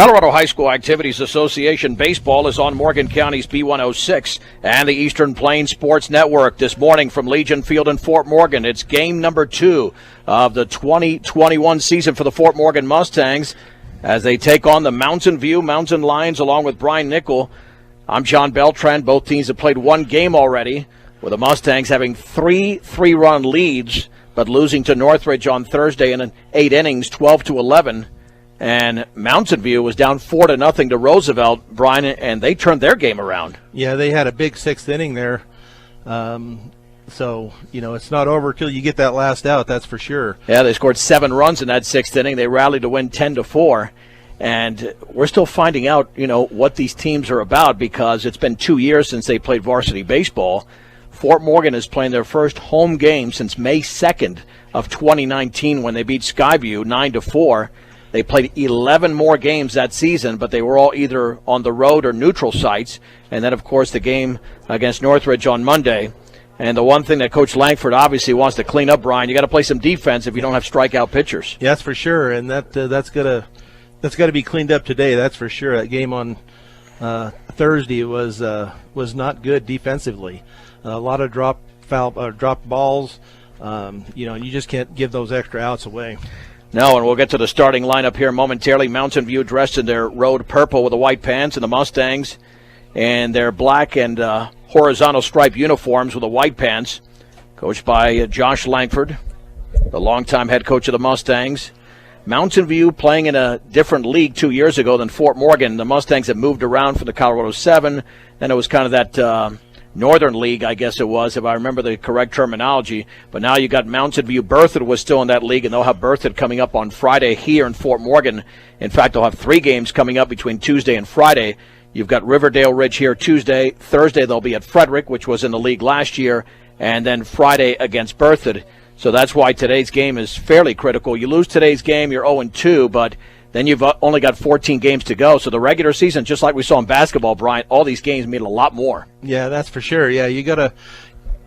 Colorado High School Activities Association Baseball is on Morgan County's B106 and the Eastern Plains Sports Network this morning from Legion Field in Fort Morgan. It's game number 2 of the 2021 season for the Fort Morgan Mustangs as they take on the Mountain View Mountain Lions along with Brian Nickel. I'm John Beltran. Both teams have played one game already, with the Mustangs having 3 3-run leads, but losing to Northridge on Thursday in 8 innings, 12-11. And Mountain View was down 4-0 to Roosevelt, Brian, and they turned their game around. Yeah, they had a big 6th inning there. So, it's not over till you get that last out, that's for sure. Yeah, they scored 7 runs in that 6th inning. They rallied to win 10-4. And we're still finding out, what these teams are about because it's been 2 years since they played varsity baseball. Fort Morgan is playing their first home game since May 2nd of 2019 when they beat Skyview 9-4. They played 11 more games that season, but they were all either on the road or neutral sites. And then, of course, the game against Northridge on Monday. And the one thing that Coach Langford obviously wants to clean up, Brian, you got to play some defense if you don't have strikeout pitchers. Yeah, that's for sure, and that's got to be cleaned up today. That's for sure. That game on Thursday was not good defensively. A lot of dropped balls. You just can't give those extra outs away. No, and we'll get to the starting lineup here momentarily. Mountain View dressed in their road purple with the white pants, and the Mustangs and their black and horizontal stripe uniforms with the white pants, coached by Josh Langford, the longtime head coach of the Mustangs. Mountain View playing in a different league 2 years ago than Fort Morgan. The Mustangs have moved around from the Colorado 7, and it was kind of that Northern League, I guess it was, if I remember the correct terminology. But now you got Mountain View. Berthoud was still in that league, and they'll have Berthoud coming up on Friday here in Fort Morgan. In fact, they'll have 3 games coming up between Tuesday and Friday. You've got Riverdale Ridge here Tuesday. Thursday they'll be at Frederick, which was in the league last year, and then Friday against Berthoud. So that's why today's game is fairly critical. You lose today's game, you're 0-2, but then you've only got 14 games to go. So the regular season, just like we saw in basketball, Brian, all these games mean a lot more. Yeah, that's for sure. Yeah, you got to,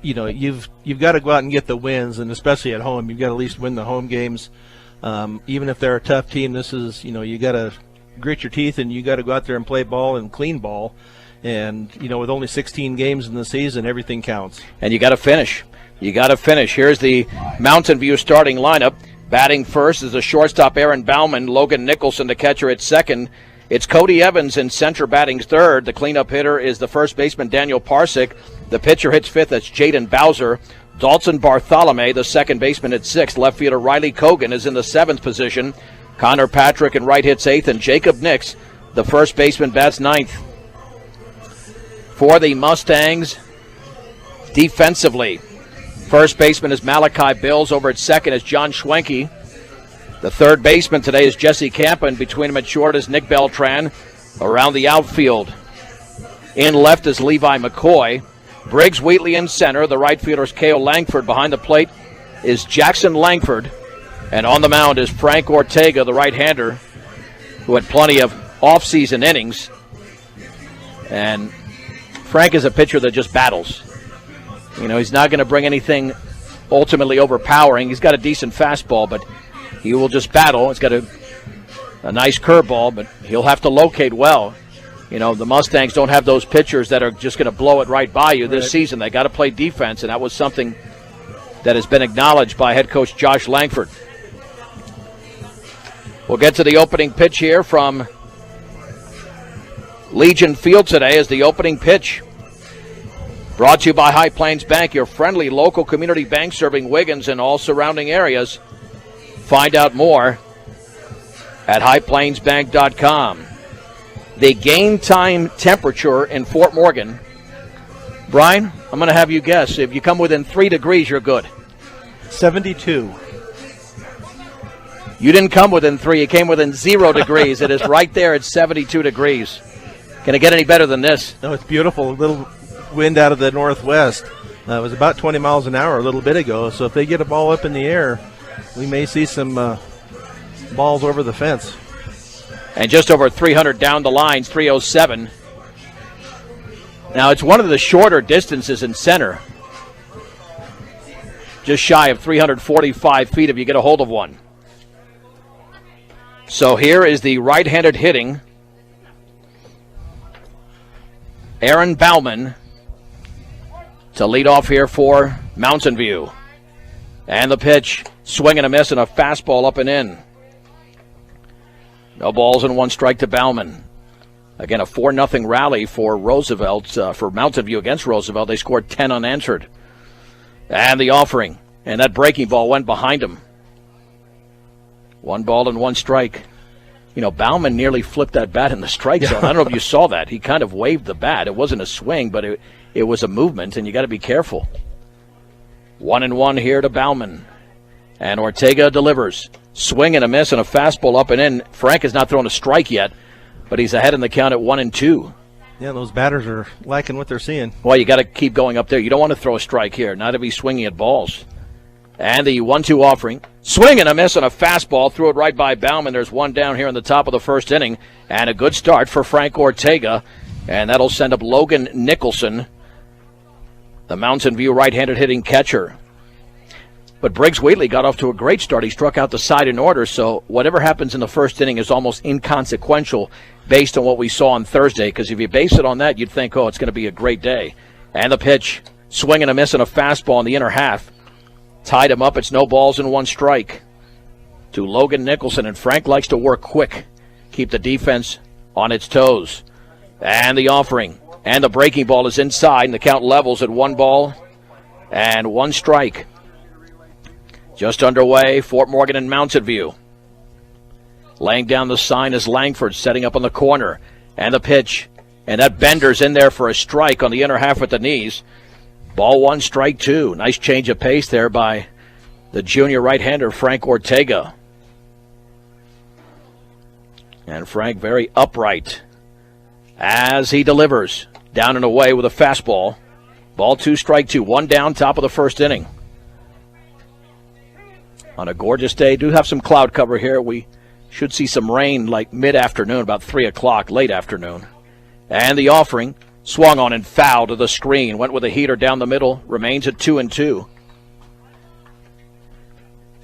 you've got to go out and get the wins, and especially at home, you've got to at least win the home games. Even if they're a tough team, this is, you got to grit your teeth and you got to go out there and play ball and clean ball. And, with only 16 games in the season, everything counts. And you got to finish. Here's the Mountain View starting lineup. Batting first is the shortstop Aaron Bauman, Logan Nicholson the catcher at second. It's Cody Evans in center batting third. The cleanup hitter is the first baseman Daniel Parsick. The pitcher hits fifth. That's Jaden Bowser. Dalton Bartholome, the second baseman, at sixth. Left fielder Riley Cogan is in the 7th position. Connor Patrick in right hits 8th, and Jacob Nix, the first baseman, bats 9th. For the Mustangs, defensively, first baseman is Malachi Bills. Over at second is John Schwenke. The third baseman today is Jesse Campa, and between him at short is Nick Beltran. Around the outfield, in left is Levi McCoy. Briggs Wheatley in center. The right fielder is Cale Langford. Behind the plate is Jackson Langford. And on the mound is Frank Ortega, the right-hander, who had plenty of off-season innings. And Frank is a pitcher that just battles. He's not going to bring anything ultimately overpowering. He's got a decent fastball, but he will just battle. It's got a nice curveball, but he'll have to locate well. The Mustangs don't have those pitchers that are just going to blow it right by you this season. They got to play defense, and that was something that has been acknowledged by head coach Josh Langford. We'll get to the opening pitch here from Legion Field today as the opening pitch. Brought to you by High Plains Bank, your friendly local community bank serving Wiggins and all surrounding areas. Find out more at highplainsbank.com. The game time temperature in Fort Morgan. Brian, I'm going to have you guess. If you come within 3 degrees, you're good. 72. You didn't come within 3. You came within 0 degrees. It is right there at 72 degrees. Can it get any better than this? No, it's beautiful. A little wind out of the northwest. It was about 20 miles an hour a little bit ago. So if they get a ball up in the air, we may see some balls over the fence. And just over 300 down the lines, 307. Now, it's one of the shorter distances in center. Just shy of 345 feet if you get a hold of one. So here is the right-handed hitting Aaron Bauman to lead off here for Mountain View. And the pitch, swing and a miss, and a fastball up and in. No balls and one strike to Bauman. Again, a 4-0 rally for Roosevelt, for Mountain View against Roosevelt. They scored 10 unanswered. And the offering. And that breaking ball went behind him. 1 ball and 1 strike. You know, Bauman nearly flipped that bat in the strike zone. I don't know if you saw that. He kind of waved the bat. It wasn't a swing, but it was a movement, and you got to be careful. 1-1 here to Bauman. And Ortega delivers. Swing and a miss and a fastball up and in. Frank has not thrown a strike yet, but he's ahead in the count at 1-2. Yeah, those batters are liking what they're seeing. Well, you got to keep going up there. You don't want to throw a strike here, not to be swinging at balls. And the 1-2 offering. Swing and a miss on a fastball. Threw it right by Bauman. There's one down here in the top of the first inning. And a good start for Frank Ortega. And that'll send up Logan Nicholson, the Mountain View right-handed hitting catcher. But Briggs Wheatley got off to a great start. He struck out the side in order, so whatever happens in the first inning is almost inconsequential based on what we saw on Thursday, because if you base it on that, you'd think, oh, it's going to be a great day. And the pitch, swing and a miss and a fastball in the inner half. Tied him up. It's no balls and 1 strike to Logan Nicholson, and Frank likes to work quick, keep the defense on its toes. And the offering, and the breaking ball is inside, and the count levels at 1 ball and 1 strike. Just underway, Fort Morgan and Mountain View. Laying down the sign is Langford, setting up on the corner. And the pitch, and that bender's in there for a strike on the inner half with the knees. Ball 1, strike 2. Nice change of pace there by the junior right-hander, Frank Ortega. And Frank very upright as he delivers. Down and away with a fastball. Ball 2, strike 2. 1 down, top of the first inning. On a gorgeous day, do have some cloud cover here. We should see some rain like mid-afternoon, about 3 o'clock, late afternoon. And the offering, swung on and foul to the screen. Went with a heater down the middle, remains at 2-2.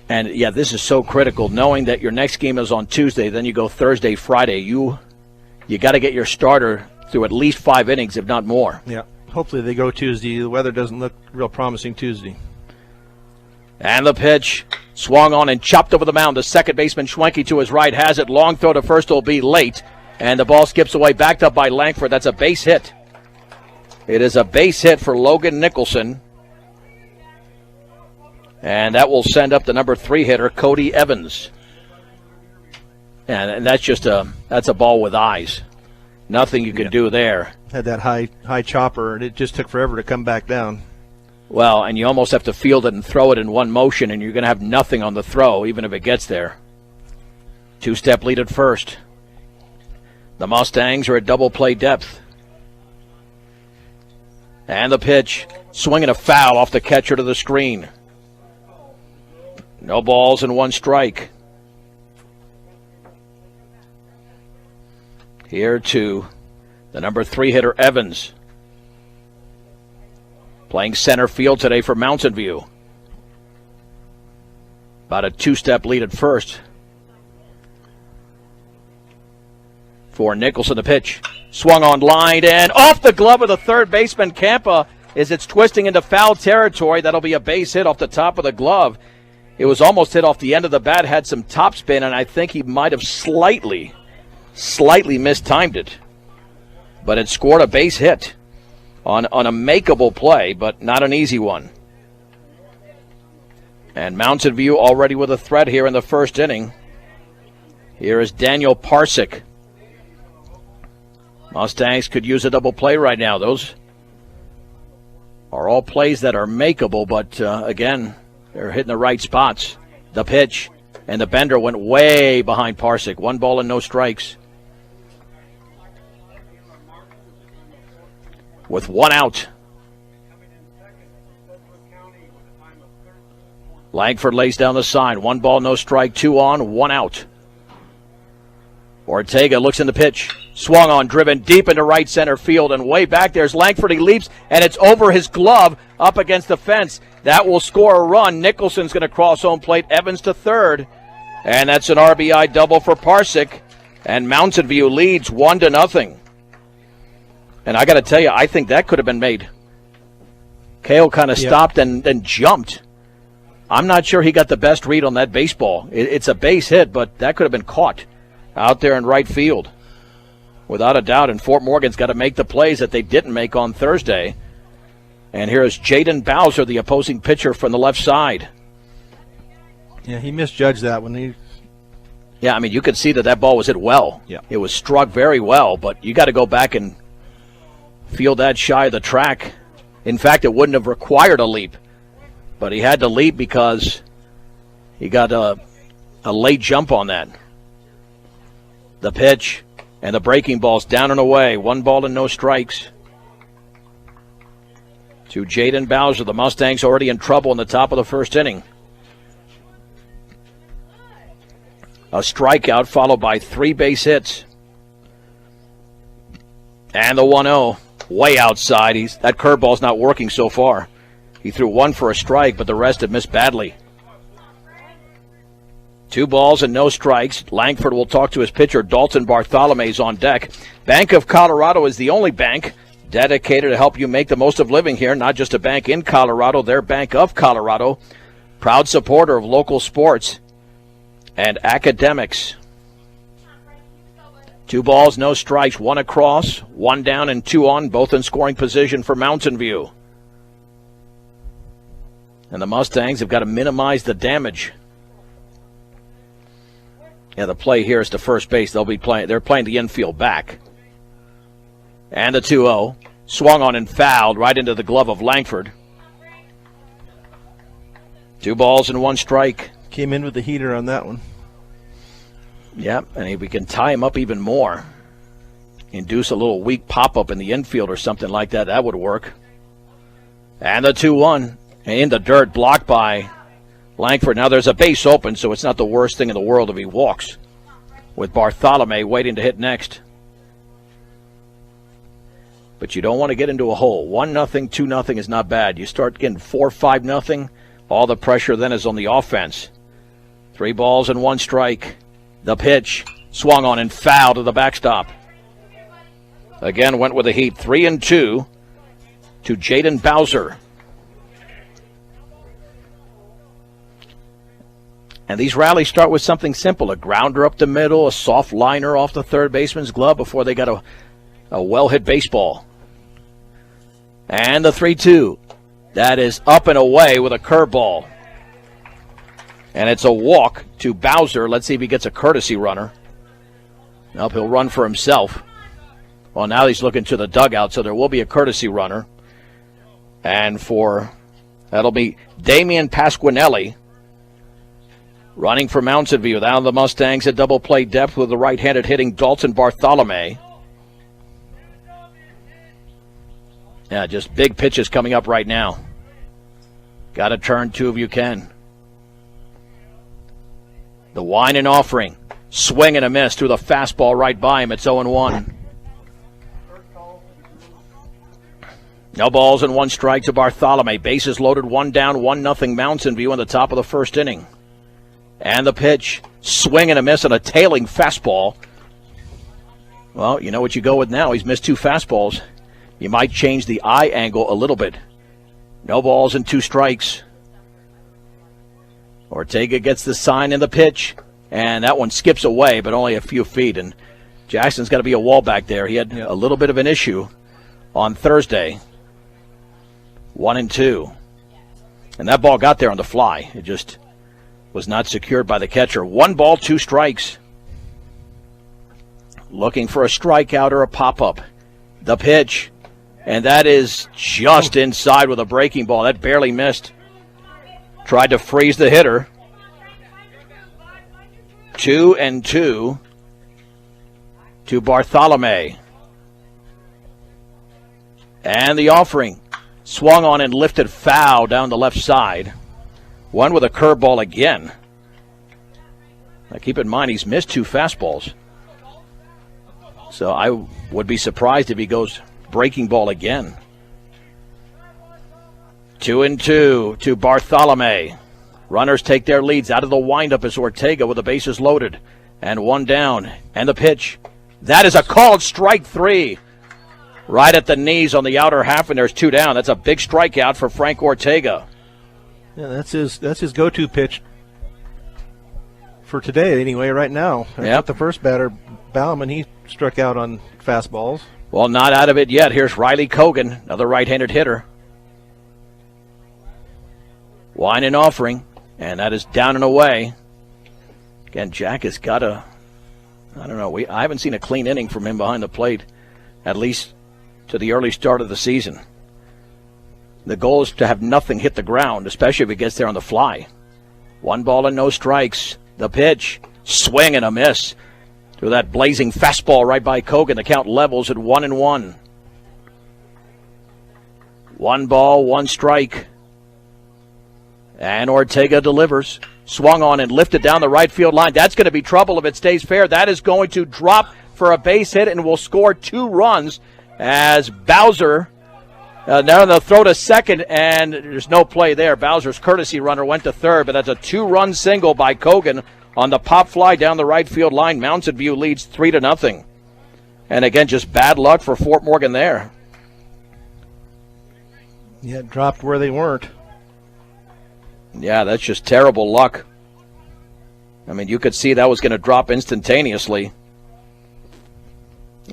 And, yeah, this is so critical, knowing that your next game is on Tuesday, then you go Thursday, Friday. You got to get your starter through at least 5 innings, if not more. Yeah, hopefully they go Tuesday. The weather doesn't look real promising Tuesday. And the pitch, swung on and chopped over the mound. The second baseman, Schwenke, to his right, has it. Long throw to first will be late. And the ball skips away, backed up by Langford. That's a base hit. It is a base hit for Logan Nicholson. And that will send up the number 3 hitter, Cody Evans. And that's just that's a ball with eyes. Nothing you can do there. Had that high chopper, and it just took forever to come back down. Well, and you almost have to field it and throw it in one motion, and you're going to have nothing on the throw, even if it gets there. 2-step lead at first. The Mustangs are at double play depth. And the pitch, swinging a foul off the catcher to the screen. No balls and 1 strike. Here to the number 3 hitter, Evans. Playing center field today for Mountain View. About a 2-step lead at first. For Nicholson, the pitch. Swung on line and off the glove of the third baseman, Campa, as it's twisting into foul territory. That'll be a base hit off the top of the glove. It was almost hit off the end of the bat, had some topspin, and I think he might have slightly mistimed it. But it scored a base hit on a makeable play, but not an easy one. And Mountain View already with a threat here in the first inning. Here is Daniel Parsick. Mustangs could use a double play right now. Those are all plays that are makeable, but again, they're hitting the right spots. The pitch, and the bender went way behind Parsick. 1 ball and no strikes. With 1 out. Langford lays down the sign. 1 ball, no strike, 2 on, 1 out. Ortega looks in the pitch. Swung on, driven deep into right center field, and way back there's Langford. He leaps, and it's over his glove up against the fence. That will score a run. Nicholson's going to cross home plate. Evans to third. And that's an RBI double for Parsick. And Mountain View leads 1-0. And I got to tell you, I think that could have been made. Kale kind of stopped and then jumped. I'm not sure he got the best read on that baseball. It's a base hit, but that could have been caught out there in right field. Without a doubt, and Fort Morgan's got to make the plays that they didn't make on Thursday. And here is Jaden Bowser, the opposing pitcher from the left side. Yeah, he misjudged that one. Yeah, I mean, you could see that ball was hit well. Yeah. It was struck very well, but you got to go back and field that shy of the track. In fact, it wouldn't have required a leap, but he had to leap because he got a late jump on that. The pitch and the breaking ball's down and away. 1 ball and no strikes to Jaden Bowser. The Mustangs already in trouble in the top of the first inning. A strikeout followed by 3 base hits. And the 1-0 way outside. That curveball's not working so far. He threw 1 for a strike, but the rest have missed badly. 2 balls and no strikes. Langford will talk to his pitcher, Dalton Bartholomew, on deck. Bank of Colorado is the only bank dedicated to help you make the most of living here. Not just a bank in Colorado, they're Bank of Colorado. Proud supporter of local sports and academics. 2 balls, no strikes, 1 across, 1 down and 2 on, both in scoring position for Mountain View. And the Mustangs have got to minimize the damage. Yeah, the play here is to first base. They're playing the infield back. And the 2-0. Swung on and fouled right into the glove of Langford. 2 balls and 1 strike. Came in with the heater on that one. Yep, and if we can tie him up even more, induce a little weak pop-up in the infield or something like that, that would work. And the 2-1. In the dirt, blocked by Langford. Now there's a base open, so it's not the worst thing in the world if he walks, with Bartholomew waiting to hit next. But you don't want to get into a hole. 1-0, 2-0 is not bad. You start getting 4-5-0, all the pressure then is on the offense. 3 balls and 1 strike. The pitch swung on and fouled to the backstop. Again went with a heat. 3-2 to Jaden Bowser. And these rallies start with something simple, a grounder up the middle, a soft liner off the third baseman's glove before they got a well-hit baseball. And the 3-2. That is up and away with a curveball. And it's a walk to Bowser. Let's see if he gets a courtesy runner. Nope, he'll run for himself. Well, now he's looking to the dugout, so there will be a courtesy runner. And that'll be Damian Pasquinelli. Running for Mountain View. Down the Mustangs at double play depth with the right-handed hitting Dalton Bartholomew. Yeah, just big pitches coming up right now. Got to turn 2 if you can. The wine and offering. Swing and a miss through the fastball right by him. It's 0-1. No balls and 1 strike to Bartholomew. Bases loaded, 1 down, 1-0 Mountain View in the top of the first inning. And the pitch, swing and a miss on a tailing fastball. Well, you know what you go with now. He's missed 2 fastballs. You might change the eye angle a little bit. No balls and 2 strikes. Ortega gets the sign in the pitch, and that one skips away, but only a few feet. And Jackson's got to be a wall back there. He had a little bit of an issue on Thursday. 1-2. And that ball got there on the fly. It just was not secured by the catcher. 1 ball, 2 strikes. Looking for a strikeout or a pop-up. The pitch. And that is just inside with a breaking ball. That barely missed. Tried to freeze the hitter. 2-2 to Bartholomew. And the offering. Swung on and lifted foul down the left side. One with a curveball again. Now keep in mind he's missed 2 fastballs. So I would be surprised if he goes breaking ball again. 2-2 to Bartholomew. Runners take their leads out of the windup as Ortega with the bases loaded. And one down. And the pitch. That is a called strike 3. Right at the knees on the outer half, and there's 2 down. That's a big strikeout for Frank Ortega. Yeah, that's his go-to pitch for today anyway, right now. Yep. The first batter, Bauman, he struck out on fastballs. Well, not out of it yet. Here's Riley Kogan, another right-handed hitter. Wine and offering, and that is down and away. Again, Jack has got a, I don't know, I haven't seen a clean inning from him behind the plate, at least to the early start of the season. The goal is to have nothing hit the ground, especially if it gets there on the fly. 1 ball and no strikes. The pitch, swing and a miss. Through that blazing fastball right by Kogan, the count levels at 1-1. 1 ball, 1 strike. And Ortega delivers. Swung on and lifted down the right field line. That's going to be trouble if it stays fair. That is going to drop for a base hit and will score 2 runs as Bowser, now they'll throw to second, and there's no play there. Bowser's courtesy runner went to third, but that's a 2-run single by Kogan on the pop fly down the right field line. Mountain View leads 3-0. And again, just bad luck for Fort Morgan there. Yeah, it dropped where they weren't. Yeah, that's just terrible luck. I mean, you could see that was going to drop instantaneously.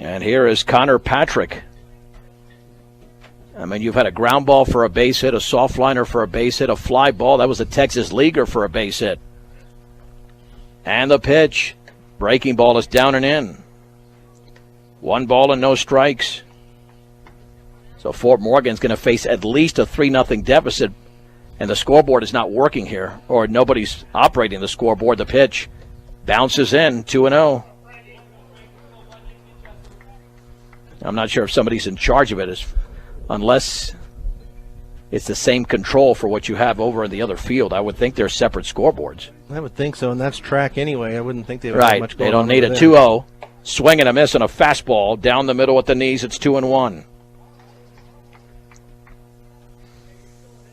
And here is Connor Patrick. I mean, you've had a ground ball for a base hit, a soft liner for a base hit, a fly ball. That was a Texas leaguer for a base hit. And the pitch. Breaking ball is down and in. 1 ball and no strikes. So Fort Morgan's going to face at least a 3-0 deficit. And the scoreboard is not working here, or nobody's operating the scoreboard. The pitch bounces in, 2-0. I'm not sure if somebody's in charge of it, unless it's the same control for what you have over in the other field. I would think they're separate scoreboards. I would think so, and that's track anyway. I wouldn't think they would have much going on. They don't need a 2-0. Swing and a miss on a fastball. Down the middle at the knees, it's 2-1.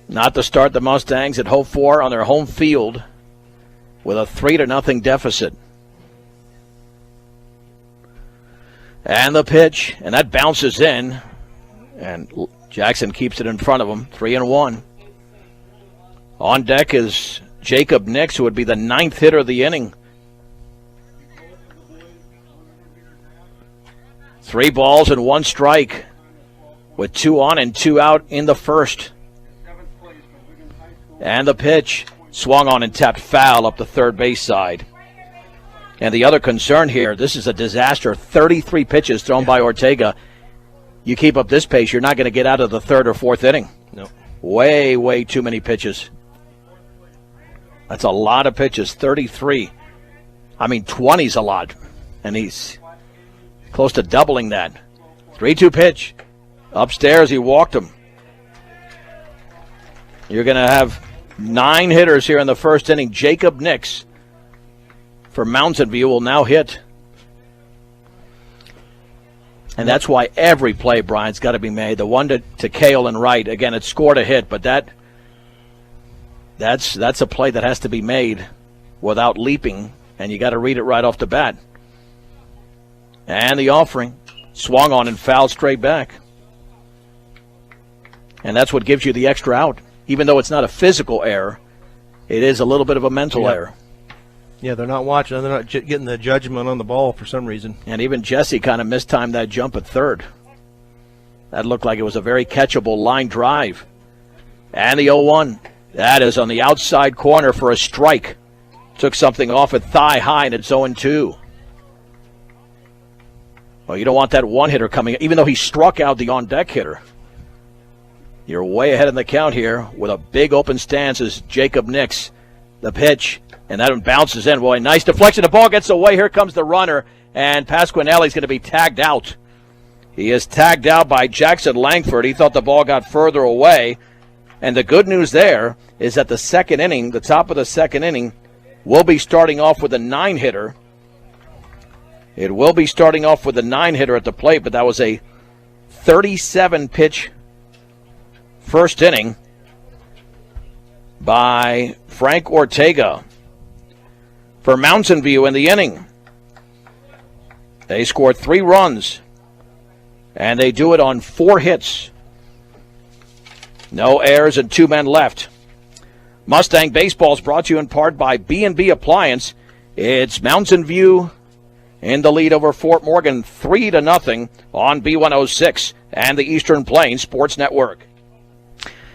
Not to start the Mustangs at home 4 on their home field with a 3-0 deficit. And the pitch, and that bounces in, and Jackson keeps it in front of him, 3-1. On deck is Jacob Nix, who would be the 9th hitter of the inning. 3 balls and 1 strike with 2 on and 2 out in the first. And the pitch, swung on and tapped foul up the third base side. And the other concern here, this is a disaster. 33 pitches thrown by Ortega. You keep up this pace, you're not going to get out of the 3rd or 4th inning. No. Way, way too many pitches. That's a lot of pitches, 33. I mean, 20's a lot. And he's close to doubling that. 3-2 pitch. Upstairs, he walked him. You're going to have 9 hitters here in the first inning. Jacob Nix for Mountain View will now hit. And that's why every play, Brian's got to be made. The one to Cale and right, again, it scored a hit, but that's a play that has to be made without leaping, and you got to read it right off the bat. And the offering, swung on and fouled straight back. And that's what gives you the extra out. Even though it's not a physical error, it is a little bit of a mental error. Yeah, they're not watching. They're not getting the judgment on the ball for some reason. And even Jesse kind of mistimed that jump at third. That looked like it was a very catchable line drive. And the 0-1. That is on the outside corner for a strike. Took something off at thigh high, and it's 0-2. Well, you don't want that one hitter coming, even though he struck out the on-deck hitter. You're way ahead in the count here with a big open stance as Jacob Nix. The pitch, and that one bounces in. Boy, nice deflection. The ball gets away. Here comes the runner, and Pasquinelli's going to be tagged out. He is tagged out by Jackson Langford. He thought the ball got further away. And the good news there is that the second inning, the top of the second inning, will be starting off with a 9-hitter. It will be starting off with a 9-hitter at the plate, but that was a 37-pitch first inning by Frank Ortega for Mountain View in the inning. They scored 3 runs, and they do it on 4 hits. No errors and 2 men left. Mustang Baseball is brought to you in part by B&B Appliance. It's Mountain View in the lead over Fort Morgan 3-0 on B106 and the Eastern Plains Sports Network.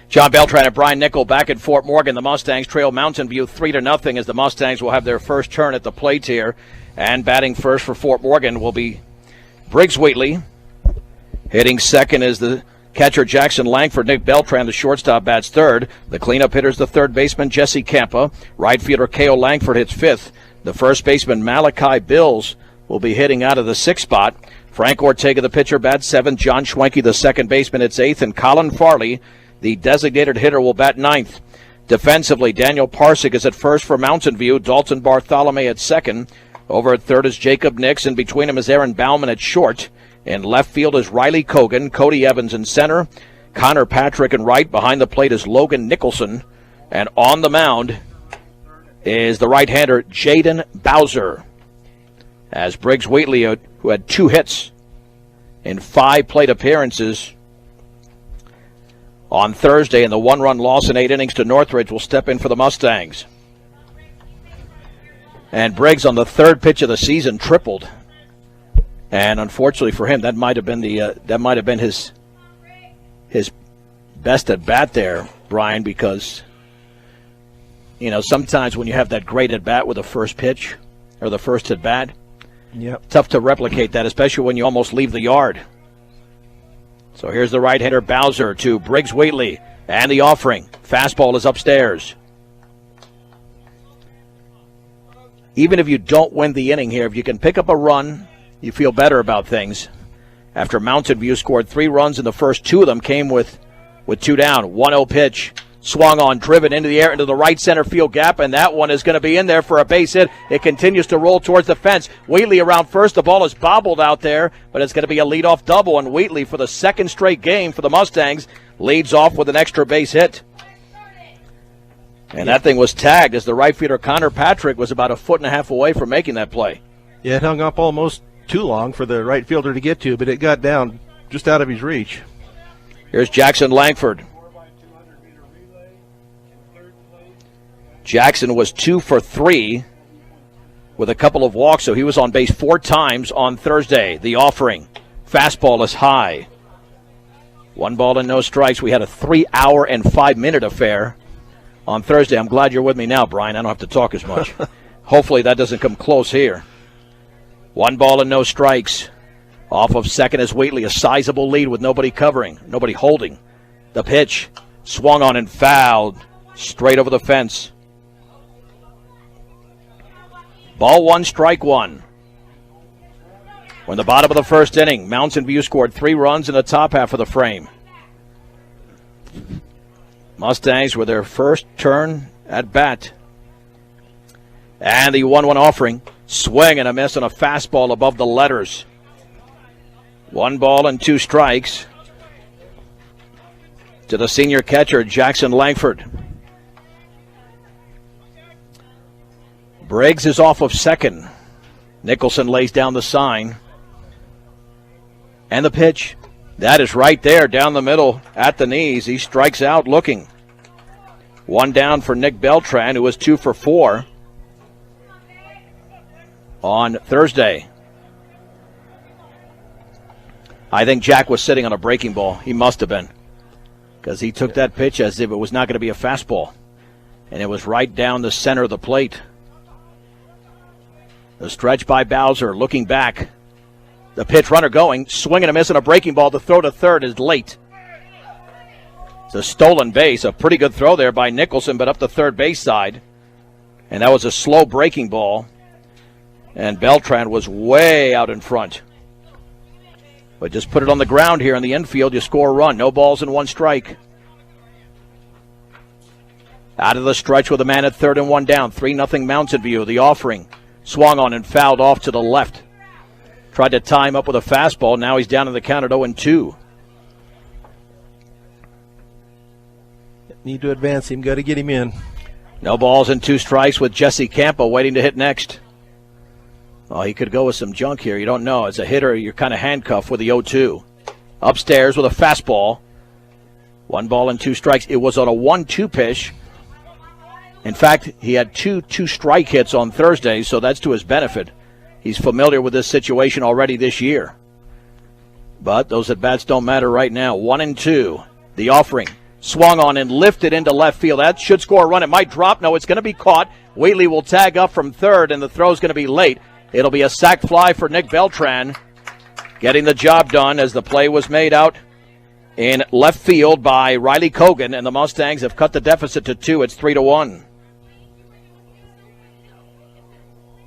John Beltran and Brian Nickel back at Fort Morgan. The Mustangs trail Mountain View 3-0 as the Mustangs will have their first turn at the plate here. And batting first for Fort Morgan will be Briggs Wheatley. Hitting second is the catcher Jackson Langford. Nick Beltran, the shortstop, bats third. The cleanup hitter is the third baseman Jesse Campa. Right fielder K.O. Langford hits fifth. The first baseman Malachi Bills will be hitting out of the 6th spot. Frank Ortega, the pitcher, bats 7th. John Schwenke, the second baseman, hits 8th. And Colin Farley, the designated hitter, will bat 9th. Defensively, Daniel Parsick is at first for Mountain View. Dalton Bartholomew at second. Over at third is Jacob Nix, and between him is Aaron Bauman at short. In left field is Riley Cogan. Cody Evans in center. Connor Patrick in right. Behind the plate is Logan Nicholson. And on the mound is the right-hander Jaden Bowser. As Briggs Wheatley, who had 2 hits in 5 plate appearances on Thursday in the 1-run loss in 8 innings to Northridge, will step in for the Mustangs. And Briggs, on the 3rd pitch of the season, tripled. And unfortunately for him, that might have been his best at bat there, Brian, because sometimes when you have that great at bat with the first pitch or the first at bat, tough to replicate that, especially when you almost leave the yard. So here's the right-hander Bowser to Briggs Wheatley, and the offering. Fastball is upstairs. Even if you don't win the inning here, if you can pick up a run, you feel better about things. After Mountain View scored 3 runs, and the first 2 of them came with 2 down. 1-0 pitch. Swung on, driven into the air, into the right center field gap, and that one is going to be in there for a base hit. It continues to roll towards the fence. Wheatley around first. The ball is bobbled out there, but it's going to be a leadoff double, and Wheatley, for the 2nd straight game for the Mustangs, leads off with an extra base hit. And that thing was tagged as the right fielder Connor Patrick was about 1.5 feet away from making that play. Yeah, it hung up almost too long for the right fielder to get to, but it got down just out of his reach. Here's Jackson Langford. Jackson was 2 for 3 with a couple of walks, so he was on base 4 times on Thursday. The offering. Fastball is high. 1 ball and no strikes. We had a 3-hour and 5-minute affair on Thursday. I'm glad you're with me now, Brian. I don't have to talk as much. Hopefully that doesn't come close here. 1 ball and no strikes. Off of second is Wheatley, a sizable lead with nobody covering, nobody holding. The pitch swung on and fouled straight over the fence. Ball 1, strike 1. We're in the bottom of the 1st inning. Mountain View scored 3 runs in the top half of the frame. Mustangs with their first turn at bat. And the 1-1 offering. Swing and a miss on a fastball above the letters. 1 ball and 2 strikes to the senior catcher, Jackson Langford. Briggs is off of second. Nicholson lays down the sign. And the pitch. That is right there down the middle at the knees. He strikes out looking. 1 down for Nick Beltran, who was 2 for 4 on Thursday. I think Jack was sitting on a breaking ball. He must have been, because he took that pitch as if it was not going to be a fastball. And it was right down the center of the plate. The stretch by Bowser, looking back. The pitch runner going, swing and a miss on a breaking ball. The throw to third is late. It's a stolen base, a pretty good throw there by Nicholson, but up the third base side. And that was a slow breaking ball. And Beltran was way out in front. But just put it on the ground here in the infield, you score a run. No balls and 1 strike. Out of the stretch with a man at third and 1 down. 3-0 Mountain View. The offering. Swung on and fouled off to the left. Tried to tie him up with a fastball. Now he's down in the count at 0-2. Need to advance him. Got to get him in. No balls and 2 strikes with Jesse Campa waiting to hit next. Oh, he could go with some junk here. You don't know. As a hitter, you're kind of handcuffed with the 0-2. Upstairs with a fastball. 1 ball and 2 strikes. It was on a 1-2 pitch. In fact, he had two strike hits on Thursday, so that's to his benefit. He's familiar with this situation already this year. But those at-bats don't matter right now. 1-2. The offering. Swung on and lifted into left field. That should score a run. It might drop. No, it's going to be caught. Wheatley will tag up from third, and the throw's going to be late. It'll be a sac fly for Nick Beltran, getting the job done as the play was made out in left field by Riley Cogan, and the Mustangs have cut the deficit to 2. It's 3-1.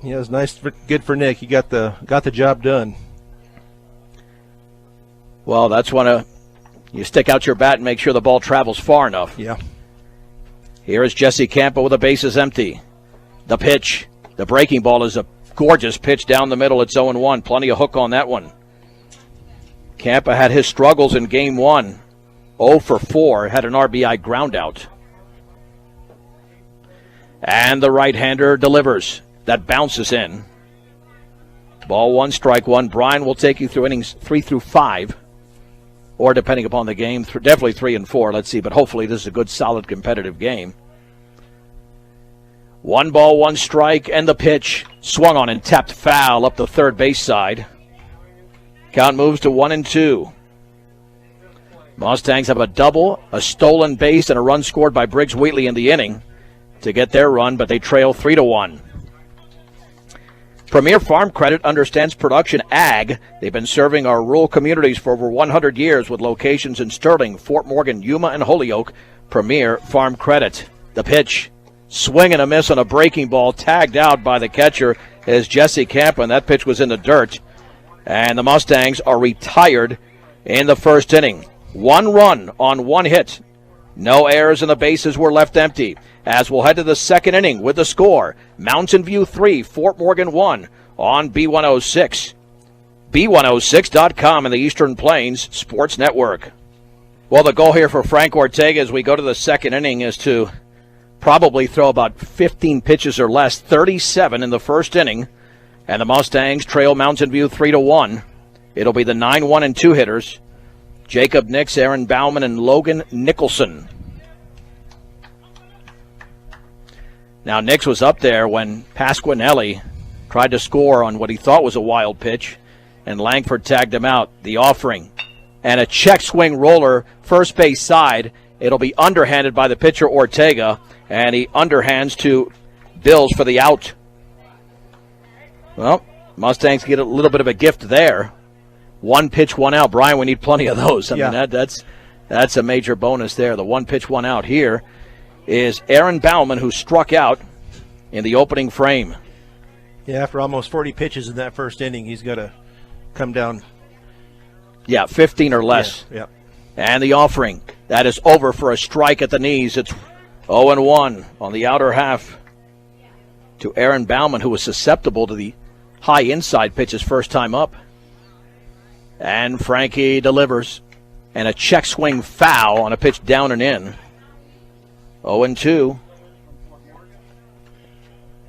Yeah, it was nice, good for Nick. He got the job done. Well, that's when you stick out your bat and make sure the ball travels far enough. Yeah. Here is Jesse Campa with the bases empty. The pitch. The breaking ball is a gorgeous pitch down the middle. It's 0-1. Plenty of hook on that one. Campa had his struggles in Game 1. 0 for 4. Had an RBI ground out. And the right-hander delivers. That bounces in. Ball 1, strike 1. Brian will take you through innings 3 through 5. Or depending upon the game, definitely 3 and 4. Let's see, but hopefully this is a good, solid, competitive game. 1 ball, 1 strike, and the pitch. Swung on and tapped foul up the third base side. Count moves to 1-2. Mustangs have a double, a stolen base, and a run scored by Briggs Wheatley in the inning to get their run, but they trail 3-1. Premier Farm Credit understands production ag. They've been serving our rural communities for over 100 years with locations in Sterling, Fort Morgan, Yuma, and Holyoke. Premier Farm Credit. The pitch. Swing and a miss on a breaking ball, tagged out by the catcher is Jesse Campa, and that pitch was in the dirt. And the Mustangs are retired in the first inning. 1 run on 1 hit. No errors and the bases were left empty. As we'll head to the second inning with the score, Mountain View 3, Fort Morgan 1 on B106. B106.com and the Eastern Plains Sports Network. Well, the goal here for Frank Ortega as we go to the second inning is to probably throw about 15 pitches or less, 37 in the first inning. And the Mustangs trail Mountain View 3-1. It'll be the 9-1 and 2 hitters, Jacob Nix, Aaron Bauman, and Logan Nicholson. Now, Nix was up there when Pasquinelli tried to score on what he thought was a wild pitch, and Langford tagged him out. The offering and a check swing roller, first base side. It'll be underhanded by the pitcher Ortega, and he underhands to Bills for the out. Well, Mustangs get a little bit of a gift there. 1 pitch, 1 out. Brian, we need plenty of those. I mean, that's a major bonus there. The 1 pitch, 1 out here is Aaron Bauman, who struck out in the opening frame. Yeah, after almost 40 pitches in that first inning, he's got to come down. Yeah, 15 or less. Yeah. And the offering. That is over for a strike at the knees. It's 0-1 on the outer half to Aaron Bauman, who was susceptible to the high inside pitch his first time up. And Frankie delivers. And a check swing foul on a pitch down and in. 0-2.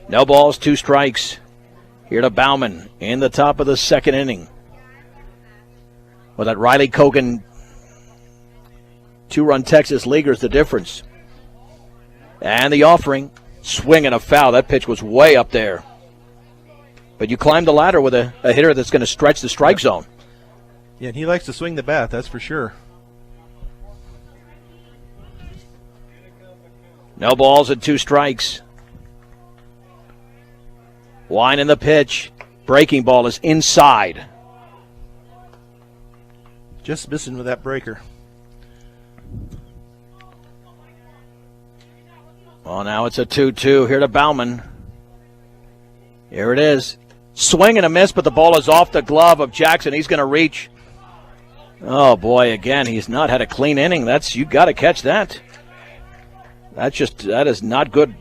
No balls, 2 strikes. Here to Bauman in the top of the second inning. Well, that Riley Cogan 2-run Texas leaguer's the difference. And the offering. Swing and a foul. That pitch was way up there. But you climb the ladder with a hitter that's going to stretch the strike zone. Yeah, and he likes to swing the bat, that's for sure. No balls and 2 strikes. Wine in the pitch. Breaking ball is inside. Just missing with that breaker. Well, now it's a 2-2 here to Bauman. Here it is. Swing and a miss, but the ball is off the glove of Jackson. He's going to reach. Oh, boy, again, he's not had a clean inning. You got to catch that. That is not good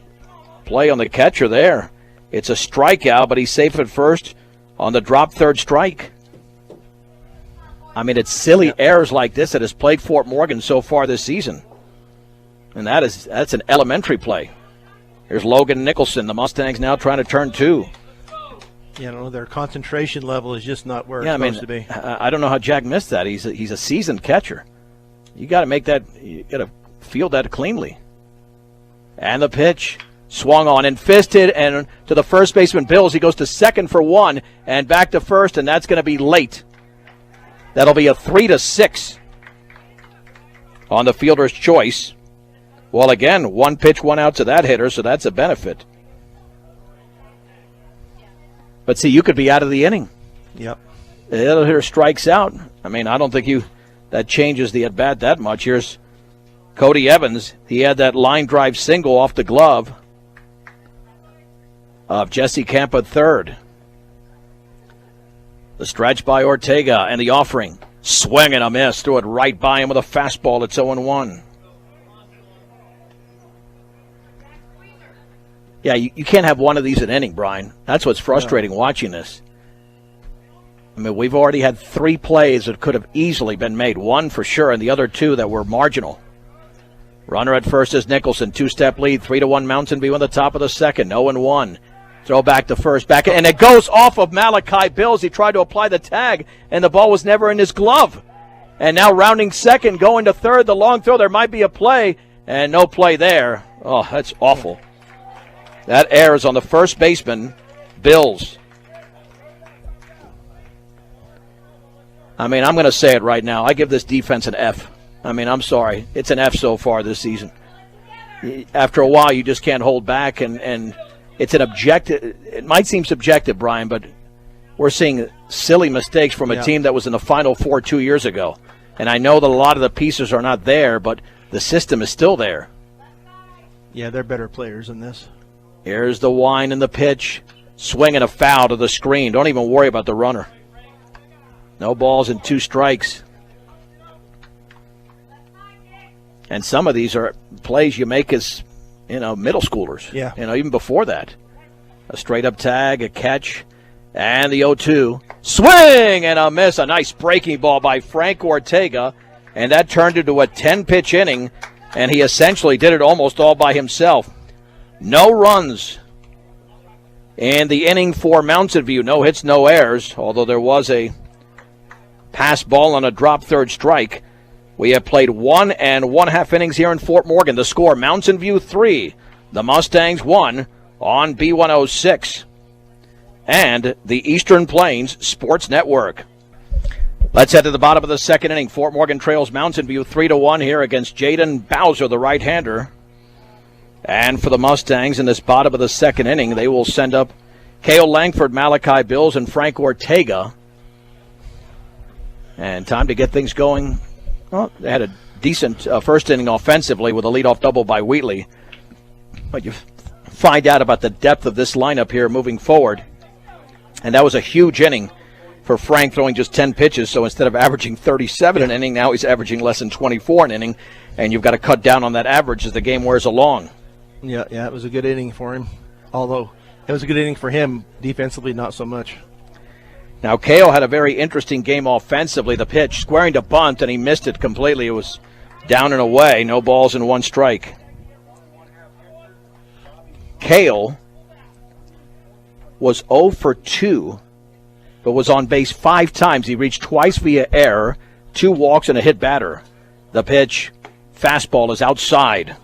play on the catcher there. It's a strikeout, but he's safe at first on the drop third strike. I mean, it's silly errors like this that has plagued Fort Morgan so far this season. And that's an elementary play. Here's Logan Nicholson. The Mustangs now trying to turn 2. Their concentration level is just not where it's supposed to be. I don't know how Jack missed that. He's a seasoned catcher. You got to make that. You got to field that cleanly. And the pitch swung on and fisted, and to the first baseman Bills. He goes to second for 1 and back to first, and that's going to be late. That'll be a 3-6 on the fielder's choice. Well, again, 1 pitch, 1 out to that hitter, so that's a benefit. But see, you could be out of the inning. Yep. The other hitter strikes out. I don't think that changes the at-bat that much. Here's Cody Evans. He had that line drive single off the glove of Jesse Campa, third. The stretch by Ortega and the offering. Swing and a miss. Threw it right by him with a fastball. It's 0-1. Yeah, you can't have one of these an inning, Brian. That's what's frustrating watching this. We've already had 3 plays that could have easily been made. 1 for sure, and the other 2 that were marginal. Runner at first is Nicholson. 2-step lead. 3-1 Mountain View on the top of the second. 0-1. Throw back to first. And it goes off of Malachi Bills. He tried to apply the tag, and the ball was never in his glove. And now rounding second, going to third. The long throw. There might be a play, and no play there. Oh, that's awful. That errs on the first baseman, Bills. I'm going to say it right now. I give this defense an F. I'm sorry. It's an F so far this season. After a while, you just can't hold back, and it's an objective. It might seem subjective, Brian, but we're seeing silly mistakes from a team that was in the Final Four 2 years ago. And I know that a lot of the pieces are not there, but the system is still there. Yeah, they're better players than this. Here's the wind and the pitch. Swing and a foul to the screen. Don't even worry about the runner. No balls and 2 strikes. And some of these are plays you make as, middle schoolers. Yeah. Even before that. A straight-up tag, a catch, and the 0-2. Swing and a miss. A nice breaking ball by Frank Ortega. And that turned into a 10-pitch inning, and he essentially did it almost all by himself. No runs in the inning for Mountain View. No hits, no errors, although there was a pass ball on a drop third strike. We have played 1 1/2 innings here in Fort Morgan. The score, Mountain View 3, the Mustangs 1 on B106 and the Eastern Plains Sports Network. Let's head to the bottom of the second inning. Fort Morgan trails Mountain View 3-1 here against Jaden Bowser, the right-hander. And for the Mustangs in this bottom of the second inning, they will send up Cale Langford, Malachi Bills, and Frank Ortega. And time to get things going. Well, they had a decent first inning offensively with a leadoff double by Wheatley. But you find out about the depth of this lineup here moving forward. And that was a huge inning for Frank, throwing just 10 pitches. So instead of averaging 37 an inning, now he's averaging less than 24 an inning. And you've got to cut down on that average as the game wears along. Yeah, it was a good inning for him. Although it was a good inning for him defensively, not so much. Now, Cale had a very interesting game offensively. The pitch, squaring to bunt, and he missed it completely. It was down and away. No balls and 1 strike. Cale was 0 for 2, but was on base 5 times. He reached twice via error, 2 walks and a hit batter. The pitch, fastball is outside.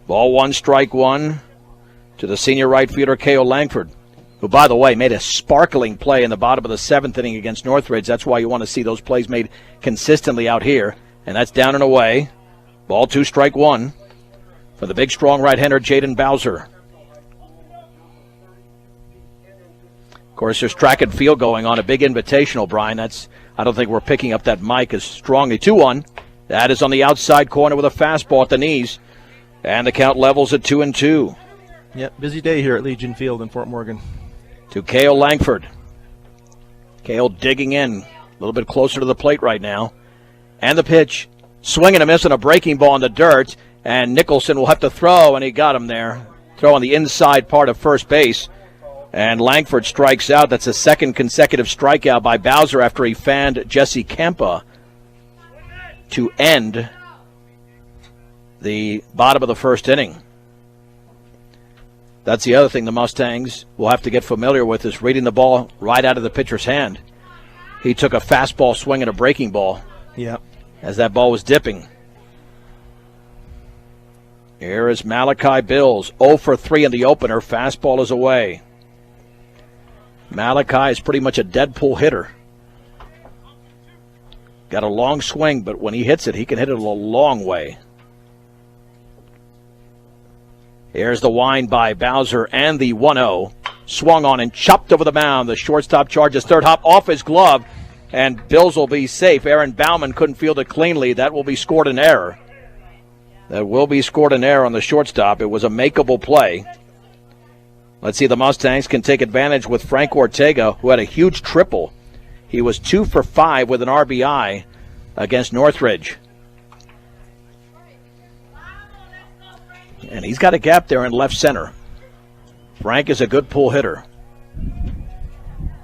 Ball 1, strike 1 to the senior right fielder, Cale Langford, who, by the way, made a sparkling play in the bottom of the 7th inning against Northridge. That's why you want to see those plays made consistently out here. And that's down and away. Ball 2, strike 1 for the big, strong right-hander, Jaden Bowser. Of course, there's track and field going on, a big invitational, Brian. I don't think we're picking up that mic as strongly. 2-1. That is on the outside corner with a fastball at the knees. And the count levels at 2-2. Yep, busy day here at Legion Field in Fort Morgan. To Cale Langford. Cale digging in a little bit closer to the plate right now. And the pitch, swing and a miss on a breaking ball in the dirt. And Nicholson will have to throw, and he got him there. Throw on the inside part of first base. And Langford strikes out. That's a second consecutive strikeout by Bowser after he fanned Jesse Campa to end the bottom of the first inning. That's the other thing the Mustangs will have to get familiar with, is reading the ball right out of the pitcher's hand. He took a fastball swing at a breaking ball. Yeah. As that ball was dipping. Here is Malachi Bills, 0 for 3 in the opener. Fastball is away. Malachi is pretty much a Deadpool hitter. Got a long swing, but when he hits it, he can hit it a long way. Here's the wind by Bowser and the 1-0. Swung on and chopped over the mound. The shortstop charges third, hop off his glove, and Bills will be safe. Aaron Bauman couldn't field it cleanly. That will be scored an error. That will be scored an error on the shortstop. It was a makeable play. Let's see, the Mustangs can take advantage with Frank Ortega, who had a huge triple. He was 2 for 5 with an RBI against Northridge. And he's got a gap there in left center. Frank is a good pull hitter.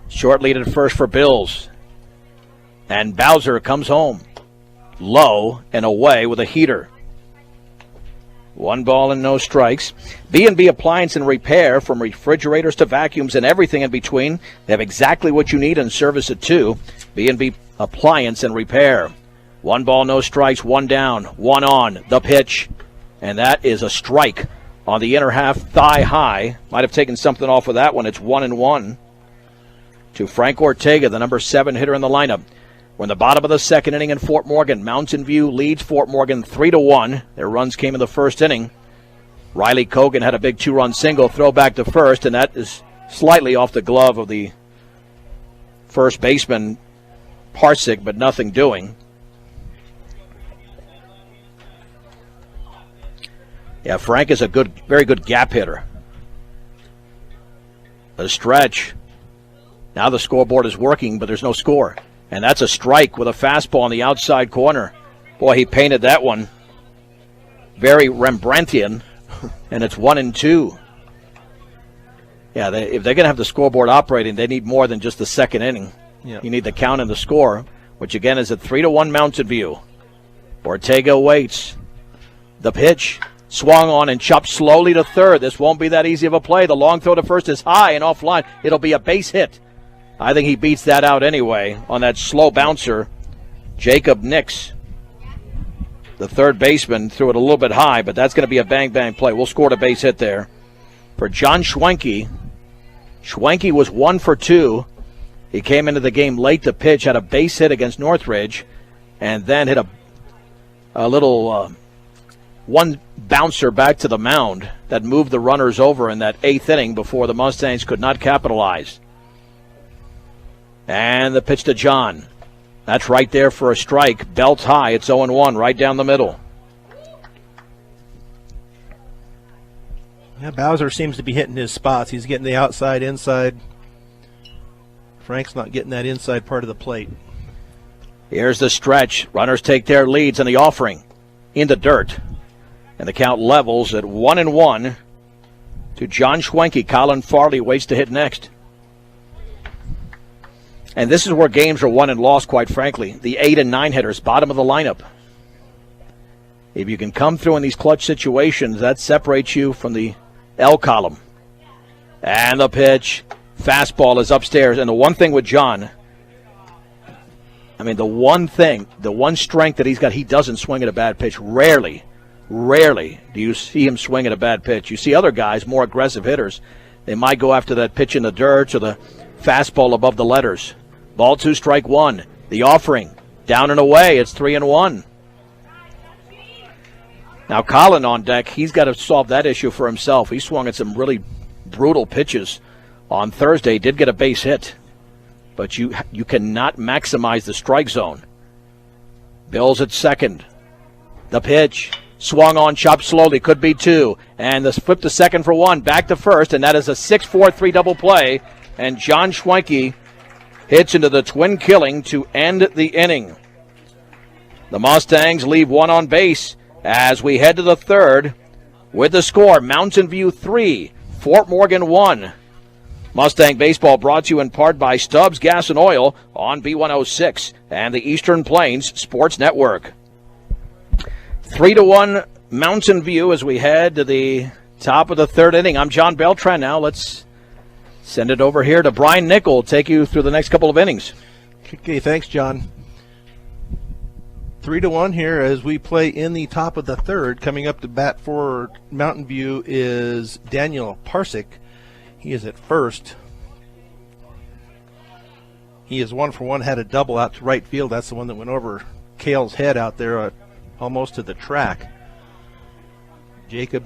Short lead at first for Bills. And Bowser comes home. Low and away with a heater. 1 ball and no strikes. B&B Appliance and Repair, from refrigerators to vacuums and everything in between. They have exactly what you need and service it too. B&B Appliance and Repair. 1 ball, no strikes, 1 down, 1 on. The pitch. And that is a strike on the inner half, thigh high. Might have taken something off of that one. It's 1-1 to Frank Ortega, the number 7 hitter in the lineup. We're in the bottom of the second inning in Fort Morgan. Mountain View leads Fort Morgan 3-1. Their runs came in the first inning. Riley Kogan had a big 2-run single, throw back to first, and that is slightly off the glove of the first baseman, Parsick, but nothing doing. Yeah, Frank is a very good gap hitter. A stretch. Now the scoreboard is working, but there's no score. And that's a strike with a fastball on the outside corner. Boy, he painted that one very Rembrandtian, and it's 1-2. Yeah, if they're going to have the scoreboard operating, they need more than just the second inning. Yep. You need the count and the score, which again is at 3-1 Mountain View. Ortega waits. The pitch. Swung on and chopped slowly to third. This won't be that easy of a play. The long throw to first is high and offline. It'll be a base hit. I think he beats that out anyway on that slow bouncer. Jacob Nix, the third baseman, threw it a little bit high, but that's going to be a bang-bang play. We'll score a base hit there. For John Schwenke, Schwenke was 1 for 2. He came into the game late to pitch, had a base hit against Northridge, and then hit a little one bouncer back to the mound that moved the runners over in that 8th inning before the Mustangs could not capitalize. And the pitch to John. That's right there for a strike. Belt high. It's 0-1 right down the middle. Yeah, Bowser seems to be hitting his spots. He's getting the outside, inside. Frank's not getting that inside part of the plate. Here's the stretch. Runners take their leads in the offering. In the dirt. And the count levels at 1-1 to John Schwenke. Colin Farley waits to hit next. And this is where games are won and lost, quite frankly. The 8 and 9 hitters, bottom of the lineup. If you can come through in these clutch situations, that separates you from the L column. And the pitch. Fastball is upstairs. And the one thing with John, the one strength that he's got, he doesn't swing at a bad pitch. Rarely do you see him swing at a bad pitch. You see other guys, more aggressive hitters, they might go after that pitch in the dirt or the fastball above the letters. Ball 2, strike 1. The offering. Down and away. It's 3-1. Now Colin on deck. He's got to solve that issue for himself. He swung at some really brutal pitches on Thursday. Did get a base hit. But you cannot maximize the strike zone. Bills at second. The pitch. Swung on, chopped slowly. Could be 2. And the flip to second for 1. Back to first. And that is a 6-4-3 double play. And John Schwenke hits into the twin killing to end the inning. The Mustangs leave 1 on base as we head to the third with the score, Mountain View 3, Fort Morgan 1. Mustang Baseball brought to you in part by Stubbs Gas and Oil on B106 and the Eastern Plains Sports Network. 3-1 Mountain View as we head to the Top of the third inning. I'm John Beltran now. Let's send it over here to Brian Nickel. Take you through the next couple of innings. Okay, thanks, John. 3-1 here as we play in the top of the third. Coming up to bat for Mountain View is Daniel Parsick. He is at first. He is 1 for 1, had a double out to right field. That's the one that went over Cale's head out there almost to the track. Jacob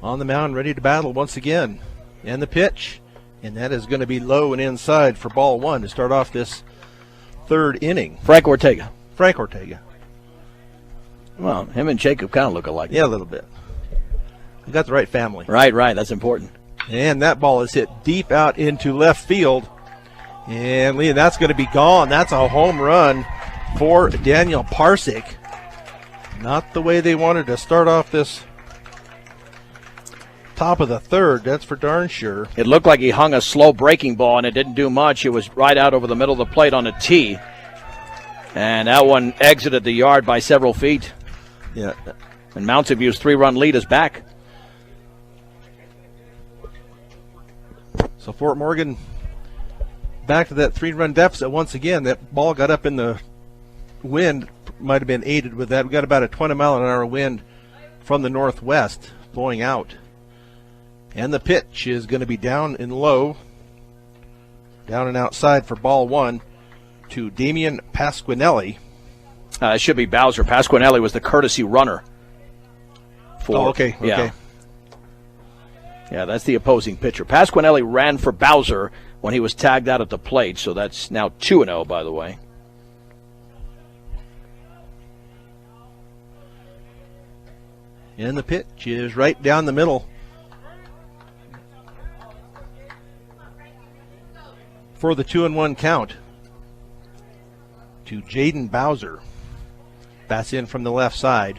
on the mound, ready to battle once again. And the pitch. And that is going to be low and inside for ball 1 to start off this third inning. Frank Ortega. Frank Ortega. Well, him and Jacob kind of look alike. Yeah, a little bit. We got the right family. Right. That's important. And that ball is hit deep out into left field. And Lee, that's going to be gone. That's a home run for Daniel Parsick. Not the way they wanted to start off this top of the third, that's for darn sure. It looked like he hung a slow breaking ball, and it didn't do much. It was right out over the middle of the plate on a tee. And that one exited the yard by several feet. Yeah. And Mountain View's 3-run lead is back. So Fort Morgan back to that 3-run deficit once again. That ball got up in the wind, might have been aided with that. We got about a 20-mile-an-hour wind from the northwest blowing out. And the pitch is going to be down and low, down and outside for ball 1 to Damian Pasquinelli. It should be Bowser. Pasquinelli was the courtesy runner. Okay. Yeah, that's the opposing pitcher. Pasquinelli ran for Bowser when he was tagged out at the plate, so that's now 2-0, by the way. And the pitch is right down the middle for the 2-1 count to Jaden Bowser. Bats in from the left side.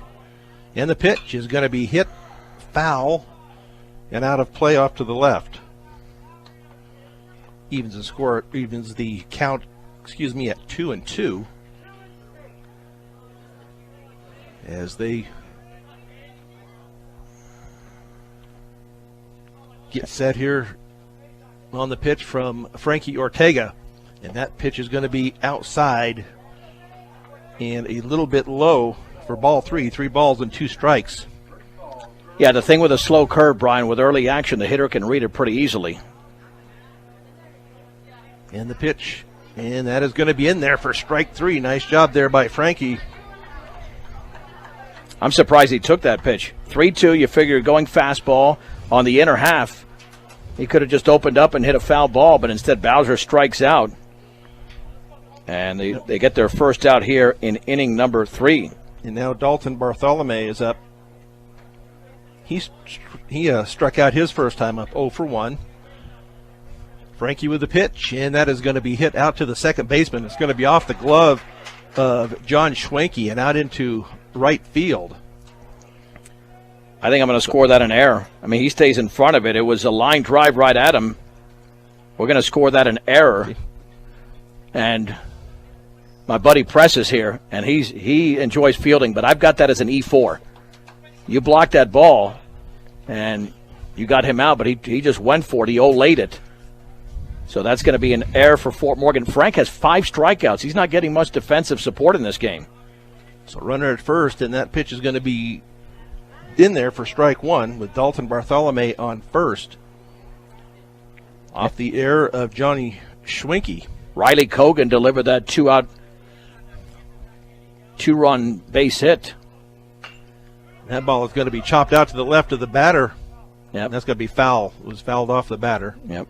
And the pitch is going to be hit foul and out of play off to the left. Evens the count, at 2-2. As they get set here on the pitch from Frankie Ortega. And that pitch is going to be outside and a little bit low for ball 3. 3 balls and 2 strikes. Yeah, the thing with a slow curve, Brian, with early action, the hitter can read it pretty easily. And the pitch, and that is going to be in there for strike 3. Nice job there by Frankie. I'm surprised he took that pitch. 3-2, you figure going fastball on the inner half. He could have just opened up and hit a foul ball, but instead Bowser strikes out. And they get their first out here in inning number 3. And now Dalton Bartholomew is up. He struck out his first time up 0 for 1. Frankie with the pitch, and that is going to be hit out to the second baseman. It's going to be off the glove of John Schwenke and out into right field. I think I'm going to score that an error. I mean, he stays in front of it. It was a line drive right at him. We're going to score that an error. And my buddy Press is here, and he enjoys fielding, but I've got that as an E4. You blocked that ball, and you got him out, but he just went for it. He olayed it. So that's going to be an error for Fort Morgan. Frank has 5 strikeouts. He's not getting much defensive support in this game. So runner at first, and that pitch is going to be in there for strike 1 with Dalton Bartholomew on first. Off the error of Johnny Schwenke. Riley Kogan delivered that 2-run base hit. That ball is going to be chopped out to the left of the batter. Yep. That's going to be foul. It was fouled off the batter. Yep.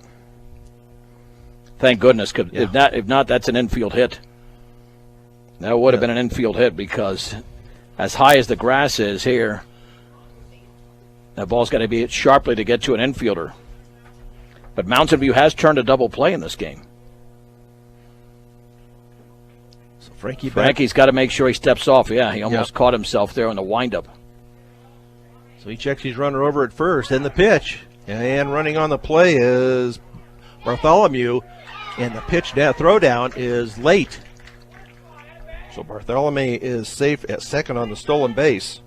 Thank goodness. If not, that's an infield hit. That would have been an infield hit because as high as the grass is here, that ball's got to be hit sharply to get to an infielder. But Mountain View has turned a double play in this game. So Frankie's got to make sure he steps off. Yeah, he almost caught himself there in the windup. So he checks his runner over at first, and the pitch. And running on the play is Bartholomew, and the pitch throw down is late. So Bartholomew is safe at second on the stolen base.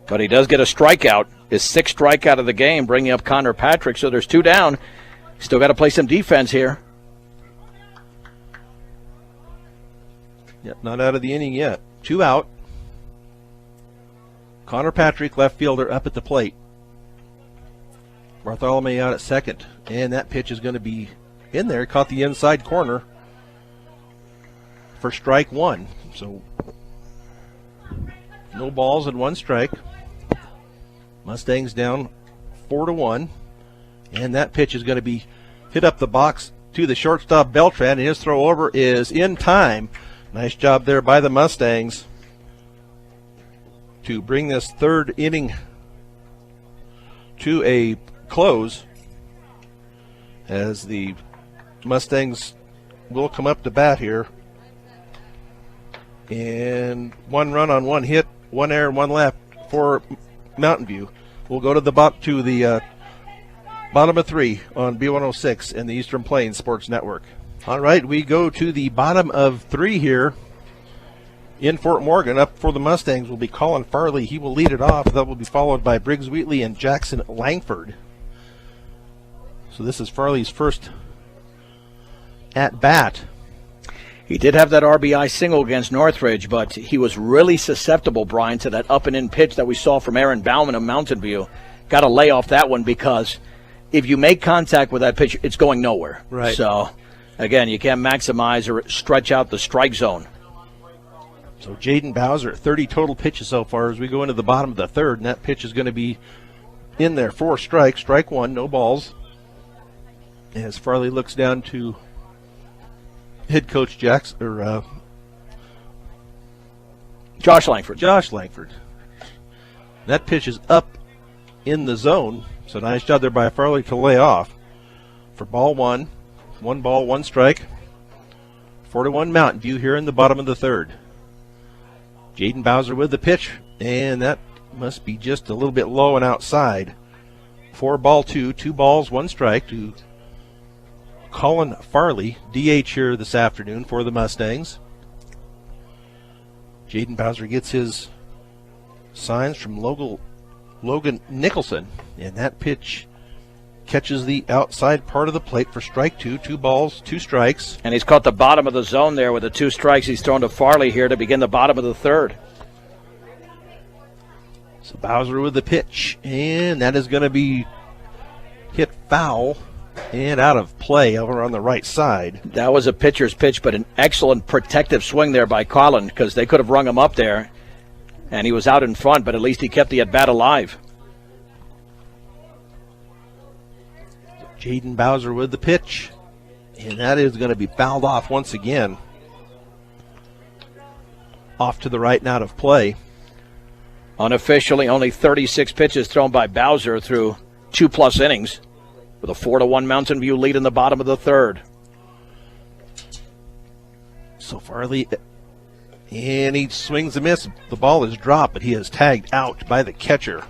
But he does get a strikeout. His 6th strikeout of the game, bringing up Connor Patrick. So there's 2 down. Still got to play some defense here. Yep, not out of the inning yet. 2 out. Connor Patrick, left fielder, up at the plate. Bartholomew out at second. And that pitch is going to be in there. Caught the inside corner for strike 1. So no balls and 1 strike. Mustangs down 4-1. And that pitch is going to be hit up the box to the shortstop Beltran. And his throw over is in time. Nice job there by the Mustangs to bring this 3rd inning to a close, as the Mustangs will come up to bat here. And 1 run on 1 hit, 1 error, 1 left for Mountain View. We'll go to the bottom of 3 on B106 and the Eastern Plains Sports Network. All right, we go to the bottom of 3 here in Fort Morgan. Up for the Mustangs will be Colin Farley. He will lead it off. That will be followed by Briggs Wheatley and Jackson Langford. So this is Farley's first at bat. He did have that RBI single against Northridge, but he was really susceptible, Brian, to that up and in pitch that we saw from Aaron Bauman of Mountain View. Got to lay off that one, because if you make contact with that pitch, it's going nowhere. Right. So, again, you can't maximize or stretch out the strike zone. So Jaden Bowser, 30 total pitches so far as we go into the bottom of the 3rd, and that pitch is going to be in there. 4 strikes, strike 1, no balls. As Farley looks down to head coach Josh Langford. Josh Langford. That pitch is up in the zone, so nice job there by Farley to lay off. For ball 1, 1 ball, 1 strike. 4-1 Mountain View here in the bottom of the 3rd. Jaden Bowser with the pitch, and that must be just a little bit low and outside. 4 ball 2, 2 balls, 1 strike to Colin Farley, DH here this afternoon for the Mustangs. Jaden Bowser gets his signs from Logan Nicholson, and that pitch catches the outside part of the plate for strike 2. 2 balls, 2 strikes. And he's caught the bottom of the zone there with the 2 strikes he's thrown to Farley here to begin the bottom of the 3rd. So Bowser with the pitch, and that is going to be hit foul and out of play over on the right side. That was a pitcher's pitch, but an excellent protective swing there by Colin, because they could have rung him up there, and he was out in front, but at least he kept the at-bat alive. Jaden Bowser with the pitch, and that is going to be fouled off once again. Off to the right and out of play. Unofficially, only 36 pitches thrown by Bowser through 2+ innings, with a 4-1 Mountain View lead in the bottom of the 3rd. So Farley, and he swings a miss. The ball is dropped, but he is tagged out by the catcher.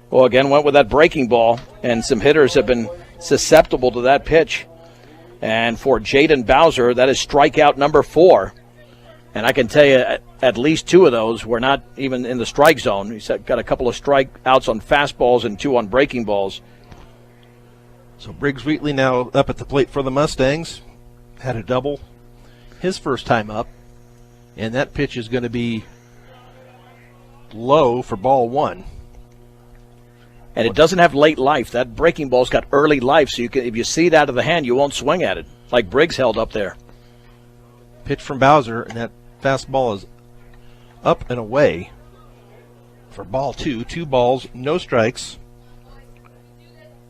Well, again, went with that breaking ball, and some hitters have been susceptible to that pitch. And for Jaden Bowser, that is strikeout number 4. And I can tell you, at least 2 of those were not even in the strike zone. He's got a couple of strikeouts on fastballs and 2 on breaking balls. So Briggs Wheatley now up at the plate for the Mustangs. Had a double his first time up. And that pitch is going to be low for ball 1. And it doesn't have late life. That breaking ball's got early life, so you can, if you see it out of the hand, you won't swing at it, like Briggs held up there. Pitch from Bowser, and that fastball is up and away for ball 2. 2 balls, no strikes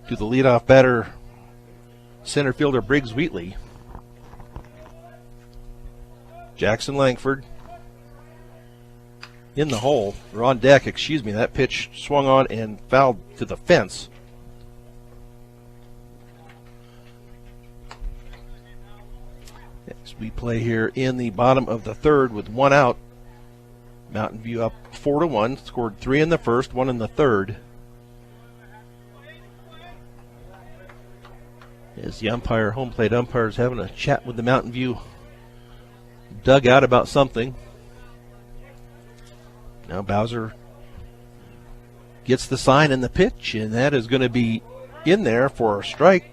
to the leadoff batter, center fielder Briggs Wheatley. Jackson Langford in the hole, or on deck, excuse me. That pitch swung on and fouled to the fence. As we play here in the bottom of the 3rd with 1 out. Mountain View up 4-1, scored 3 in the first, 1 in the 3rd. As the home plate umpire is having a chat with the Mountain View dugout about something. Now Bowser gets the sign and the pitch, and that is going to be in there for a strike.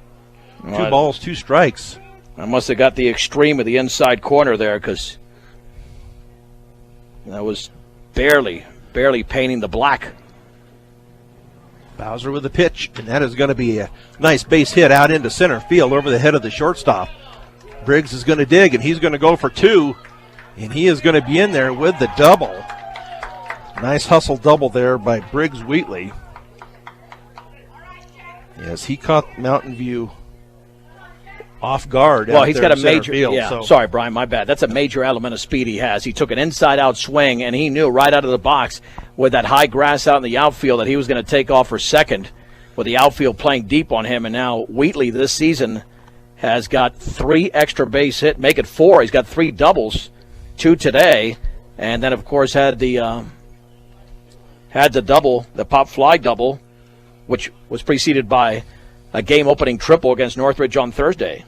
Well, 2 balls, 2 strikes. I must have got the extreme of the inside corner there because that was barely painting the black. Bowser with the pitch, and that is going to be a nice base hit out into center field over the head of the shortstop. Briggs is going to dig, and he's going to go for 2, and he is going to be in there with the double. Nice hustle double there by Briggs Wheatley. Yes, he caught Mountain View off guard. Well, he's got a major field, yeah. So. Sorry, Brian, my bad. That's a major element of speed he has. He took an inside-out swing, and he knew right out of the box with that high grass out in the outfield that he was going to take off for second with the outfield playing deep on him. And now Wheatley this season has got 3 extra base hit, make it 4. He's got 3 doubles, 2 today, and then of course had the double, the pop fly double, which was preceded by a game-opening triple against Northridge on Thursday.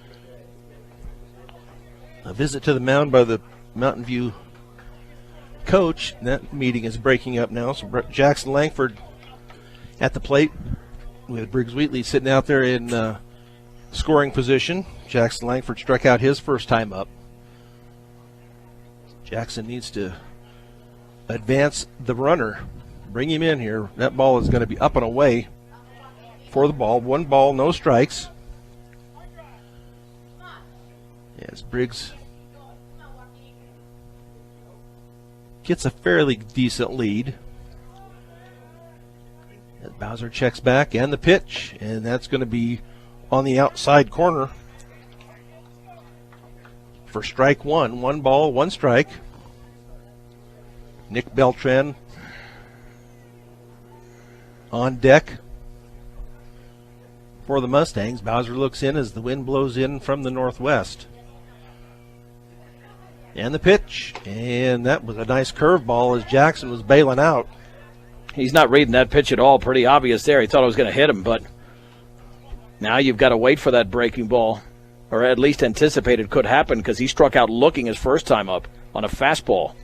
A visit to the mound by the Mountain View coach. That meeting is breaking up now. So Jackson Langford at the plate with Briggs Wheatley sitting out there in scoring position. Jackson Langford struck out his first time up. Jackson needs to advance the runner. Bring him in here. That ball is going to be up and away for the ball. 1 ball, no strikes. As Briggs gets a fairly decent lead. As Bowser checks back, and the pitch, and that's going to be on the outside corner for strike 1. 1 ball, 1 strike. Nick Beltran on deck for the Mustangs. Bowser looks in as the wind blows in from the northwest. And the pitch, and that was a nice curveball as Jackson was bailing out. He's not reading that pitch at all. Pretty obvious there. He thought it was going to hit him, but now you've got to wait for that breaking ball, or at least anticipate it could happen because he struck out looking his first time up on a fastball.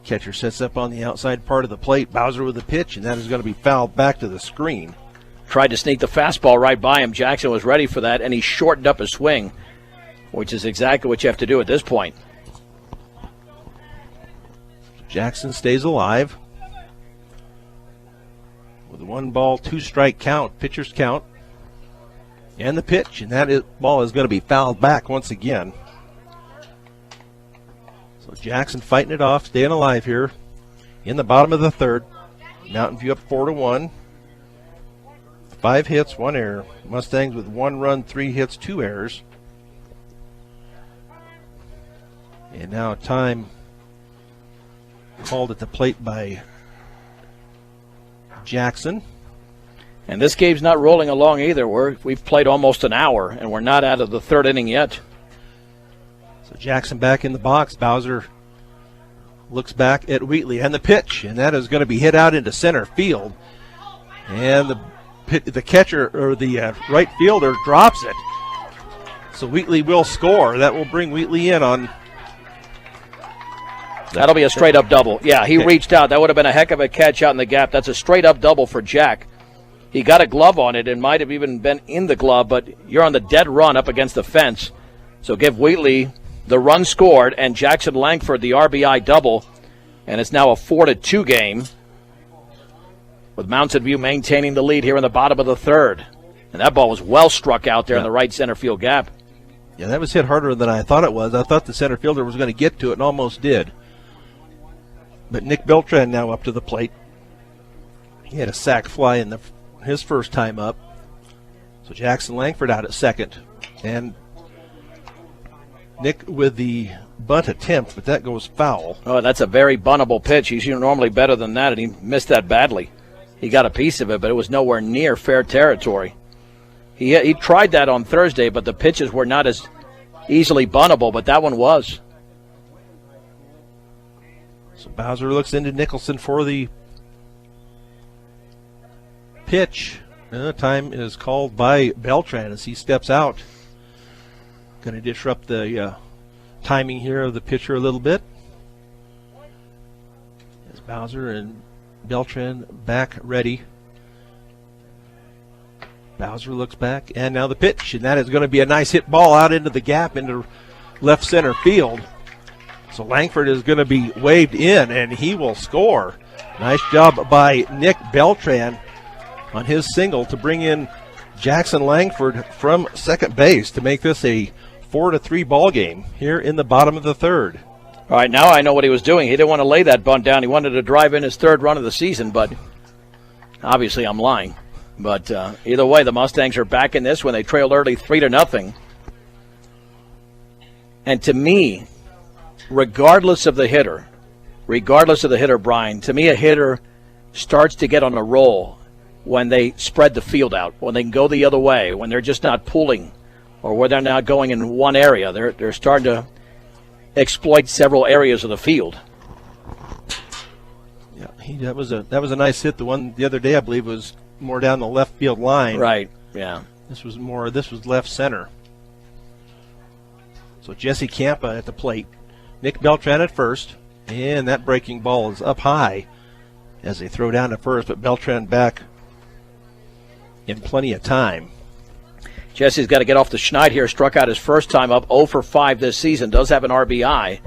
Catcher sets up on the outside part of the plate. Bowser with the pitch, and that is going to be fouled back to the screen. Tried to sneak the fastball right by him. Jackson was ready for that, and he shortened up his swing, which is exactly what you have to do at this point. Jackson stays alive with a 1 ball, 2 strike count, pitcher's count, and the pitch, and ball is going to be fouled back once again. So Jackson fighting it off, staying alive here in the bottom of the 3rd. Mountain View up 4-1. 5 hits, 1 error. Mustangs with 1 run, 3 hits, 2 errors. And now time called at the plate by Jackson. And this game's not rolling along either. We've played almost an hour, and we're not out of the 3rd inning yet. So Jackson back in the box. Bowser looks back at Wheatley, and the pitch, and that is going to be hit out into center field. And the catcher, or the right fielder, drops it. So Wheatley will score. That will bring Wheatley in on... That'll be a straight-up double. Yeah, he reached out. That would have been a heck of a catch out in the gap. That's a straight-up double for Jack. He got a glove on it and might have even been in the glove, but you're on the dead run up against the fence. So give Wheatley the run scored and Jackson Langford the RBI double, and it's now a 4-2 game with Mountain View maintaining the lead here in the bottom of the 3rd. And that ball was well struck out there in the right center field gap. Yeah, that was hit harder than I thought it was. I thought the center fielder was going to get to it and almost did. But Nick Beltran now up to the plate. He had a sac fly in his first time up. So Jackson Langford out at second. And Nick with the bunt attempt, but that goes foul. Oh, that's a very buntable pitch. He's normally better than that, and he missed that badly. He got a piece of it, but it was nowhere near fair territory. He tried that on Thursday, but the pitches were not as easily buntable, but that one was. So Bowser looks into Nicholson for the pitch. And the time is called by Beltran as he steps out. Going to disrupt the timing here of the pitcher a little bit. As Bowser and Beltran back ready. Bowser looks back, and now the pitch, and that is going to be a nice hit ball out into the gap into left center field. So Langford is going to be waved in, and he will score. Nice job by Nick Beltran on his single to bring in Jackson Langford from second base to make this a 4-3 ball game here in the bottom of the third. All right, now I know what he was doing. He didn't want to lay that bunt down. He wanted to drive in his third run of the season, but obviously I'm lying. But either way, the Mustangs are back in this when they trailed early 3-0. And to me, regardless of the hitter, Brian, to me a hitter starts to get on a roll when they spread the field out, when they can go the other way, when they're just not pulling or when they're not going in one area. They're starting to exploit several areas of the field. Yeah, that was a nice hit. The one the other day, I believe, was more down the left field line. Right, yeah. This was left center. So Jesse Campa at the plate. Nick Beltran at first. And that breaking ball is up high as they throw down to first, but Beltran back in plenty of time. Jesse's got to get off the schneid here. Struck out his first time up, 0 for 5 this season. Does have an RBI.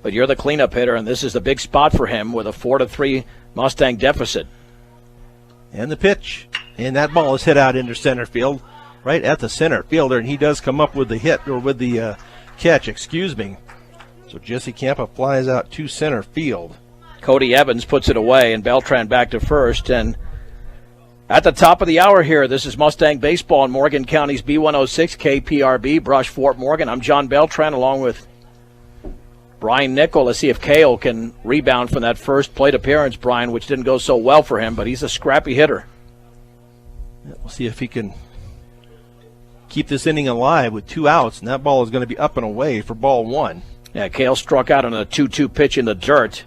But you're the cleanup hitter, and this is the big spot for him with a 4-3 Mustang deficit. And the pitch. And that ball is hit out into center field, right at the center fielder, and he does come up with the hit, or with the catch, excuse me. So Jesse Campa flies out to center field. Cody Evans puts it away, and Beltran back to first. And at the top of the hour here, this is Mustang Baseball in Morgan County's B106 KPRB, Brush Fort Morgan. I'm John Beltran along with Brian Nickel. Let's see if Cale can rebound from that first plate appearance, Brian, which didn't go so well for him, but he's a scrappy hitter. Yeah, we'll see if he can keep this inning alive with 2 outs, and that ball is going to be up and away for ball 1. Yeah, Cale struck out on a 2-2 pitch in the dirt.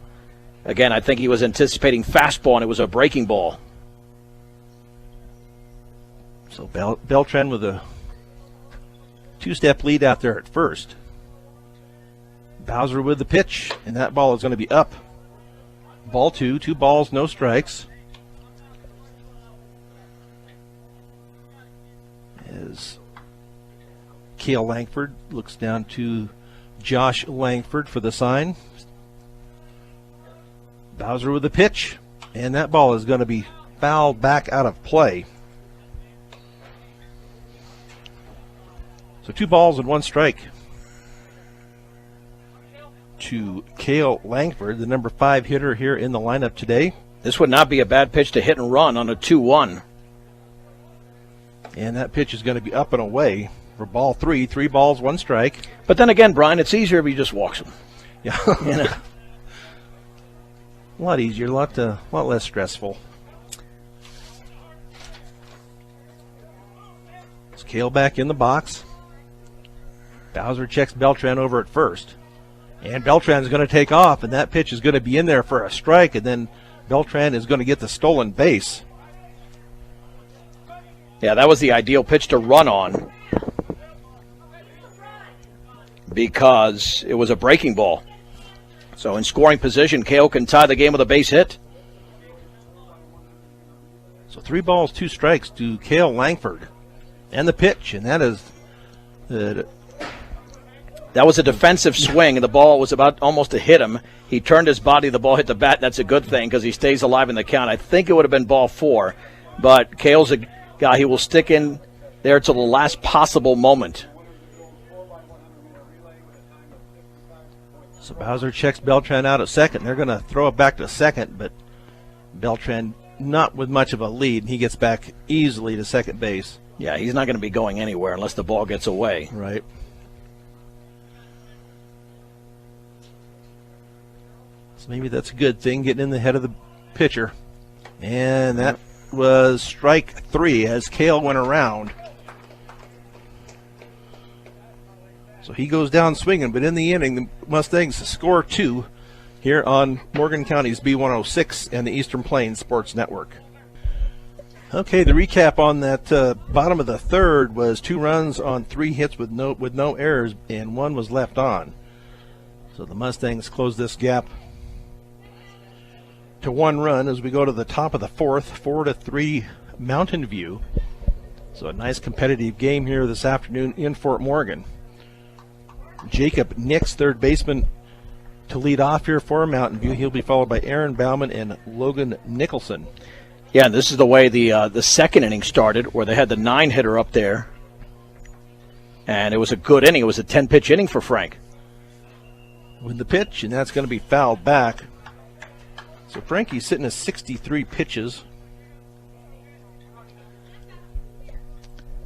Again, I think he was anticipating fastball, and it was a breaking ball. So Beltran with a 2-step lead out there at first. Bowser with the pitch, and that ball is going to be up. Ball 2, 2 balls, no strikes. As Cale Langford looks down to Josh Langford for the sign. Bowser with the pitch, and that ball is going to be fouled back out of play. So 2 balls and 1 strike to Cale Langford, the number 5 hitter here in the lineup today. This would not be a bad pitch to hit and run on a 2-1. And that pitch is going to be up and away for ball 3. 3 balls, 1 strike. But then again, Brian, it's easier if he just walks him. Yeah. You know? A lot easier, a lot less stressful. It's Cale back in the box. Bowser checks Beltran over at first. And Beltran is going to take off, and that pitch is going to be in there for a strike, and then Beltran is going to get the stolen base. Yeah, that was the ideal pitch to run on because it was a breaking ball. So in scoring position, Cale can tie the game with a base hit. So 3 balls, 2 strikes to Cale Langford. And the pitch, and that is... That was a defensive swing, and the ball was about almost to hit him. He turned his body, the ball hit the bat. That's a good thing because he stays alive in the count. I think it would have been ball 4, but Cale's a guy he will stick in there till the last possible moment. So Bowser checks Beltran out at second. They're going to throw it back to second, but Beltran not with much of a lead, and he gets back easily to second base. Yeah, he's not going to be going anywhere unless the ball gets away. Right. So maybe that's a good thing, getting in the head of the pitcher. And that was strike 3 as Cale went around. So he goes down swinging, but in the inning, the Mustangs score 2 here on Morgan County's B106 and the Eastern Plains Sports Network. Okay, the recap on that bottom of the third was 2 runs on 3 hits with no errors, and 1 was left on. So the Mustangs close this gap to 1 run as we go to the top of the 4th, 4-3 Mountain View. So a nice competitive game here this afternoon in Fort Morgan. Jacob Nix, third baseman, to lead off here for Mountain View. He'll be followed by Aaron Bauman and Logan Nicholson. Yeah, and this is the way the second inning started, where they had the 9-hitter up there. And it was a good inning. It was a 10-pitch inning for Frank. With the pitch, and that's going to be fouled back. So Frankie's sitting at 63 pitches.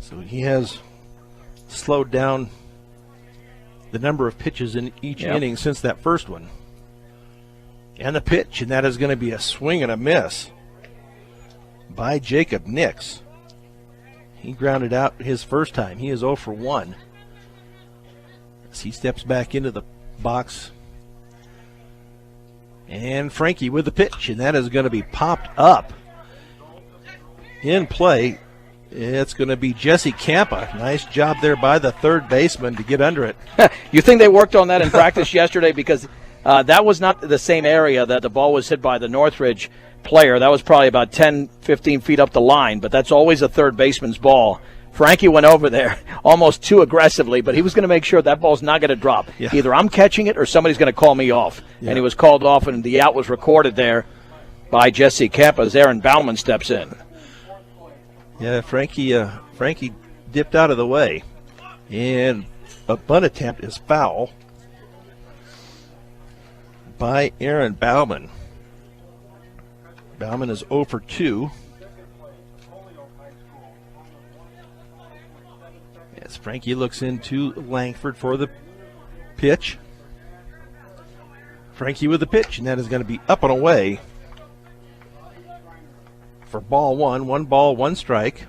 So he has slowed down the number of pitches in each inning since that first one. And the pitch, and that is going to be a swing and a miss by Jacob Nix. He grounded out his first time. He is 0 for 1. As he steps back into the box. And Frankie with the pitch, and that is going to be popped up. In play, it's going to be Jesse Campa. Nice job there by the third baseman to get under it. You think they worked on that in practice yesterday? Because that was not the same area that the ball was hit by the Northridge player. That was probably about 10, 15 feet up the line, but that's always a third baseman's ball. Frankie went over there almost too aggressively, but he was going to make sure that ball's not going to drop. Yeah. Either I'm catching it or somebody's going to call me off. Yeah. And he was called off, and the out was recorded there by Jesse Campa as Aaron Bauman steps in. Yeah, Frankie dipped out of the way, and a bunt attempt is foul by Aaron Bauman. Bauman is 0 for 2. As Frankie looks into Langford for the pitch. Frankie with the pitch, and that is going to be up and away for ball 1. 1 ball, 1 strike.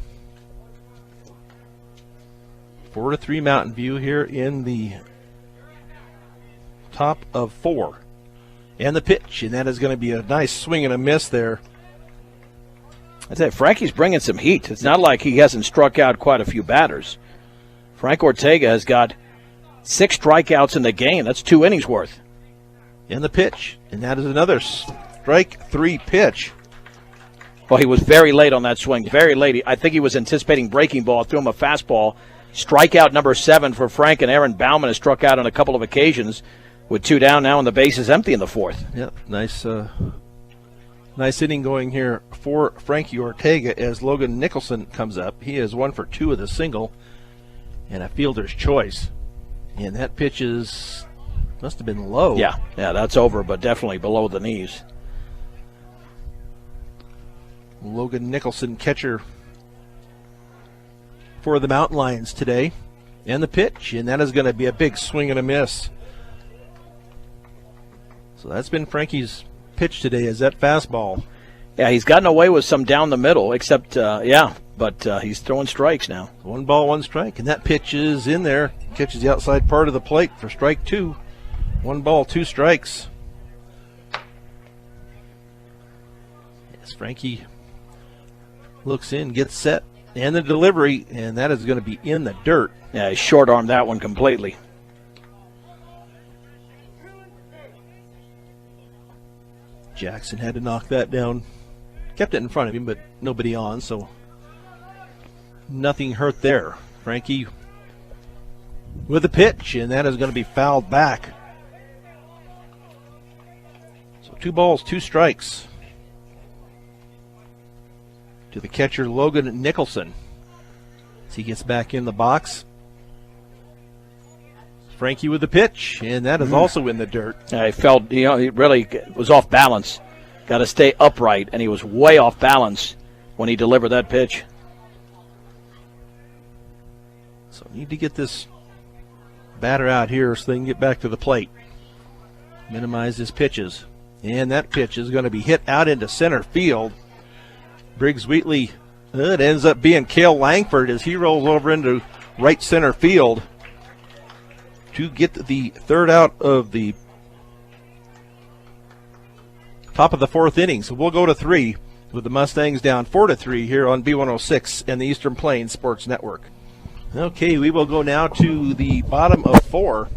4-3 Mountain View here in the top of 4. And the pitch, and that is going to be a nice swing and a miss there. I tell you, Frankie's bringing some heat. It's not like he hasn't struck out quite a few batters. Frank Ortega has got 6 strikeouts in the game. That's 2 innings worth. And the pitch, and that is another strike 3 pitch. Well, he was very late on that swing, very late. I think he was anticipating breaking ball, threw him a fastball. Strikeout number 7 for Frank, and Aaron Bauman has struck out on a couple of occasions with 2 down now, and the base is empty in the 4th. Yeah, nice inning going here for Frankie Ortega as Logan Nicholson comes up. He is 1 for 2 with a single and a fielder's choice. And that pitch must have been low. Yeah, that's over, but definitely below the knees. Logan Nicholson, catcher for the Mountain Lions today. And the pitch, and that is going to be a big swing and a miss. So that's been Frankie's pitch today, is that fastball. Yeah, he's gotten away with some down the middle, except, but he's throwing strikes now. 1 ball, 1 strike, and that pitch is in there. Catches the outside part of the plate for strike 2. 1 ball, 2 strikes. As Frankie looks in, gets set, and the delivery, and that is going to be in the dirt. Yeah, he short-armed that one completely. Jackson had to knock that down. Kept it in front of him, but nobody on, so nothing hurt there. Frankie with a pitch, and that is going to be fouled back. So 2 balls, 2 strikes to the catcher, Logan Nicholson. As he gets back in the box. Frankie with the pitch, and that is also in the dirt. Yeah, he felt, he really was off balance. Got to stay upright, and he was way off balance when he delivered that pitch. So need to get this batter out here so they can get back to the plate. Minimize his pitches. And that pitch is going to be hit out into center field. Briggs Wheatley, it ends up being Cale Langford as he rolls over into right center field to get the 3rd out of the top of the 4th inning. So we'll go to 3 with the Mustangs down 4-3 here on B106 and the Eastern Plains Sports Network. Okay, we will go now to the bottom of 4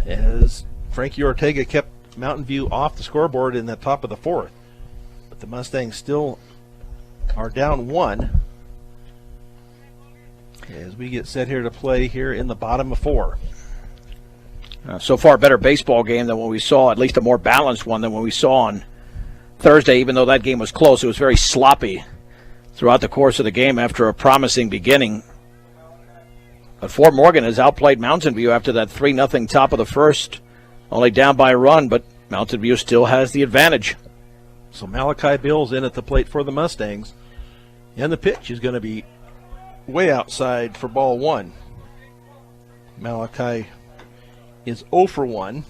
as Frankie Ortega kept Mountain View off the scoreboard in the top of the 4th. But the Mustangs still are down 1 as we get set here to play here in the bottom of 4. So far, a better baseball game than what we saw, at least a more balanced one than what we saw on Thursday. Even though that game was close, it was very sloppy throughout the course of the game after a promising beginning. But Fort Morgan has outplayed Mountain View after that 3-0 top of the first, only down by a run, but Mountain View still has the advantage. So Malachi Bills in at the plate for the Mustangs. And the pitch is going to be way outside for ball 1. Malachi is 0 for 1.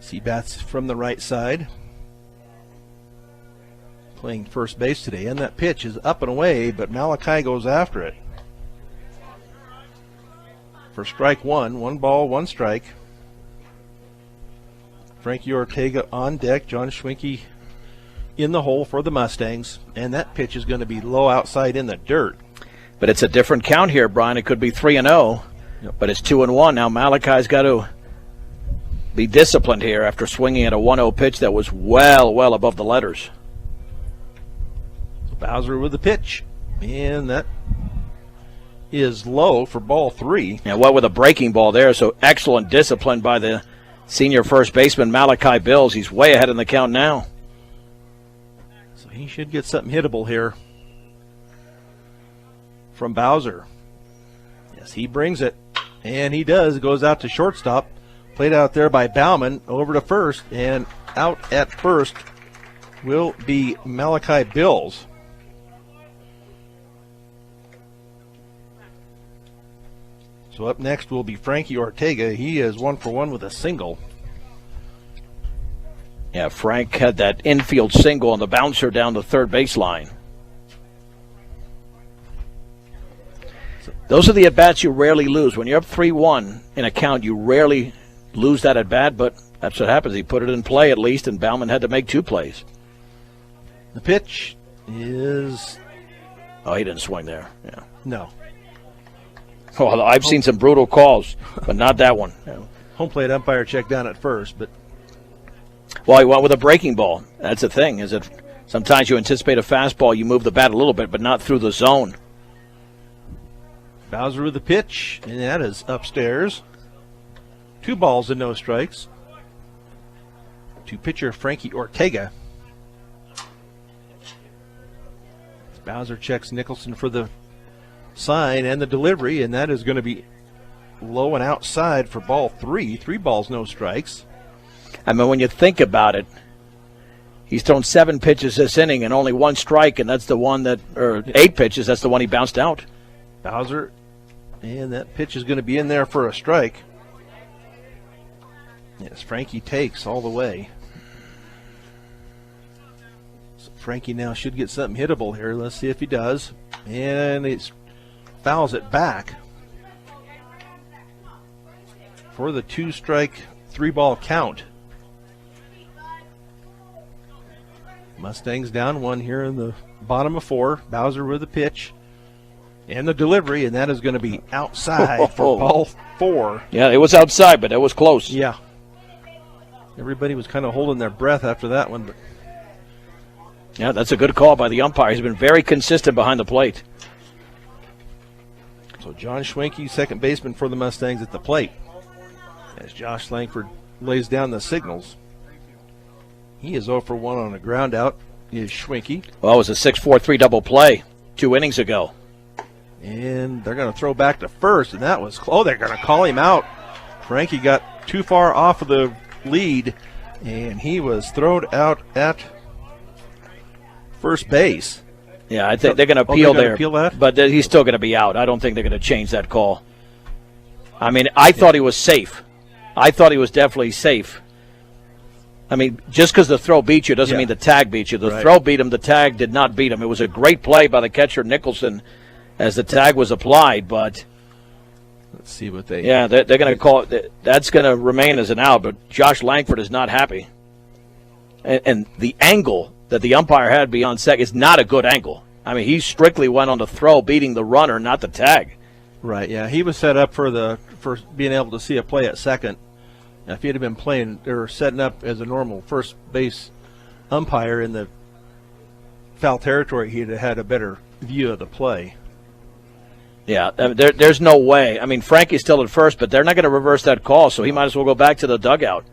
He bats from the right side. Playing first base today, and that pitch is up and away, but Malachi goes after it. For strike 1, 1 ball, 1 strike. Frankie Ortega on deck, John Schwenke in the hole for the Mustangs, and that pitch is going to be low outside in the dirt. But it's a different count here, Brian. It could be 3-0, but it's 2-1. Now Malachi's got to be disciplined here after swinging at a 1-0 pitch that was well above the letters. So Bowser with the pitch, and that is low for ball 3. And what with a breaking ball there, so excellent discipline by the senior first baseman Malachi Bills. He's way ahead in the count now. So he should get something hittable here from Bowser. Yes, he brings it, and he does. Goes out to shortstop. Played out there by Bauman, over to first, and out at first will be Malachi Bills. So up next will be Frankie Ortega. He is 1 for 1 with a single. Yeah, Frank had that infield single on the bouncer down the third baseline. Those are the at-bats you rarely lose. When you're up 3-1 in a count, you rarely lose that at-bat, but that's what happens. He put it in play at least, and Bauman had to make 2 plays. The pitch is... Oh, he didn't swing there. Yeah. No. Well, I've seen some brutal calls, but not that one. Yeah. Home plate umpire checked down at first, but... Well, he went with a breaking ball. That's the thing, is that sometimes you anticipate a fastball, you move the bat a little bit, but not through the zone. Bowser with the pitch, and that is upstairs. 2 balls and no strikes to pitcher Frankie Ortega. Bowser checks Nicholson for the sign and the delivery, and that is going to be low and outside for ball 3. 3 balls, no strikes. I mean, when you think about it, he's thrown 7 pitches this inning and only 1 strike, and that's the one that, or 8 pitches, that's the one he bounced out. Bowser, and that pitch is going to be in there for a strike. Yes, Frankie takes all the way. So Frankie now should get something hittable here. Let's see if he does. And he fouls it back for the 2-strike, 3-ball count. Mustangs down 1 here in the bottom of 4. Bowser with the pitch and the delivery, and that is going to be outside for ball 4. Yeah, it was outside, but it was close. Yeah. Everybody was kind of holding their breath after that one. But yeah, that's a good call by the umpire. He's been very consistent behind the plate. So John Schwenke, second baseman for the Mustangs at the plate. As Josh Langford lays down the signals. He is 0 for 1 on a ground out, is Schwenke. Well, it was a 6-4-3 double play 2 innings ago. And they're going to throw back to first, and that was, oh, they're going to call him out. Frankie got too far off of the lead, and he was thrown out at first base. Yeah, I think they're going to appeal there, appeal that? But he's still going to be out. I don't think they're going to change that call. I mean, I thought he was safe. I thought he was definitely safe. I mean, just because the throw beat you doesn't mean the tag beat you. The throw beat him. The tag did not beat him. It was a great play by the catcher, Nicholson, as the tag was applied, but let's see what they... Yeah, they're going to call it. That's going to remain as an out, but Josh Langford is not happy. And the angle that the umpire had beyond second is not a good angle. I mean, he strictly went on the throw, beating the runner, not the tag. Right, yeah. He was set up for being able to see a play at second Now, if he'd have been playing or setting up as a normal first base umpire in the foul territory, he'd have had a better view of the play. Yeah, there's no way. I mean, Frankie's still at first, but they're not going to reverse that call, so he might as well go back to the dugout.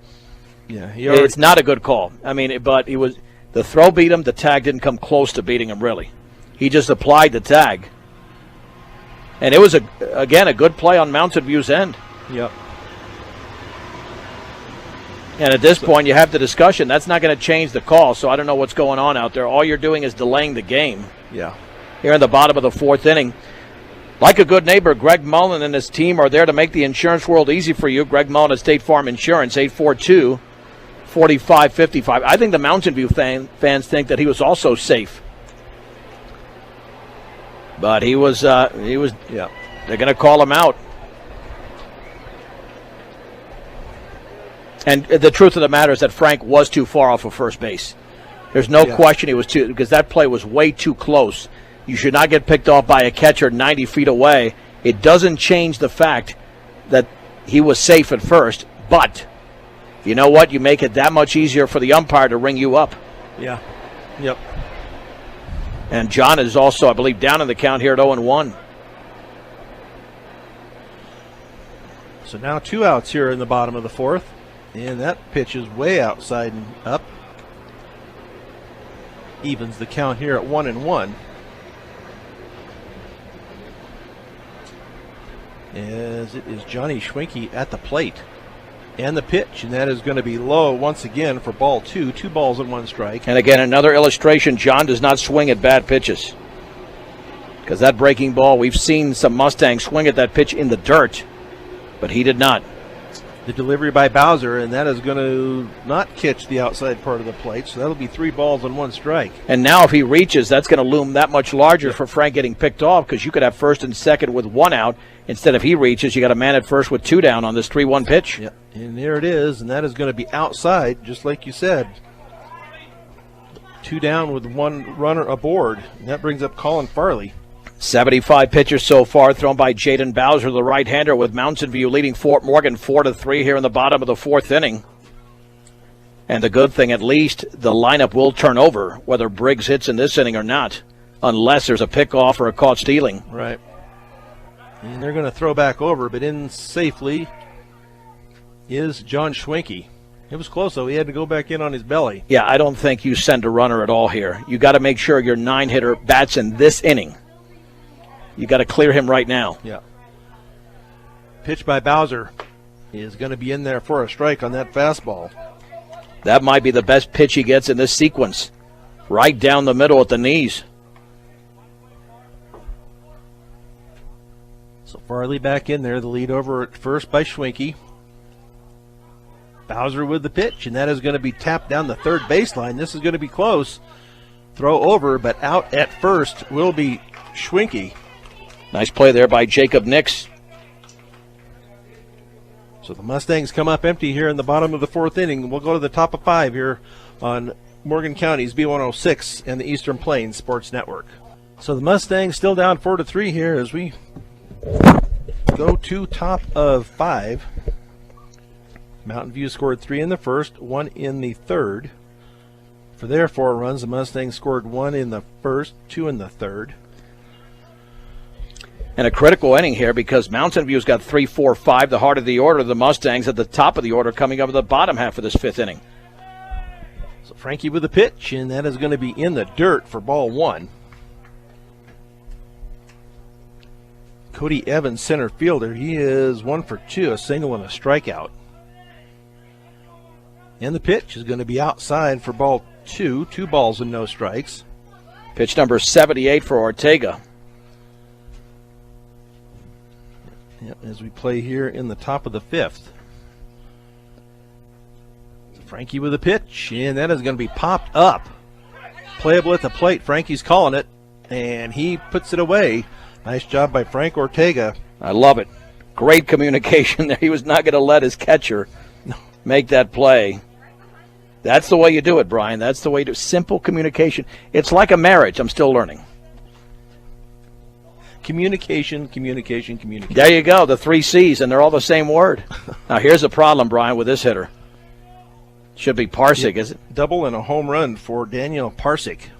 Yeah, it's not a good call. I mean, but the throw beat him. The tag didn't come close to beating him, really. He just applied the tag. And it was, again, a good play on Mountain View's end. Yep. And at this point, you have the discussion. That's not going to change the call, so I don't know what's going on out there. All you're doing is delaying the game. Yeah. Here in the bottom of the fourth inning. Like a good neighbor, Greg Mullen and his team are there to make the insurance world easy for you. Greg Mullen at State Farm Insurance, 842-4555. I think the Mountain View fans think that he was also safe. But he was, yeah. They're going to call him out. And the truth of the matter is that Frank was too far off of first base. There's no question he was too, because that play was way too close. You should not get picked off by a catcher 90 feet away. It doesn't change the fact that he was safe at first, but you know what? You make it that much easier for the umpire to ring you up. Yeah. Yep. And John is also, I believe, down in the count here at 0-1. So now 2 outs here in the bottom of the fourth. And that pitch is way outside and up. Evens the count here at 1-1. As it is Johnny Schwenke at the plate. And the pitch, and that is going to be low once again for ball 2. 2 balls and 1 strike. And again, another illustration, John does not swing at bad pitches. Because that breaking ball, we've seen some Mustangs swing at that pitch in the dirt, but he did not. The delivery by Bowser, and that is going to not catch the outside part of the plate, so that'll be 3 balls and 1 strike. And now if he reaches, that's going to loom that much larger for Frank getting picked off, because you could have first and second with 1 out. Instead, if he reaches, you got a man at first with 2 down on this 3-1 pitch. Yeah. And there it is, and that is going to be outside, just like you said. 2 down with 1 runner aboard, and that brings up Colin Farley. 75 pitches so far thrown by Jaden Bowser, the right-hander, with Mountain View leading Fort Morgan 4-3 here in the bottom of the fourth inning. And the good thing, at least, the lineup will turn over, whether Briggs hits in this inning or not, unless there's a pickoff or a caught stealing. Right. And they're going to throw back over, but in safely is John Schwenke. It was close, though. He had to go back in on his belly. Yeah, I don't think you send a runner at all here. You got to make sure your 9-hitter bats in this inning. You got to clear him right now. Yeah. Pitch by Bowser is going to be in there for a strike on that fastball. That might be the best pitch he gets in this sequence. Right down the middle at the knees. So Farley back in there, the lead over at first by Schwenke. Bowser with the pitch, and that is going to be tapped down the third baseline. This is going to be close. Throw over, but out at first will be Schwenke. Nice play there by Jacob Nix. So the Mustangs come up empty here in the bottom of the fourth inning. We'll go to the top of 5 here on Morgan County's B106 and the Eastern Plains Sports Network. So the Mustangs still down 4-3 here as we go to top of 5. Mountain View scored 3 in the first, 1 in the third. For their 4 runs, the Mustangs scored 1 in the first, 2 in the third. And a critical inning here because Mountain View's got 3, 4, 5, the heart of the order. The Mustangs at the top of the order coming over the bottom half of this 5th inning. So Frankie with the pitch, and that is going to be in the dirt for ball 1. Cody Evans, center fielder. He is 1 for 2, a single and a strikeout. And the pitch is going to be outside for ball 2, 2 balls and no strikes. Pitch number 78 for Ortega. Yep, as we play here in the top of the 5th. So Frankie with a pitch, and that is going to be popped up. Playable at the plate. Frankie's calling it, and he puts it away. Nice job by Frank Ortega. I love it. Great communication there. He was not going to let his catcher make that play. That's the way you do it, Brian. That's the way to simple communication. It's like a marriage. I'm still learning. Communication, communication, communication. There you go, the 3 C's, and they're all the same word. Now, here's the problem, Brian, with this hitter. Should be Parsick, is it? Double and a home run for Daniel Parsick.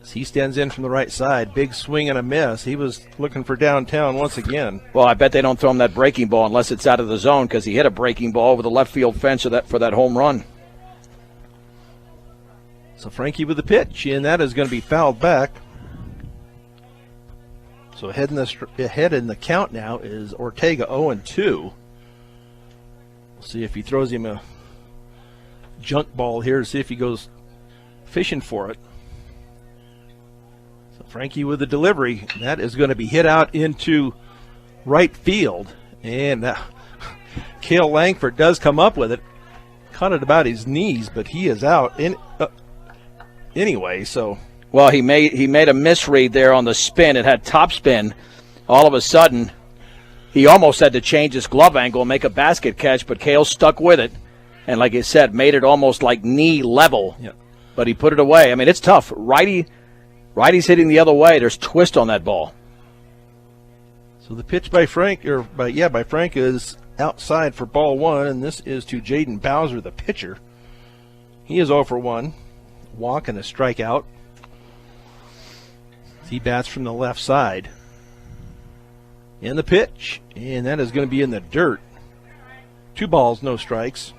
As he stands in from the right side, big swing and a miss. He was looking for downtown once again. Well, I bet they don't throw him that breaking ball unless it's out of the zone, because he hit a breaking ball over the left field fence for that home run. So Frankie with the pitch, and that is going to be fouled back. So ahead in the count now is Ortega, 0-2. We'll see if he throws him a junk ball here to see if he goes fishing for it. So Frankie with the delivery. That is going to be hit out into right field. And Cale Langford does come up with it. Caught it about his knees, but he is out anyway, so... Well, he made a misread there on the spin. It had top spin. All of a sudden, he almost had to change his glove angle and make a basket catch, but Cale stuck with it. And like I said, made it almost like knee level. Yep. But he put it away. I mean, it's tough. Righty's hitting the other way. There's twist on that ball. So the pitch by Frank is outside for ball 1, and this is to Jaden Bowser, the pitcher. He is 0 for 1. Walk and a strikeout. He bats from the left side. And the pitch, and that is going to be in the dirt. 2 balls, no strikes.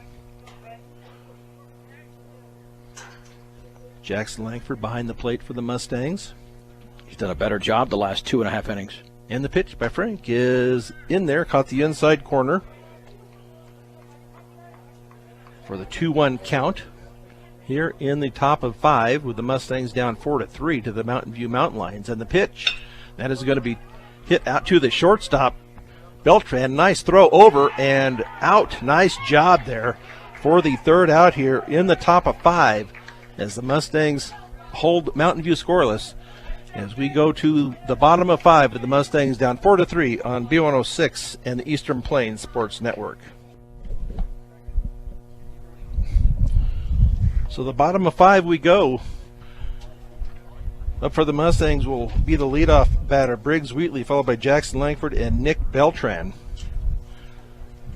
Jackson Langford behind the plate for the Mustangs. He's done a better job the last 2.5 innings. And the pitch by Frank is in there, caught the inside corner for the 2-1 count. Here in the top of 5 with the Mustangs down 4-3 to the Mountain View Mountain Lions. And the pitch, that is going to be hit out to the shortstop, Beltran. Nice throw over and out. Nice job there for the 3rd out here in the top of 5 as the Mustangs hold Mountain View scoreless. As we go to the bottom of 5 with the Mustangs down 4-3 on B106 and the Eastern Plains Sports Network. So the bottom of 5 we go. Up for the Mustangs will be the leadoff batter, Briggs Wheatley, followed by Jackson Langford and Nick Beltran.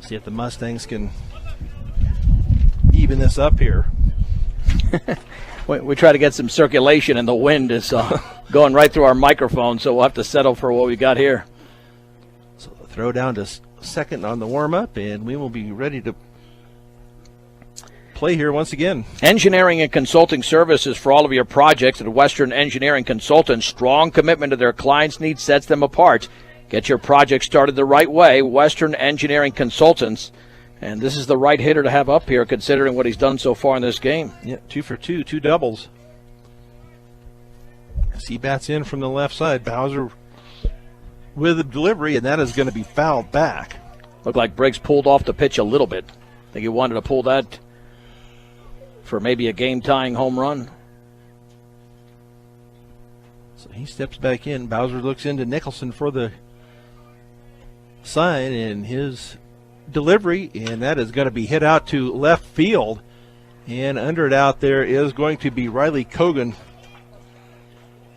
See if the Mustangs can even this up here. We try to get some circulation, and the wind is going right through our microphone, so we'll have to settle for what we got here. So the throw down to second on the warm-up, and we will be ready to play here once again. Engineering and consulting services for all of your projects at Western Engineering Consultants. Strong commitment to their clients' needs sets them apart. Get your project started the right way. Western Engineering Consultants. And this is the right hitter to have up here, considering what he's done so far in this game. Yeah, 2 for 2, 2 doubles. As he bats in from the left side, Bowser with a delivery, and that is going to be fouled back. Looked like Briggs pulled off the pitch a little bit. I think he wanted to pull that for maybe a game-tying home run. So he steps back in. Bowser looks into Nicholson for the sign, and his delivery, and that is going to be hit out to left field. And under it out there is going to be Riley Cogan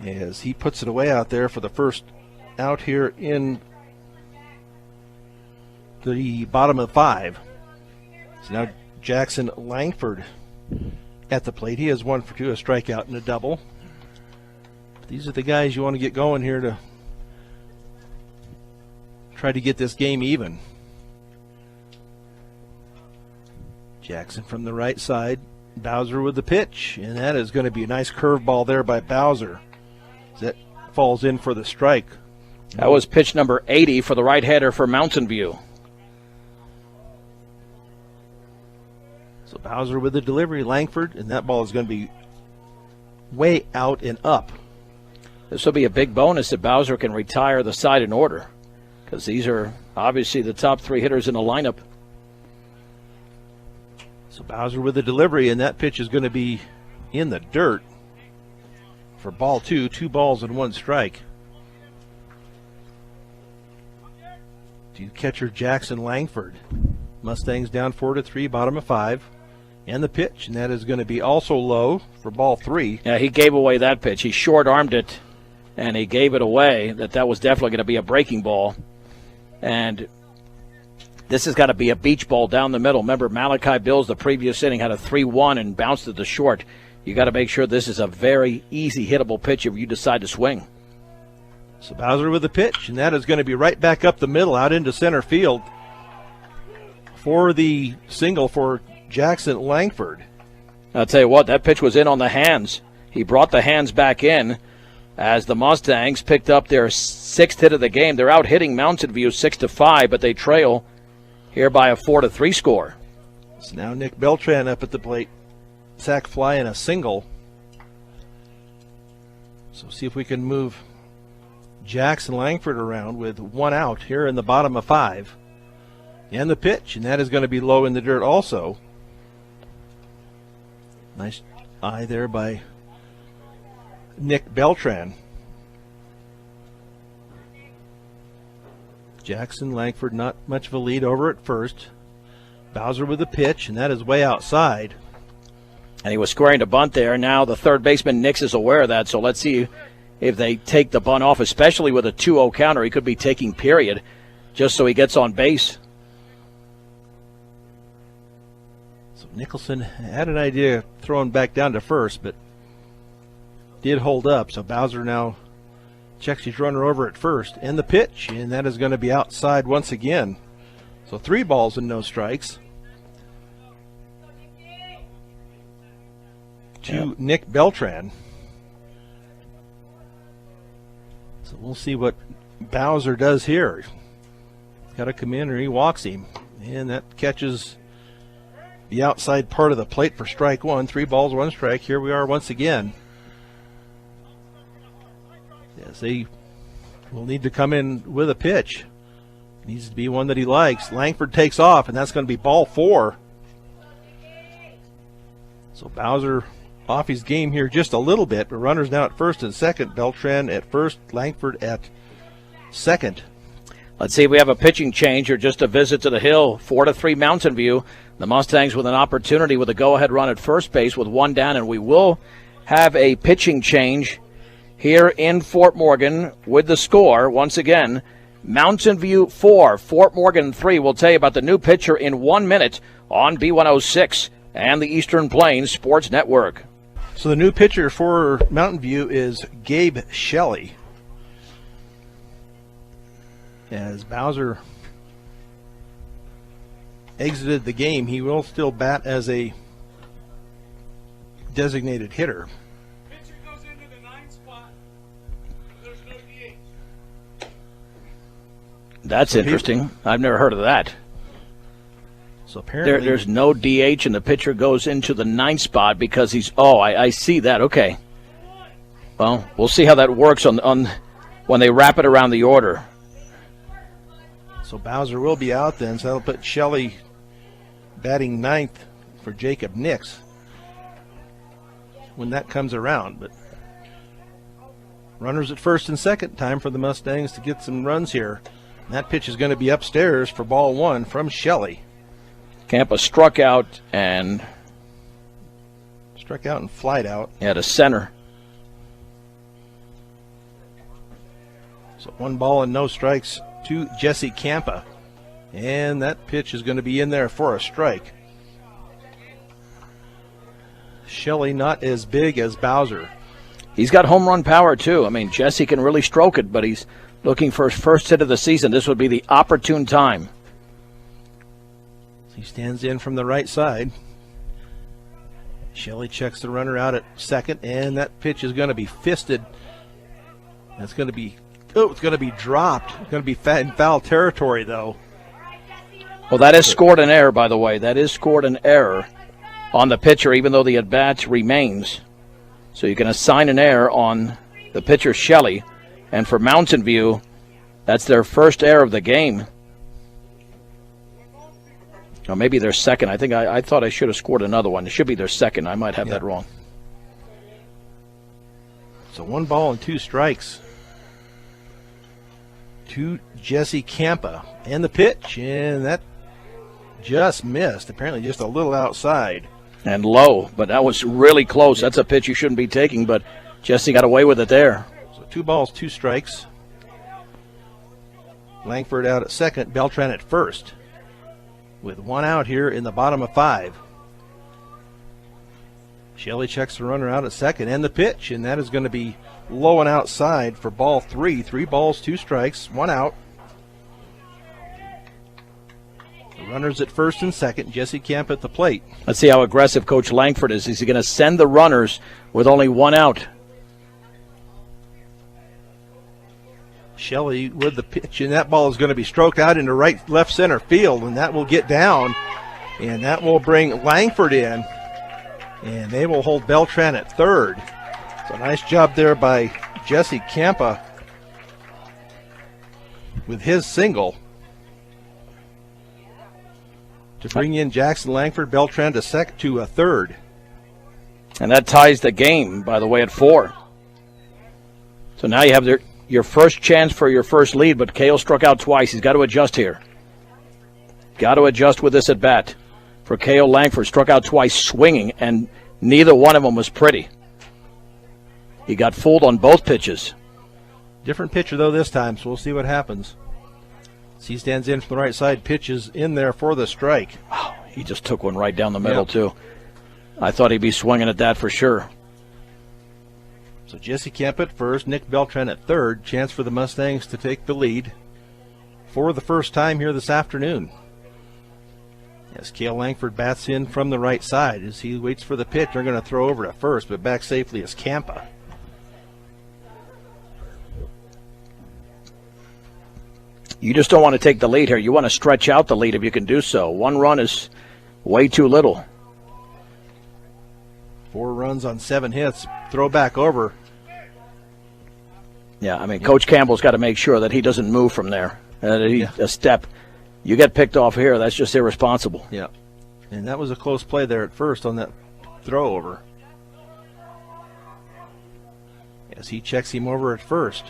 as he puts it away out there for the first out here in the bottom of 5. So now Jackson Langford at the plate. He has 1 for 2, a strikeout and a double. These are the guys you want to get going here to try to get this game even. Jackson from the right side. Bowser with the pitch, and that is going to be a nice curveball there by Bowser. That falls in for the strike. That was pitch number 80 for the right-hander for Mountain View. So Bowser with the delivery, Langford, and that ball is going to be way out and up. This will be a big bonus if Bowser can retire the side in order, because these are obviously the top 3 hitters in the lineup. So Bowser with the delivery, and that pitch is going to be in the dirt for ball 2, 2 balls and 1 strike. To catcher Jackson Langford. Mustangs down 4-3, bottom of 5. And the pitch, and that is going to be also low for ball 3. Yeah, he gave away that pitch. He short-armed it and he gave it away, that was definitely going to be a breaking ball. And this has got to be a beach ball down the middle. Remember, Malachi Bills, the previous inning, had a 3-1 and bounced it to short. You got to make sure this is a very easy hittable pitch if you decide to swing. So Bowser with the pitch, and that is going to be right back up the middle out into center field for the single for Jackson Langford. I'll tell you what, that pitch was in on the hands. He brought the hands back in as the Mustangs picked up their 6th hit of the game. They're out hitting Mountain View 6-5, but they trail here by a 4-3 score. It's now Nick Beltran up at the plate. Sac fly and a single. So see if we can move Jackson Langford around with 1 out here in the bottom of 5. And the pitch, and that is going to be low in the dirt also. Nice eye there by Nick Beltran. Jackson Langford not much of a lead over at first. Bowser with the pitch, and that is way outside. And he was squaring to bunt there. Now the third baseman, Nix, is aware of that, so let's see if they take the bunt off, especially with a 2-0 counter. He could be taking period just so he gets on base. So Nicholson had an idea of throwing back down to first, but did hold up. So Bowser now checks his runner over at first. And the pitch, and that is going to be outside once again. So 3 balls and no strikes to Nick Beltran. So we'll see what Bowser does here. Got to come in or he walks him. And that catches the outside part of the plate for strike 1. 3 balls, 1 strike. Here we are once again. Yes, they will need to come in with a pitch. Needs to be one that he likes. Langford takes off, and that's going to be ball 4. So Bowser off his game here just a little bit, but runners now at first and second. Beltran at first, Langford at second. Let's see if we have a pitching change or just a visit to the hill. 4-3 Mountain View. The Mustangs with an opportunity with a go-ahead run at first base with 1 down, and we will have a pitching change here in Fort Morgan with the score. Once again, Mountain View 4, Fort Morgan 3. We'll tell you about the new pitcher in 1 minute on B106 and the Eastern Plains Sports Network. So the new pitcher for Mountain View is Gabe Shelley. As Bowser exited the game, he will still bat as a designated hitter. Pitcher goes into the 9th spot. There's no DH. That's interesting. I've never heard of that. So apparently There's no DH, and the pitcher goes into the 9th spot because he's. Oh, I see that. Okay. Well, we'll see how that works on when they wrap it around the order. So Bowser will be out then, so that'll put Shelley batting 9th for Jacob Nix when that comes around. But runners at first and second, time for the Mustangs to get some runs here. And that pitch is going to be upstairs for ball 1 from Shelley. Campa struck out and flied out. at a center. So 1 ball and no strikes to Jesse Campa. And that pitch is going to be in there for a strike. Shelley not as big as Bowser. He's got home run power, too. I mean, Jesse can really stroke it, but he's looking for his first hit of the season. This would be the opportune time. He stands in from the right side. Shelley checks the runner out at second, and that pitch is going to be fisted. That's going to be, it's going to be dropped. It's going to be in foul territory, though. Well, that is scored an error, by the way. That is scored an error on the pitcher, even though the at-bat remains. So you can assign an error on the pitcher, Shelley. And for Mountain View, that's their first error of the game. Or maybe their second. I think I thought I should have scored another one. It should be their second. I might have that wrong. So 1 ball and 2 strikes to Jesse Campa. And the pitch, and that just missed. Apparently just a little outside. And low, but that was really close. That's a pitch you shouldn't be taking, but Jesse got away with it there. So 2 balls, 2 strikes. Langford out at second, Beltran at first, with 1 out here in the bottom of 5. Shelley checks the runner out at second, and the pitch, and that is going to be low and outside for ball 3. 3 balls, 2 strikes, 1 out. The runners at first and second, Jesse Camp at the plate. Let's see how aggressive Coach Langford is. Is he going to send the runners with only 1 out? Shelley with the pitch, and that ball is going to be stroked out into left center field, and that will get down, and that will bring Langford in, and they will hold Beltran at third. So nice job there by Jesse Campa with his single to bring in Jackson Langford. Beltran to a third. And that ties the game, by the way, at 4. So now you have your first chance for your first lead, but Kale struck out twice. He's got to adjust here. Got to adjust with this at bat. For Kale Langford, struck out twice swinging, and neither one of them was pretty. He got fooled on both pitches. Different pitcher, though, this time, so we'll see what happens. He stands in from the right side, pitches in there for the strike. Oh, he just took one right down the middle, too. I thought he'd be swinging at that for sure. So Jesse Camp at first, Nick Beltran at third. Chance for the Mustangs to take the lead for the first time here this afternoon. As Cale Langford bats in from the right side as he waits for the pitch. They're going to throw over at first, but back safely is Campa. You just don't want to take the lead here. You want to stretch out the lead if you can do so. 1 run is way too little. 4 runs on 7 hits. Throw back over. Yeah, I mean, Coach Campbell's got to make sure that he doesn't move from there. A step. You get picked off here, that's just irresponsible. Yeah. And that was a close play there at first on that throw over. As he checks him over at first.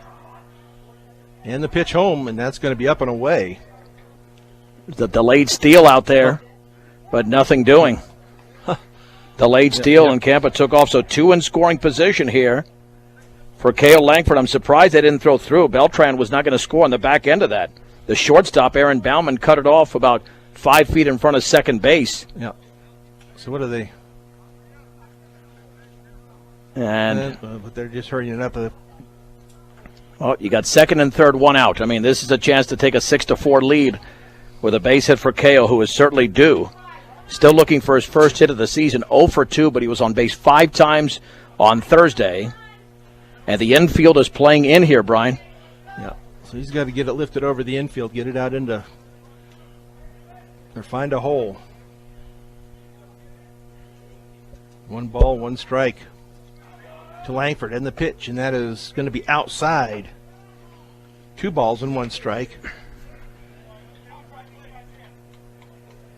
And the pitch home, and that's going to be up and away. The delayed steal out there, but nothing doing. Delayed steal, and Campa took off. So 2 in scoring position here for Cale Langford. I'm surprised they didn't throw through. Beltran was not going to score on the back end of that. The shortstop, Aaron Bauman, cut it off about 5 feet in front of second base. Yeah. So what are they? And but they're just hurrying it up. Oh, you got second and third, 1 out. I mean, this is a chance to take a 6-4 lead with a base hit for Cale, who is certainly due. Still looking for his first hit of the season, 0 for 2, but he was on base 5 times on Thursday. And the infield is playing in here, Brian. Yeah, so he's got to get it lifted over the infield, get it out into, or find a hole. 1 ball, 1 strike to Langford, and the pitch, and that is going to be outside. 2 balls and 1 strike.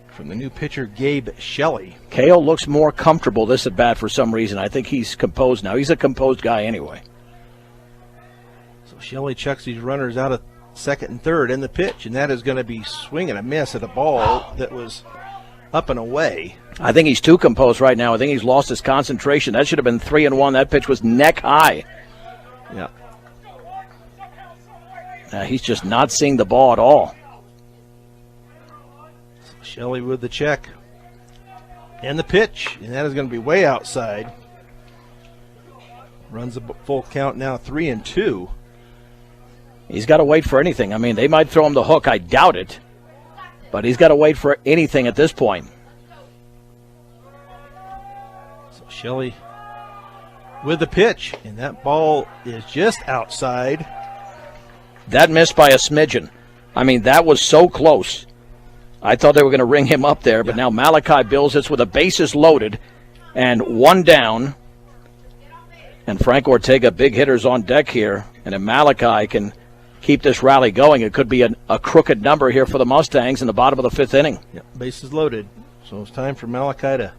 From the new pitcher, Gabe Shelley. Cale looks more comfortable this at bat for some reason. I think he's composed now. He's a composed guy anyway. So Shelley checks these runners out of second and third, and the pitch, and that is going to be swing and a miss at a ball that was up and away. I think he's too composed right now. I think he's lost his concentration. That should have been 3-1. That pitch was neck high. Yeah. He's just not seeing the ball at all. Shelley with the check. And the pitch, and that is going to be way outside. Runs a full count now, 3-2. He's got to wait for anything. I mean, they might throw him the hook. I doubt it. But he's got to wait for anything at this point. So Shelley with the pitch, and that ball is just outside. That missed by a smidgen. I mean, that was so close. I thought they were going to ring him up there, but now Malachi Bills hits with the bases loaded and 1 down. And Frank Ortega, big hitters on deck here. And if Malachi can keep this rally going, it could be a crooked number here for the Mustangs in the bottom of the 5th inning. Yep, bases loaded. So it's time for Malachi to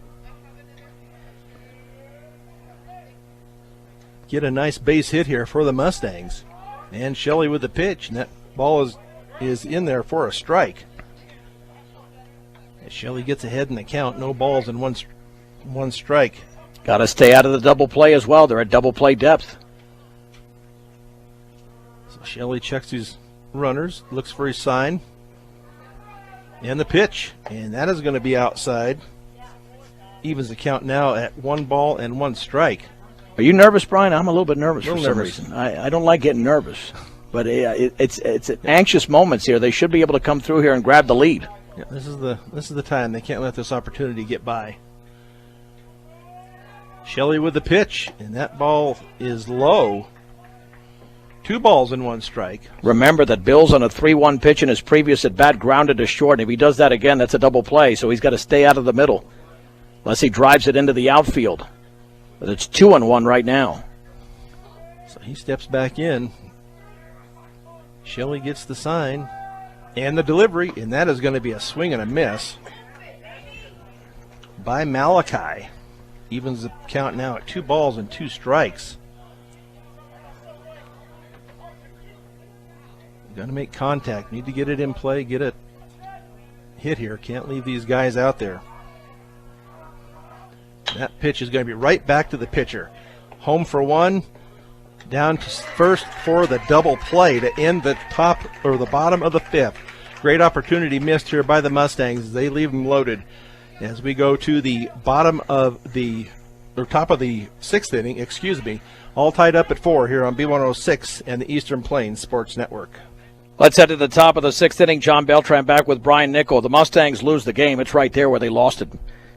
get a nice base hit here for the Mustangs. And Shelley with the pitch, and that ball is in there for a strike. As Shelley gets ahead in the count, no balls and one strike. Got to stay out of the double play as well. They're at double play depth. So Shelley checks his runners, looks for his sign, and the pitch, and that is going to be outside. Evens the count now at 1 ball and 1 strike. Are you nervous, Brian? I'm a little bit nervous for some nervous. reason. I don't like getting nervous, but it's anxious moments here. They should be able to come through here and grab the lead. Yeah, this is the time. They can't let this opportunity get by. Shelley with the pitch, and that ball is low. 2 balls and 1 strike. Remember that Bill's on a 3-1 pitch in his previous at-bat grounded to short, and if he does that again, that's a double play, so he's got to stay out of the middle unless he drives it into the outfield. But it's 2-1 right now. So he steps back in. Shelley gets the sign and the delivery, and that is going to be a swing and a miss by Malachi. Evens the count now at 2 balls and 2 strikes. Got to make contact. Need to get it in play, get it hit here. Can't leave these guys out there. That pitch is going to be right back to the pitcher. Home for 1, down to first for the double play to end the top or the bottom of the 5th. Great opportunity missed here by the Mustangs as they leave them loaded. As we go to the bottom of the, or top of the 6th inning, all tied up at 4 here on B106 and the Eastern Plains Sports Network. Let's head to the top of the 6th inning. John Beltran back with Brian Nichol. The Mustangs lose the game. It's right there where they lost it.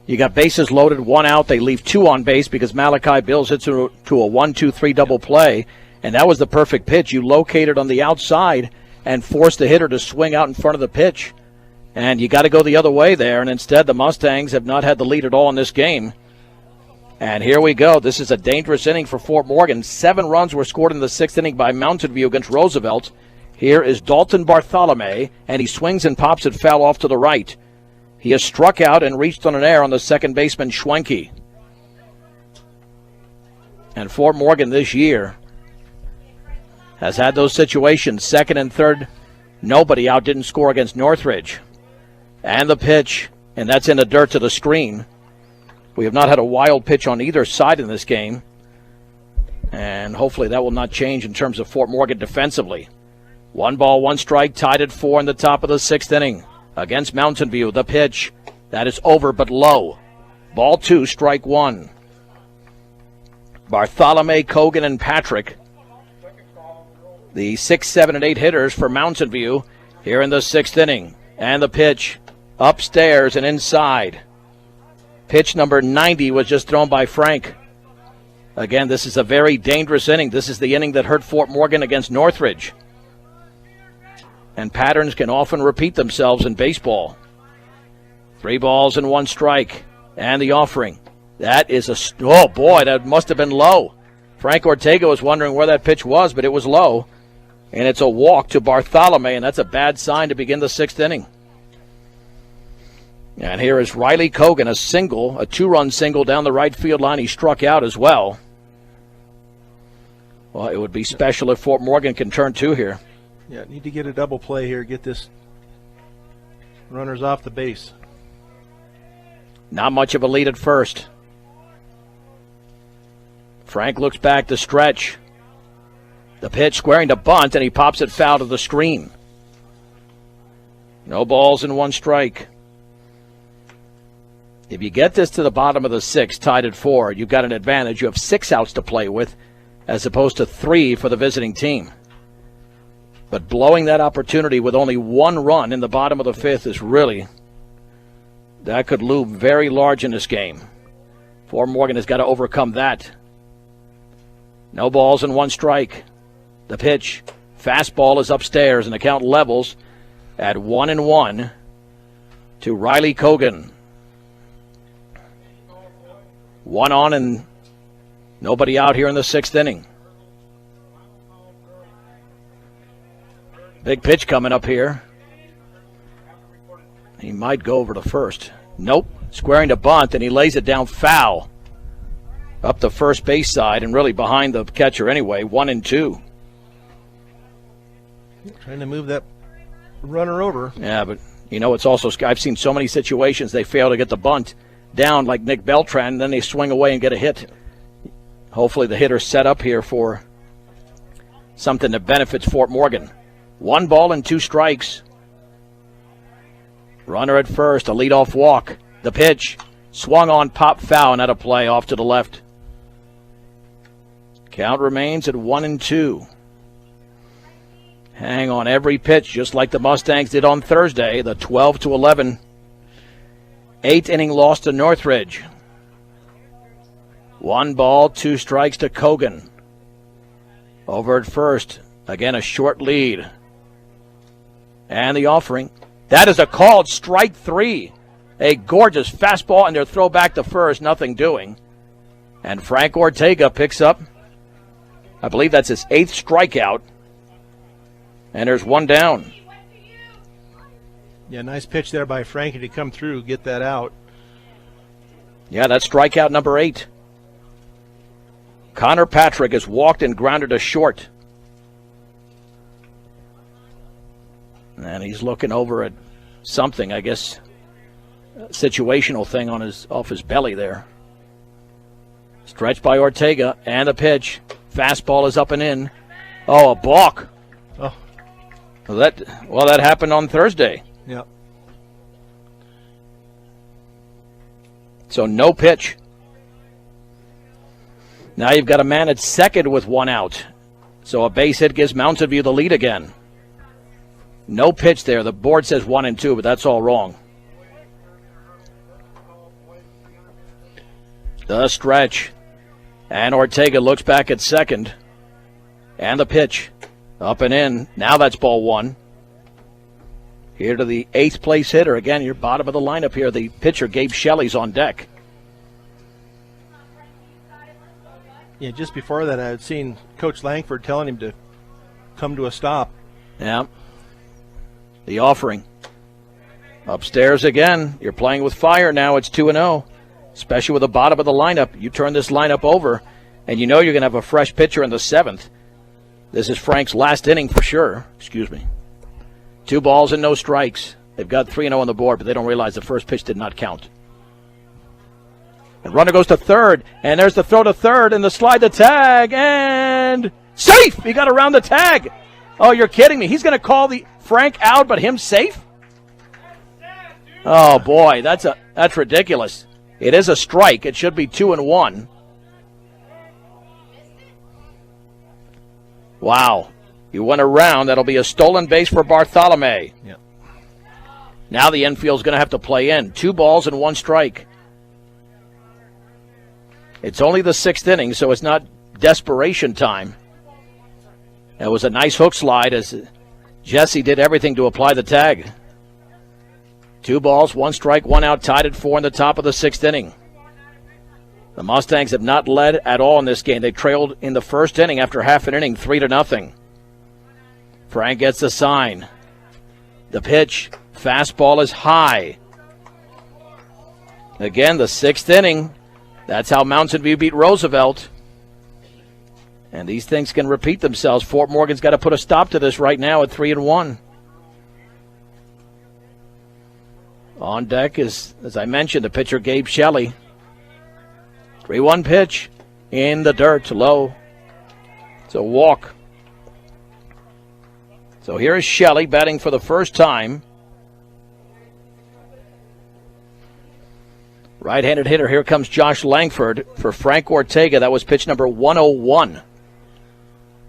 You got bases loaded, 1 out. They leave 2 on base because Malachi Bills hits to a 1-2-3 double play, and that was the perfect pitch. You located on the outside and forced the hitter to swing out in front of the pitch. And you got to go the other way there, and instead the Mustangs have not had the lead at all in this game. And here we go. This is a dangerous inning for Fort Morgan. 7 runs were scored in the 6th inning by Mountain View against Roosevelt. Here is Dalton Bartholome, and he swings and pops it foul off to the right. He has struck out and reached on an error on the second baseman, Schwenke. And Fort Morgan this year has had those situations. 2nd and 3rd, nobody out, didn't score against Northridge. And the pitch, and that's in the dirt to the screen. We have not had a wild pitch on either side in this game. And hopefully that will not change in terms of Fort Morgan defensively. 1 ball, 1 strike, tied at 4 in the top of the 6th inning. Against Mountain View, the pitch. That is over but low. Ball 2, strike 1. Bartholomew, Kogan, and Patrick, the 6, 7, and 8 hitters for Mountain View here in the 6th inning. And the pitch upstairs and inside. Pitch number 90 was just thrown by Frank. Again, this is a very dangerous inning. This is the inning that hurt Fort Morgan against Northridge. And patterns can often repeat themselves in baseball. 3 balls and 1 strike. And the offering. That is oh boy, that must have been low. Frank Ortega was wondering where that pitch was, but it was low. And it's a walk to Bartholomew, and that's a bad sign to begin the 6th inning. And here is Riley Kogan, a 2-run single down the right field line. He struck out as well. Well, it would be special if Fort Morgan can turn 2 here. Yeah, need to get a double play here, get this runners off the base. Not much of a lead at first. Frank looks back to stretch. The pitch squaring to bunt, and he pops it foul to the screen. No balls and 1 strike. If you get this to the bottom of the 6th, tied at 4, you've got an advantage. You have 6 outs to play with, as opposed to 3 for the visiting team. But blowing that opportunity with only 1 run in the bottom of the 5th is really, that could loom very large in this game. Fort Morgan has got to overcome that. No balls and 1 strike. The pitch, fastball is upstairs, and the count levels at 1-1 to Riley Kogan. 1 on and nobody out here in the 6th inning. Big pitch coming up here. He might go over to first. Nope. Squaring to bunt, and he lays it down foul. Up the first base side and really behind the catcher anyway. 1-2. Trying to move that runner over. Yeah, but you know, it's also, I've seen so many situations they fail to get the bunt down like Nick Beltran, and then they swing away and get a hit. Hopefully the hitter's set up here for something that benefits Fort Morgan. 1 ball and 2 strikes. Runner at first, a leadoff walk. The pitch, swung on, pop foul, and out of play off to the left. Count remains at 1-2. Hang on every pitch, just like the Mustangs did on Thursday, the 12-11 8th-inning loss to Northridge. 1 ball, 2 strikes to Kogan. Over at first, again a short lead. And the offering. That is a called strike 3. A gorgeous fastball and their throw back to first, nothing doing. And Frank Ortega picks up, I believe that's his 8th strikeout. And there's 1 down. Yeah, nice pitch there by Frankie to come through, get that out. Yeah, that's strikeout number 8. Connor Patrick has walked and grounded a short. And he's looking over at something, I guess, a situational thing on off his belly there. Stretched by Ortega, and a pitch. Fastball is up and in. Oh, a balk. Oh. Well, that happened on Thursday. Yeah. So no pitch. Now you've got a man at second with 1 out. So a base hit gives Mountain View the lead again. No pitch there. The board says 1-2, but that's all wrong. The stretch. And Ortega looks back at second. And the pitch. Up and in. Now that's ball 1. Here to the 8th place hitter. Again, your bottom of the lineup here. The pitcher, Gabe Shelley's on deck. Yeah, just before that, I had seen Coach Langford telling him to come to a stop. Yeah. The offering. Upstairs again. You're playing with fire now. It's 2-0. Especially with the bottom of the lineup. You turn this lineup over, and you know you're going to have a fresh pitcher in the 7th. This is Frank's last inning for sure. Excuse me. 2 balls and no strikes. They've got 3-0 on the board, but they don't realize the first pitch did not count. And runner goes to third, and there's the throw to third, and the slide to tag, and safe! He got around the tag. Oh, you're kidding me. He's going to call the Frank out, but him safe? Oh, boy, that's ridiculous. It is a strike. It should be 2-1. Wow. You went around. That'll be a stolen base for Bartholomew. Yeah. Now the infield's going to have to play in. 2 balls and 1 strike. It's only the 6th inning, so it's not desperation time. It was a nice hook slide as Jesse did everything to apply the tag. 2 balls, 1 strike, 1 out, tied at 4 in the top of the 6th inning. The Mustangs have not led at all in this game. They trailed in the 1st inning after half an inning, 3-0. Frank gets the sign. The pitch, fastball is high. Again, the 6th inning. That's how Mountain View beat Roosevelt. And these things can repeat themselves. Fort Morgan's got to put a stop to this right now at 3-1. On deck is, as I mentioned, the pitcher Gabe Shelley. 3-1 pitch in the dirt, low. It's a walk. So here is Shelley batting for the first time. Right-handed hitter. Here comes Josh Langford for Frank Ortega. That was pitch number 101.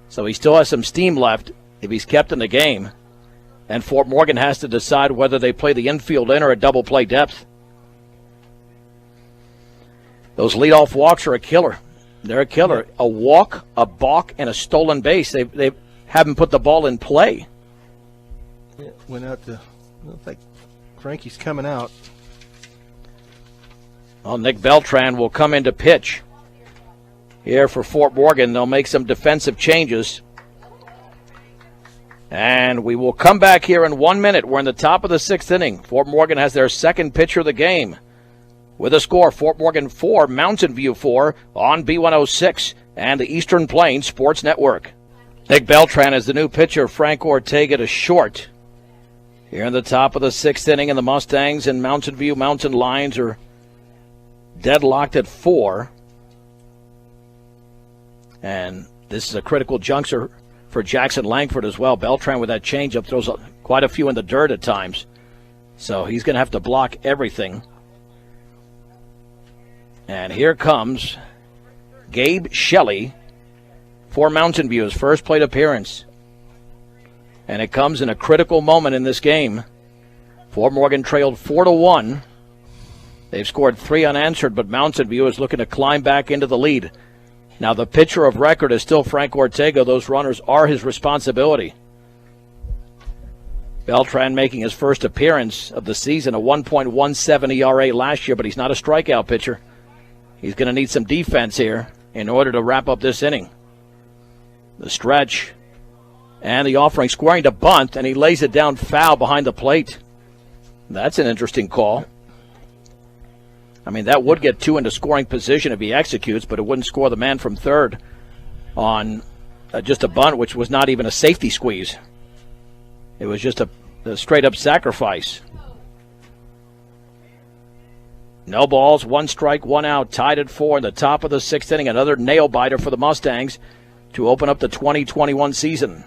So he still has some steam left if he's kept in the game. And Fort Morgan has to decide whether they play the infield in or a double play depth. Those leadoff walks are a killer. They're a killer. A walk, a balk, and a stolen base. They haven't put the ball in play. Yeah, went out to, looks like Frankie's coming out. Well, Nick Beltran will come in to pitch. Here for Fort Morgan, they'll make some defensive changes. And we will come back here in 1 minute. We're in the top of the 6th inning. Fort Morgan has their second pitcher of the game. With a score, Fort Morgan 4, Mountain View 4 on B106 and the Eastern Plains Sports Network. Nick Beltran is the new pitcher. Frank Ortega to short. Here in the top of the 6th inning, and the Mustangs and Mountain View Mountain Lions are deadlocked at 4. And this is a critical juncture for Jackson Langford as well. Beltran with that changeup throws quite a few in the dirt at times. So he's going to have to block everything. And here comes Gabe Shelley for Mountain View's first plate appearance. And it comes in a critical moment in this game. Fort Morgan trailed 4-1. They've scored 3 unanswered, but Mountain View is looking to climb back into the lead. Now the pitcher of record is still Frank Ortega. Those runners are his responsibility. Beltran making his first appearance of the season, a 1.17 ERA last year, but he's not a strikeout pitcher. He's going to need some defense here in order to wrap up this inning. The stretch and the offering, squaring to bunt, and he lays it down foul behind the plate. That's an interesting call. I mean, that would get 2 into scoring position if he executes, but it wouldn't score the man from third on just a bunt, which was not even a safety squeeze. It was just a straight-up sacrifice. No balls, 1 strike, 1 out, tied at 4 in the top of the 6th inning. Another nail-biter for the Mustangs to open up the 2021 season.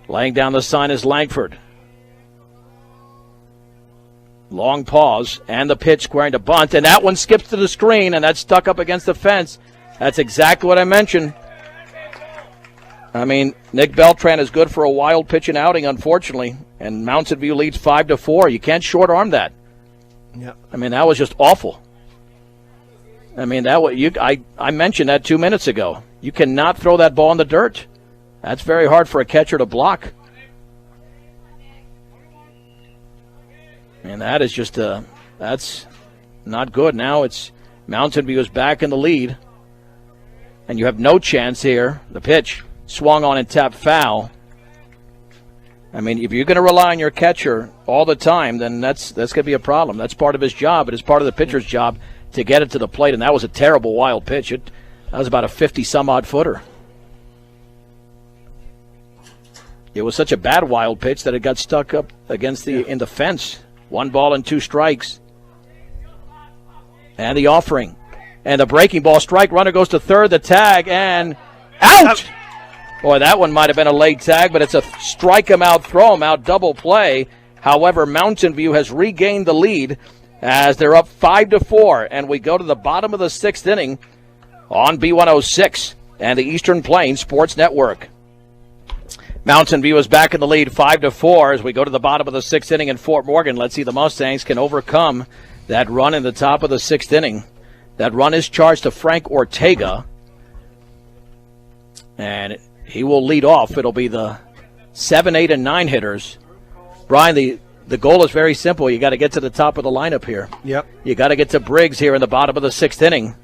Laying down the sign is Langford. Long pause, and the pitch squaring to bunt, and that one skips to the screen, and that's stuck up against the fence. That's exactly what I mentioned. I mean, Nick Beltran is good for a wild pitching outing, unfortunately, and Mountain View leads 5-4. You can't short-arm that. Yeah. I mean, that was just awful. I mean, I mentioned that 2 minutes ago. You cannot throw that ball in the dirt. That's very hard for a catcher to block. And that is just that's not good. Now it's Mountain View is back in the lead. And you have no chance here. The pitch swung on and tapped foul. I mean, if you're going to rely on your catcher all the time, then that's going to be a problem. That's part of his job. It is part of the pitcher's job to get it to the plate. And that was a terrible wild pitch. That was about a 50-some-odd footer. It was such a bad wild pitch that it got stuck up against in the fence. 1 ball and 2 strikes. And the offering. And the breaking ball strike. Runner goes to third. The tag. And out! Boy, that one might have been a late tag, but it's a strike him out, throw him out, double play. However, Mountain View has regained the lead as they're up 5-4. And we go to the bottom of the 6th inning on B106 and the Eastern Plains Sports Network. Mountain View is back in the lead 5-4 as we go to the bottom of the 6th inning in Fort Morgan. Let's see the Mustangs can overcome that run in the top of the 6th inning. That run is charged to Frank Ortega. And he will lead off. It'll be the 7, 8, and 9 hitters. Brian, the goal is very simple. You got to get to the top of the lineup here. Yep. You got to get to Briggs here in the bottom of the 6th inning.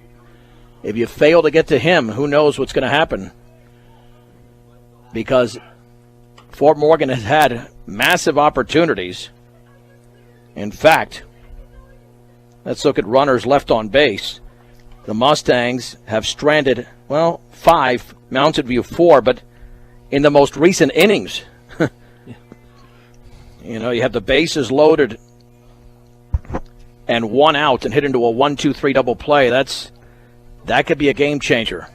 If you fail to get to him, who knows what's going to happen? Because Fort Morgan has had massive opportunities. In fact, let's look at runners left on base. The Mustangs have stranded, 5, Mountain View 4, but in the most recent innings, you have the bases loaded and 1 out and hit into a 1-2-3 double play. That could be a game changer.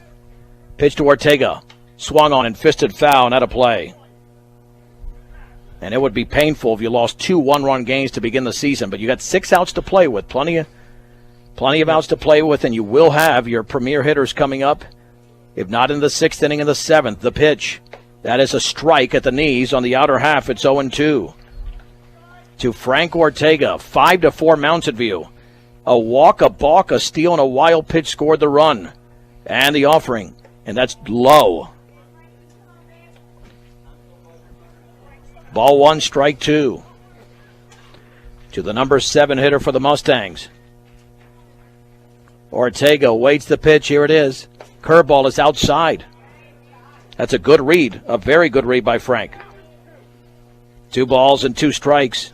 Pitch to Ortega, swung on and fisted foul and out of play. And it would be painful if you lost 2 one-run games to begin the season, but you got 6 outs to play with, plenty of outs to play with, and you will have your premier hitters coming up. If not in the 6th inning, in the 7th, the pitch. That is a strike at the knees on the outer half. It's 0-2. To Frank Ortega, 5-4 Mountain View. A walk, a balk, a steal, and a wild pitch scored the run. And the offering. And that's low. Ball 1, strike 2. To the number 7 hitter for the Mustangs. Ortega waits the pitch. Here it is. Curveball is outside. That's a good read. A very good read by Frank. 2 balls and 2 strikes.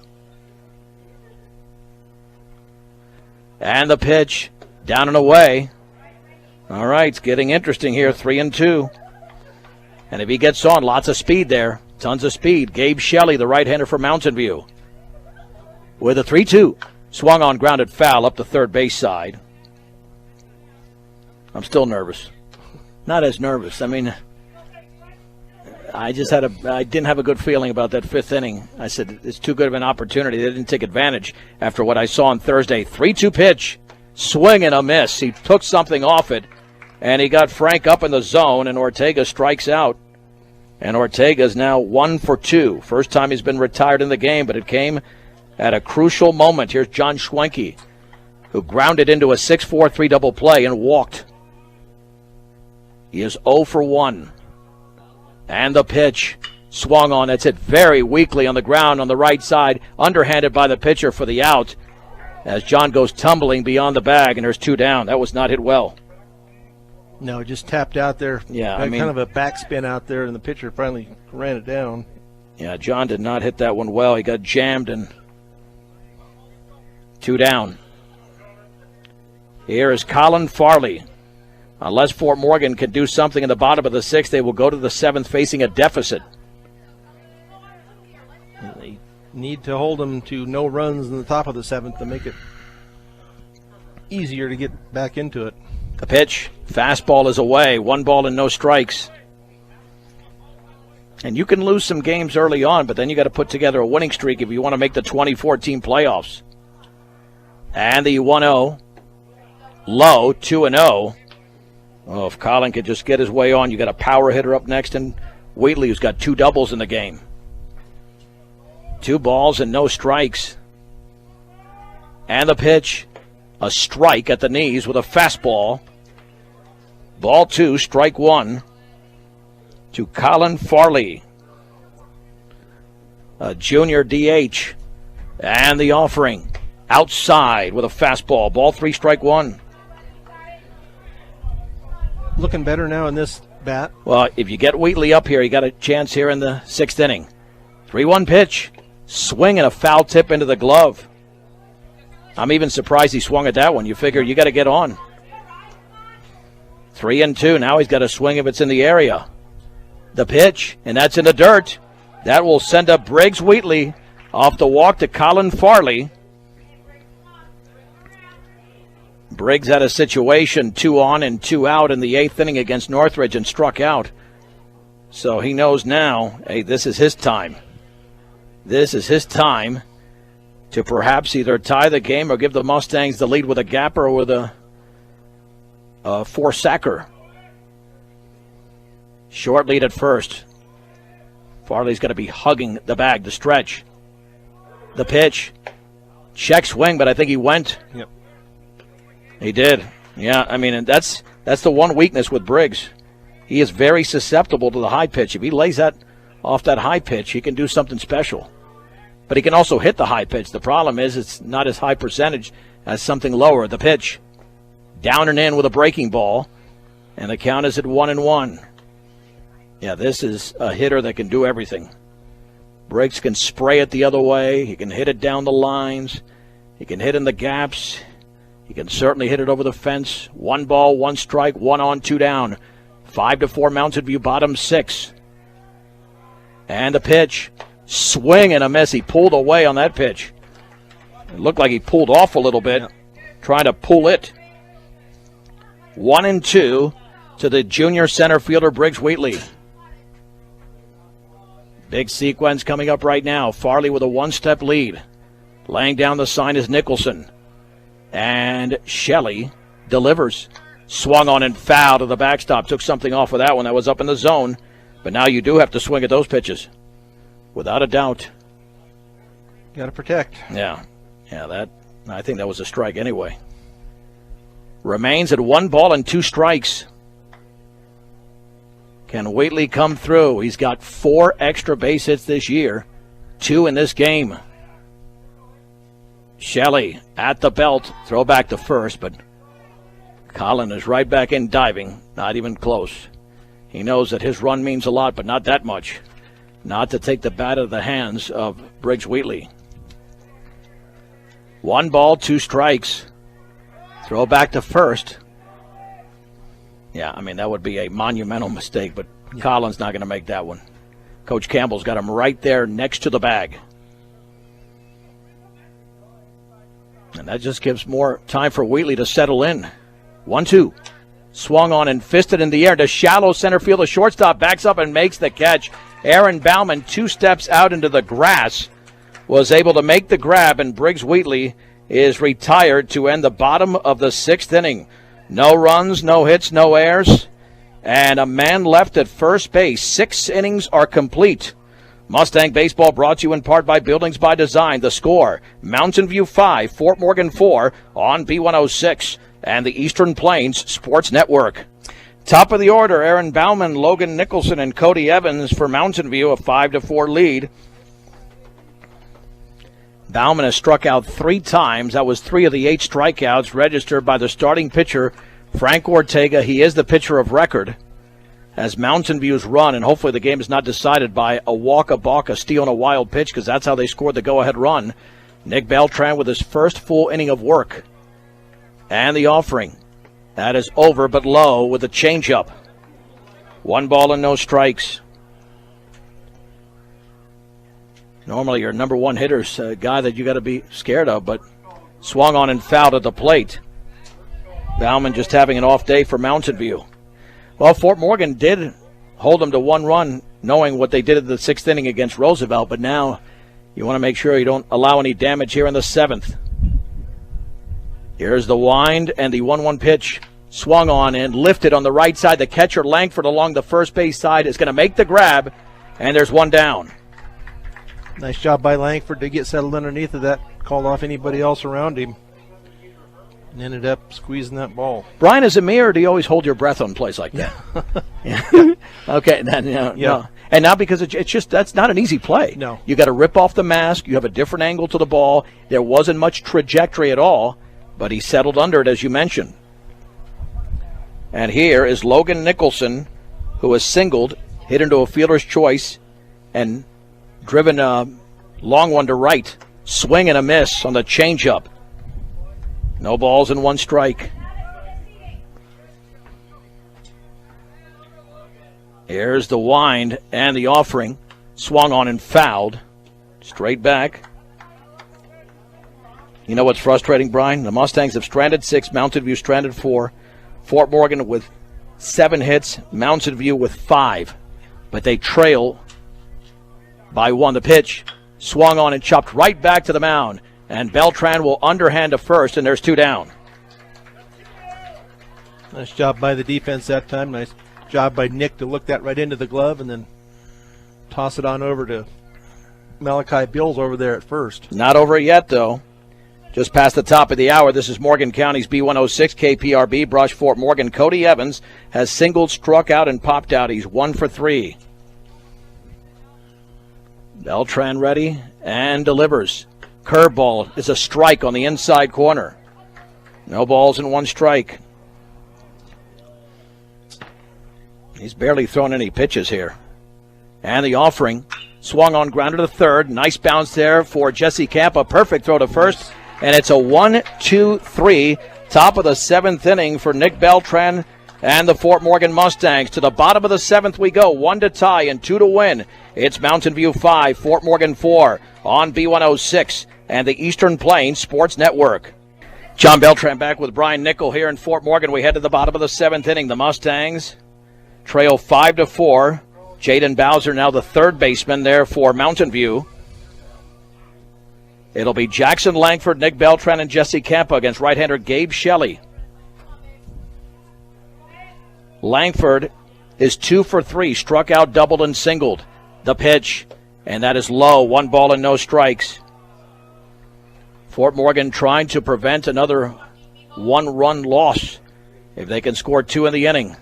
And the pitch. Down and away. All right, it's getting interesting here. 3-2. And if he gets on, lots of speed there. Tons of speed. Gabe Shelley, the right-hander for Mountain View. With a 3-2. Swung on, grounded foul up the third base side. I'm still nervous. Not as nervous. I mean, I didn't have a good feeling about that fifth inning. I said, it's too good of an opportunity. They didn't take advantage after what I saw on Thursday. 3-2 pitch, swing and a miss. He took something off it, and he got Frank up in the zone, and Ortega strikes out. And Ortega's now 1 for 2. First time he's been retired in the game, but it came at a crucial moment. Here's John Schwenke, who grounded into a 6-4-3 double play and walked. He is 0 for 1. And the pitch swung on. That's it very weakly on the ground on the right side, underhanded by the pitcher for the out as John goes tumbling beyond the bag, and there's 2 down. That was not hit well. No, just tapped out there. Yeah, kind of a backspin out there, and the pitcher finally ran it down. Yeah, John did not hit that one well. He got jammed, and 2 down. Here is Colin Farley. Unless Fort Morgan can do something in the bottom of the 6th, they will go to the 7th facing a deficit. They need to hold them to no runs in the top of the 7th to make it easier to get back into it. The pitch, fastball is away. 1 ball and no strikes. And you can lose some games early on, but then you got to put together a winning streak if you want to make the 2014 playoffs. And the 1-0, low, 2-0. Oh, if Colin could just get his way on, you got a power hitter up next, and Wheatley, who's got 2 doubles in the game. 2 balls and no strikes. And the pitch, a strike at the knees with a fastball. Ball 2, strike 1 to Colin Farley, a junior DH. And the offering outside with a fastball. Ball 3, strike 1. Looking better now in this bat. Well, if you get Wheatley up here, you got a chance here in the 6th inning. 3-1 pitch. Swing and a foul tip into the glove. I'm even surprised he swung at that one. You figure you got to get on. 3-2. Now he's got to swing if it's in the area. The pitch, and that's in the dirt. That will send up Briggs Wheatley off the walk to Colin Farley. Briggs had a situation 2 on and 2 out in the 8th inning against Northridge and struck out. So he knows now, hey, this is his time. This is his time to perhaps either tie the game or give the Mustangs the lead with a gapper or with a 4-sacker. Short lead at first. Farley's got to be hugging the bag to stretch. The pitch. Check swing, but I think he went. Yep. He did. Yeah, I mean, and that's the one weakness with Briggs. He is very susceptible to the high pitch. If he lays that off that high pitch, he can do something special. But he can also hit the high pitch. The problem is it's not as high percentage as something lower. The pitch, down and in with a breaking ball, and the count is at 1-1. Yeah, this is a hitter that can do everything. Briggs can spray it the other way. He can hit it down the lines. He can hit in the gaps. He can certainly hit it over the fence. 1 ball, 1 strike, 1 on, 2 down. 5-4 Mountain View, bottom 6. And the pitch. Swing and a miss. He pulled away on that pitch. It looked like he pulled off a little bit, trying to pull it. 1-2 to the junior center fielder, Briggs Wheatley. Big sequence coming up right now. Farley with a 1-step lead. Laying down the sign is Nicholson. And Shelley delivers. Swung on and foul to the backstop. Took something off of that one. That was up in the zone. But now you do have to swing at those pitches. Without a doubt. Got to protect. Yeah, I think that was a strike anyway. Remains at 1 ball and 2 strikes. Can Wheatley come through? He's got 4 extra base hits this year. 2 in this game. Shelley at the belt. Throw back to first, but Colin is right back in diving. Not even close. He knows that his run means a lot, but not that much. Not to take the bat out of the hands of Briggs Wheatley. 1 ball, 2 strikes. Throw back to first. Yeah, I mean, that would be a monumental mistake, but Colin's not going to make that one. Coach Campbell's got him right there next to the bag. And that just gives more time for Wheatley to settle in. 1-2. Swung on and fisted in the air to shallow center field. The shortstop backs up and makes the catch. Aaron Baumann, 2 steps out into the grass, was able to make the grab, and Briggs Wheatley is retired to end the bottom of the 6th inning. No runs, no hits, no errors, and a man left at first base. 6 innings are complete. Mustang Baseball brought to you in part by Buildings by Design. The Score, Mountain View 5, Fort Morgan 4 on B106 and the Eastern Plains Sports Network. Top of the order, Aaron Baumann, Logan Nicholson, and Cody Evans for Mountain View, a 5-4 lead. Baumann has struck out 3 times. That was 3 of the 8 strikeouts registered by the starting pitcher, Frank Ortega. He is the pitcher of record as Mountain View's run, and hopefully the game is not decided by a walk, a balk, a steal, and a wild pitch, because that's how they scored the go-ahead run. Nick Beltran with his first full inning of work. And the offering. That is over but low with a changeup. 1 ball and no strikes. Normally your number 1 hitter's a guy that you got to be scared of, but swung on and fouled at the plate. Baumann just having an off day for Mountain View. Well, Fort Morgan did hold them to 1 run, knowing what they did in the 6th inning against Roosevelt, but now you want to make sure you don't allow any damage here in the 7th. Here's the wind and the 1-1 pitch. Swung on and lifted on the right side. The catcher, Langford, along the first base side, is going to make the grab, and there's 1 down. Nice job by Langford to get settled underneath of that, called off anybody else around him, and ended up squeezing that ball. Brian, is it me, or do you always hold your breath on plays like that? Yeah. Okay, then, no. And now because it's just, that's not an easy play. No. You got to rip off the mask. You have a different angle to the ball. There wasn't much trajectory at all, but he settled under it, as you mentioned. And here is Logan Nicholson, who has singled, hit into a fielder's choice, and driven a long one to right. Swing and a miss on the changeup. No balls and 1 strike. Here's the wind and the offering. Swung on and fouled. Straight back. You know what's frustrating, Brian? The Mustangs have stranded 6, Mountain View stranded 4. Fort Morgan with 7 hits, Mountain View with 5. But they trail by 1. The pitch swung on and chopped right back to the mound. And Beltran will underhand to first, and there's 2 down. Nice job by the defense that time. Nice job by Nick to look that right into the glove and then toss it on over to Malachi Bills over there at first. Not over yet, though. Just past the top of the hour, this is Morgan County's B106 KPRB. Brush Fort Morgan. Cody Evans has singled, struck out, and popped out. He's 1 for 3. Beltran ready and delivers. Curveball is a strike on the inside corner. No balls and 1 strike. He's barely thrown any pitches here. And the offering swung on, grounder to third. Nice bounce there for Jesse Campa. Perfect throw to first. And it's a 1-2-3. Top of the 7th inning for Nick Beltran and the Fort Morgan Mustangs. To the bottom of the 7th we go. 1 to tie and 2 to win. It's Mountain View 5, Fort Morgan 4 on B106 and the Eastern Plains Sports Network. John Beltran back with Brian Nickel here in Fort Morgan. We head to the bottom of the 7th inning. The Mustangs trail 5-4. Jaden Bowser now the 3rd baseman there for Mountain View. It'll be Jackson Langford, Nick Beltran, and Jesse Campa against right-hander Gabe Shelley. Langford is 2 for 3, struck out, doubled, and singled. The pitch, and that is low. 1 ball and no strikes. Fort Morgan trying to prevent another 1-run loss if they can score 2 in the inning.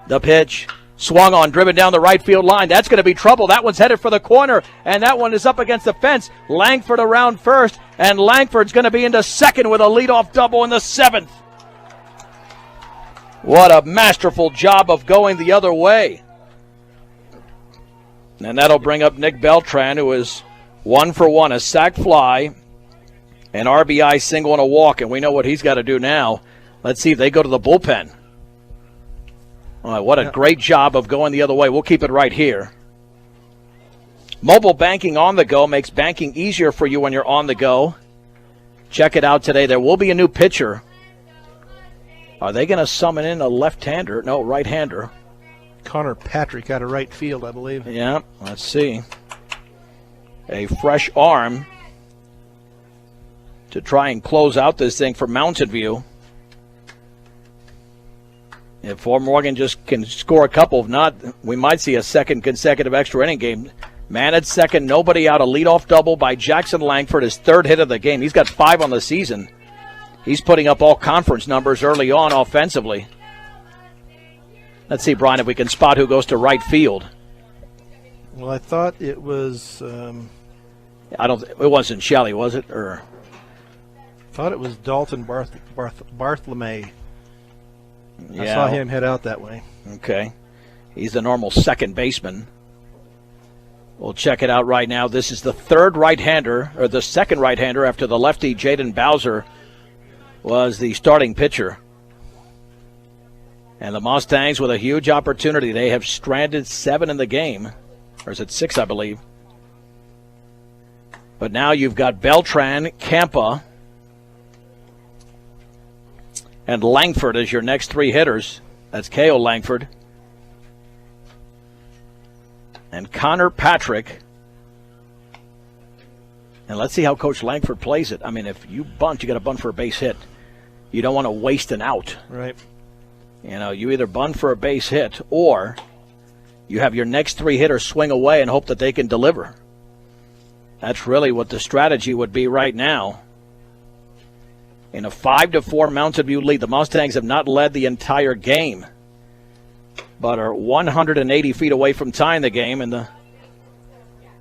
The pitch swung on, driven down the right field line. That's going to be trouble. That one's headed for the corner, and that one is up against the fence. Langford around first, and Langford's going to be into second with a leadoff double in the 7th. What a masterful job of going the other way. And that'll bring up Nick Beltran, who is 1 for 1, a sac fly, an RBI single, and a walk, and we know what he's got to do now. Let's see if they go to the bullpen. All right, what a great job of going the other way. We'll keep it right here. Mobile banking on the go makes banking easier for you when you're on the go. Check it out today. There will be a new pitcher Are they going to summon in a left-hander? No, right-hander. Connor Patrick out of right field, I believe. Yeah, let's see. A fresh arm to try and close out this thing for Mountain View. If Fort Morgan just can score a couple, if not, we might see a second consecutive extra inning game. Man at second, nobody out. A leadoff double by Jackson Langford, his third hit of the game. He's got 5 on the season. He's putting up all conference numbers early on offensively. Let's see, Brian, if we can spot who goes to right field. Well, I thought it was. It wasn't Shelley, was it? Or Thought it was Dalton Bartholomew. yeah. I saw him head out that way. Okay. He's the normal second baseman. We'll check it out right now. This is the third right-hander, or the second right-hander after the lefty Jaden Bowser was the starting pitcher. And the Mustangs with a huge opportunity. They have stranded 7 in the game. Or is it 6, I believe. But now you've got Beltran, Campa, and Langford as your next 3 hitters. That's K.O. Langford. And Connor Patrick. And let's see how Coach Langford plays it. I mean, if you bunt, you got to bunt for a base hit. You don't want to waste an out. Right. You know, you either bunt for a base hit or you have your next 3 hitters swing away and hope that they can deliver. That's really what the strategy would be right now. In a 5-4 Mountain View lead, the Mustangs have not led the entire game, but are 180 feet away from tying the game, and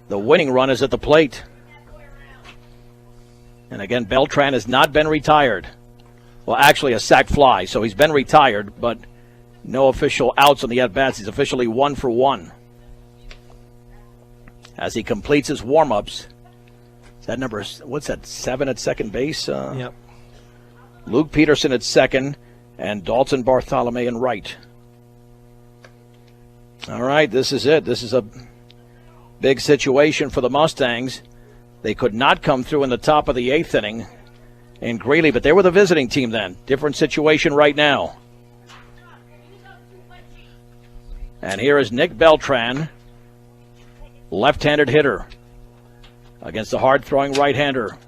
the winning run is at the plate. And again, Beltran has not been retired. Well, actually a sac fly, so he's been retired, but no official outs on the at-bats. He's officially 1 for 1. As he completes his warm-ups. Is that number, what's that, 7 at second base? Yep. Luke Peterson at second, and Dalton Bartholomew in right. All right, this is it. This is a big situation for the Mustangs. They could not come through in the top of the 8th inning in Greeley, but they were the visiting team then. Different situation right now. And here is Nick Beltran, left-handed hitter, against the hard-throwing right-hander.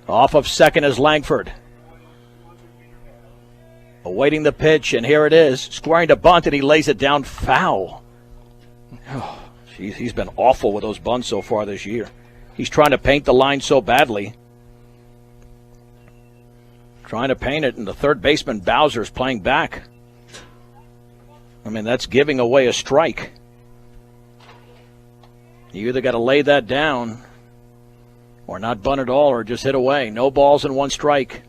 Off of second is Langford. Awaiting the pitch, and here it is. Squaring to bunt, and he lays it down foul. Oh, geez, he's been awful with those bunts so far this year. He's trying to paint the line so badly. Trying to paint it, and the third baseman, Bowser, is playing back. I mean, that's giving away a strike. You either got to lay that down or not bunt at all or just hit away. No balls and 1 strike.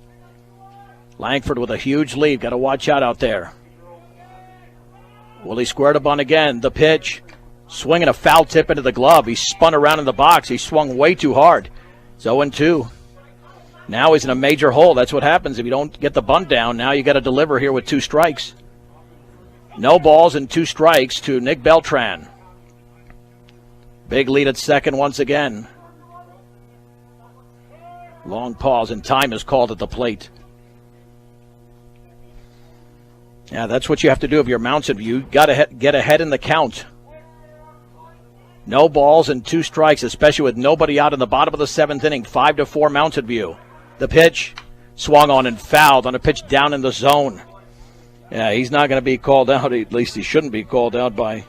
Langford with a huge lead. Got to watch out there. Will he square to bunt again? The pitch. Swinging a foul tip into the glove. He spun around in the box. He swung way too hard. It's 0-2. Now he's in a major hole. That's what happens if you don't get the bunt down. Now you got to deliver here with 2 strikes. No balls and 2 strikes to Nick Beltran. Big lead at second once again. Long pause, and time is called at the plate. Yeah, that's what you have to do if you're Mountain View. You got to get ahead in the count. No balls and 2 strikes, especially with nobody out in the bottom of the 7th inning. 5-4 Mountain View. The pitch swung on and fouled on a pitch down in the zone. Yeah, he's not going to be called out. At least he shouldn't be called out by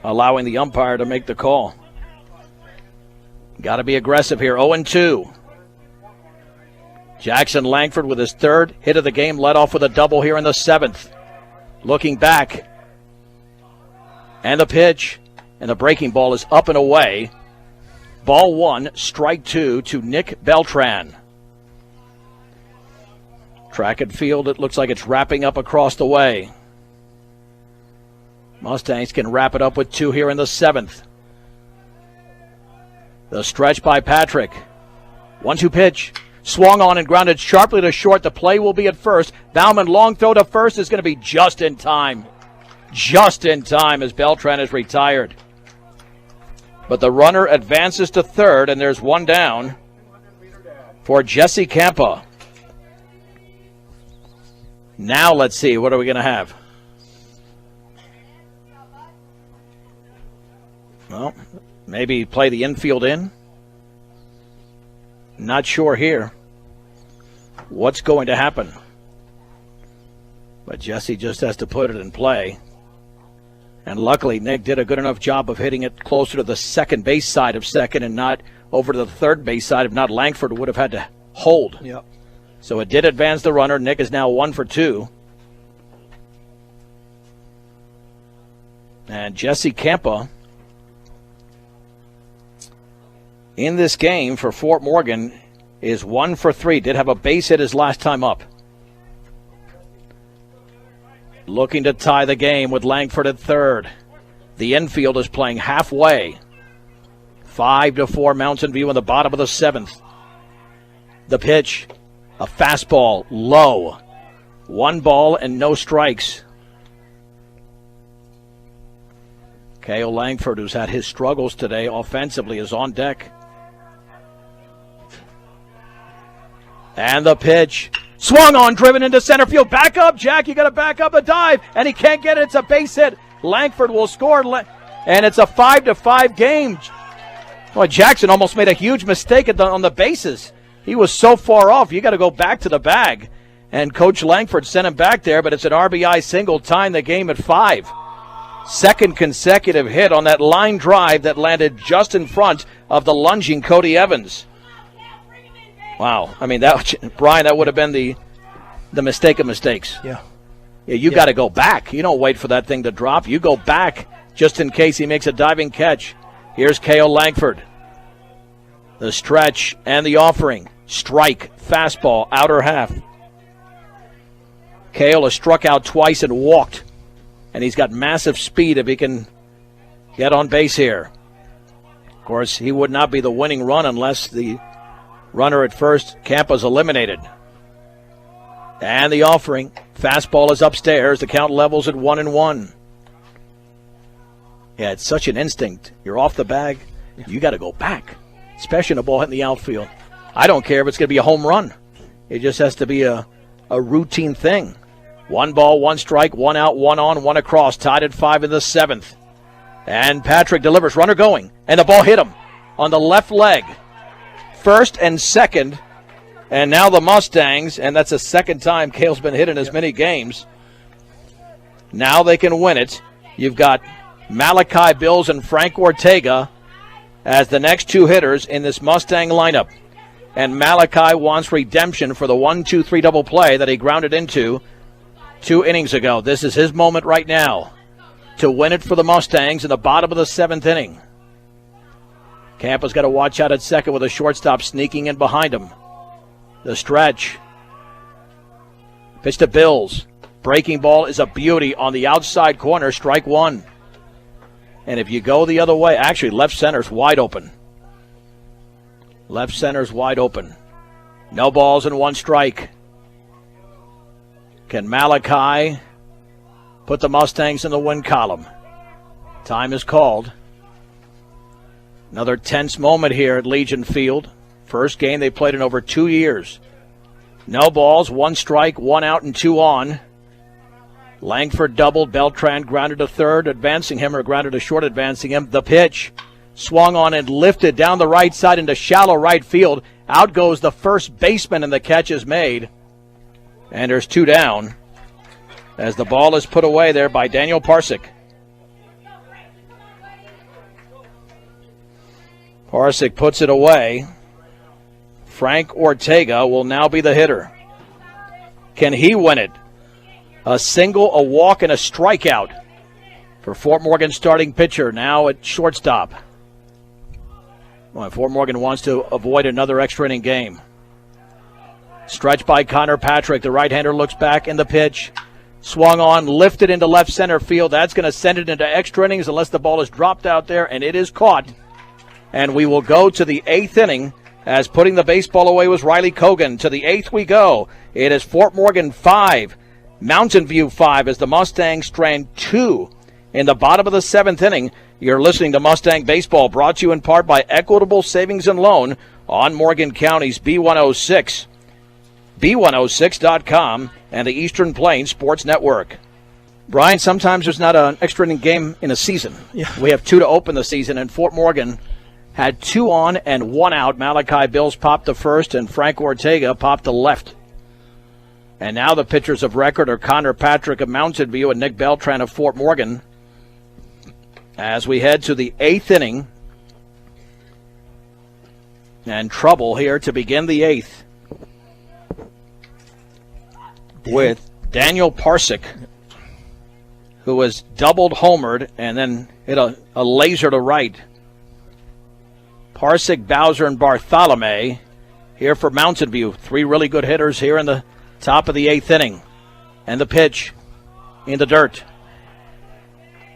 allowing the umpire to make the call. Got to be aggressive here. 0-2. Jackson Langford with his 3rd hit of the game, led off with a double here in the 7th. Looking back. And the pitch. And the breaking ball is up and away. Ball 1, strike 2 to Nick Beltran. Track and field, it looks like it's wrapping up across the way. Mustangs can wrap it up with 2 here in the 7th. The stretch by Patrick. 1-2 pitch. Swung on and grounded sharply to short. The play will be at first. Bauman long throw to first is going to be just in time. Just in time as Beltran is retired. But the runner advances to third, and there's 1 down for Jesse Campa. Now let's see, what are we going to have? Well, maybe play the infield in. Not sure here what's going to happen. But Jesse just has to put it in play. And luckily, Nick did a good enough job of hitting it closer to the second base side of second and not over to the third base side. If not, Langford would have had to hold. Yep. So it did advance the runner. Nick is now 1 for 2. And Jesse Campa in this game for Fort Morgan is 1 for 3. Did have a base hit his last time up. Looking to tie the game with Langford at third. The infield is playing halfway. 5-4 Mountain View in the bottom of the 7th. The pitch, a fastball, low. 1 ball and no strikes. Cale Langford, who's had his struggles today offensively, is on deck. And the pitch. Swung on, driven into center field. Back up, Jack. You got to back up a dive. And he can't get it. It's a base hit. Langford will score. And it's a 5-5 game. Boy, Jackson almost made a huge mistake on the bases. He was so far off. You got to go back to the bag. And Coach Langford sent him back there, but it's an RBI single, tying the game at 5. Second consecutive hit on that line drive that landed just in front of the lunging Cody Evans. Wow. I mean, Brian, that would have been the mistake of mistakes. Yeah. You got to go back. You don't wait for that thing to drop. You go back just in case he makes a diving catch. Here's Cale Langford. The stretch and the offering. Strike, fastball, outer half. Cale has struck out twice and walked. And he's got massive speed if he can get on base here. Of course, he would not be the winning run unless the runner at first, Campa's eliminated. And the offering. Fastball is upstairs. The count levels at 1-1. Yeah, it's such an instinct. You're off the bag. You got to go back, especially in a ball hitting the outfield. I don't care if it's going to be a home run. It just has to be a routine thing. 1 ball, 1 strike, 1 out, 1 on, 1 across. Tied at 5 in the 7th. And Patrick delivers. Runner going. And the ball hit him on the left leg. First and second, and now the Mustangs, and that's the second time Cale's been hit in as many games. Now they can win it. You've got Malachi Bills and Frank Ortega as the next 2 hitters in this Mustang lineup. And Malachi wants redemption for the 1-2-3 double play that he grounded into 2 innings ago. This is his moment right now to win it for the Mustangs in the bottom of the 7th inning. Campa's got to watch out at second with a shortstop sneaking in behind him. The stretch. Pitch to Bills. Breaking ball is a beauty on the outside corner. Strike 1. And if you go the other way, actually left center's wide open. Left center's wide open. No balls and 1 strike. Can Malachi put the Mustangs in the win column? Time is called. Another tense moment here at Legion Field. First game they played in over 2 years. No balls, 1 strike, 1 out, and 2 on. Langford doubled. Beltran grounded to third, advancing him, or grounded to short, advancing him. The pitch swung on and lifted down the right side into shallow right field. Out goes the first baseman, and the catch is made. And there's 2 down as the ball is put away there by Daniel Parsick. Parsick puts it away. Frank Ortega will now be the hitter. Can he win it? A single, a walk, and a strikeout for Fort Morgan starting pitcher now at shortstop. Well, Fort Morgan wants to avoid another extra inning game. Stretch by Connor Patrick. The right-hander looks back in the pitch. Swung on, lifted into left center field. That's going to send it into extra innings unless the ball is dropped out there, and it is caught. And we will go to the 8th inning as putting the baseball away was Riley Cogan. To the 8th we go. It is Fort Morgan 5, Mountain View 5 as the Mustangs strand 2 in the bottom of the 7th inning. You're listening to Mustang Baseball, brought to you in part by Equitable Savings and Loan, on Morgan County's B106, B106.com, and the Eastern Plains Sports Network. Brian, sometimes there's not an extra inning game in a season. Yeah. We have 2 to open the season, and Fort Morgan had 2 on and 1 out. Malachi Bills popped the first, and Frank Ortega popped the left. And now the pitchers of record are Connor Patrick of Mountain View and Nick Beltran of Fort Morgan. As we head to the 8th inning, and trouble here to begin the 8th with Daniel Parsick, who was doubled homered and then hit a laser to right. Parsick, Bowser, and Bartholomew here for Mountain View. 3 really good hitters here in the top of the 8th inning. And the pitch in the dirt.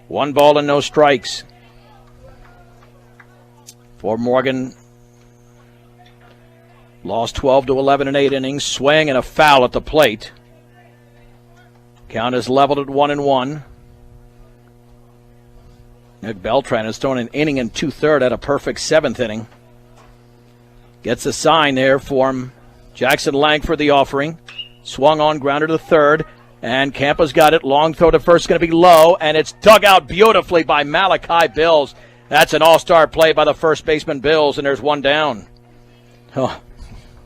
1 ball and no strikes. Fort Morgan lost 12-11 in 8 innings. Swing and a foul at the plate. Count is leveled at 1-1. Nick Beltran has thrown an inning and 2/3 at a perfect 7th inning. Gets a sign there for him. Jackson Langford, the offering. Swung on, grounder to third. And Campa's got it. Long throw to first, going to be low. And it's dug out beautifully by Malachi Bills. That's an all-star play by the first baseman Bills, and there's 1 down. Oh.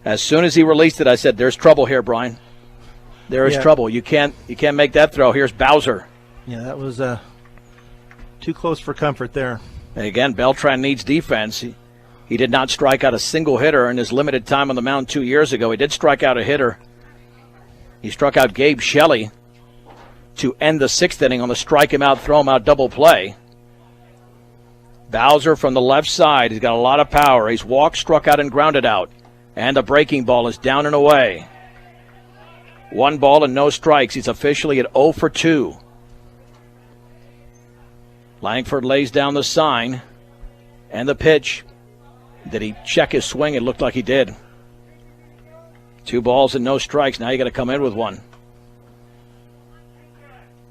As soon as he released it, I said, there's trouble here, Brian. There is trouble. You can't make that throw. Here's Bowser. Yeah, that was too close for comfort there. And again, Beltran needs defense. He did not strike out a single hitter in his limited time on the mound 2 years ago. He did strike out a hitter. He struck out Gabe Shelley to end the 6th inning on the strike him out, throw him out double play. Bowser from the left side. He's got a lot of power. He's walked, struck out, and grounded out. And the breaking ball is down and away. 1 ball and no strikes. He's officially at 0 for 2. Langford lays down the sign. And the pitch. Did he check his swing? It looked like he did. 2 balls and no strikes. Now you got to come in with 1.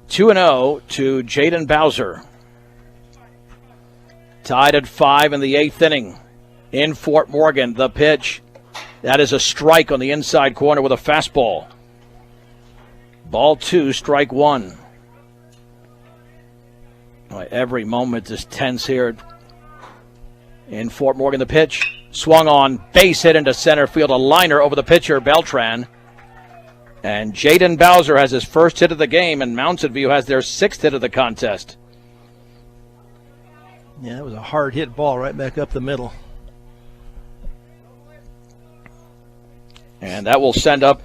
2-0 to Jaden Bowser. Tied at 5 in the 8th inning. In Fort Morgan, the pitch. That is a strike on the inside corner with a fastball. Ball 2, strike 1. Every moment is tense here in Fort Morgan. The pitch swung on, base hit into center field, a liner over the pitcher, Beltran. And Jaden Bowser has his first hit of the game, and Mountain View has their 6th hit of the contest. Yeah, it was a hard hit ball right back up the middle. And that will send up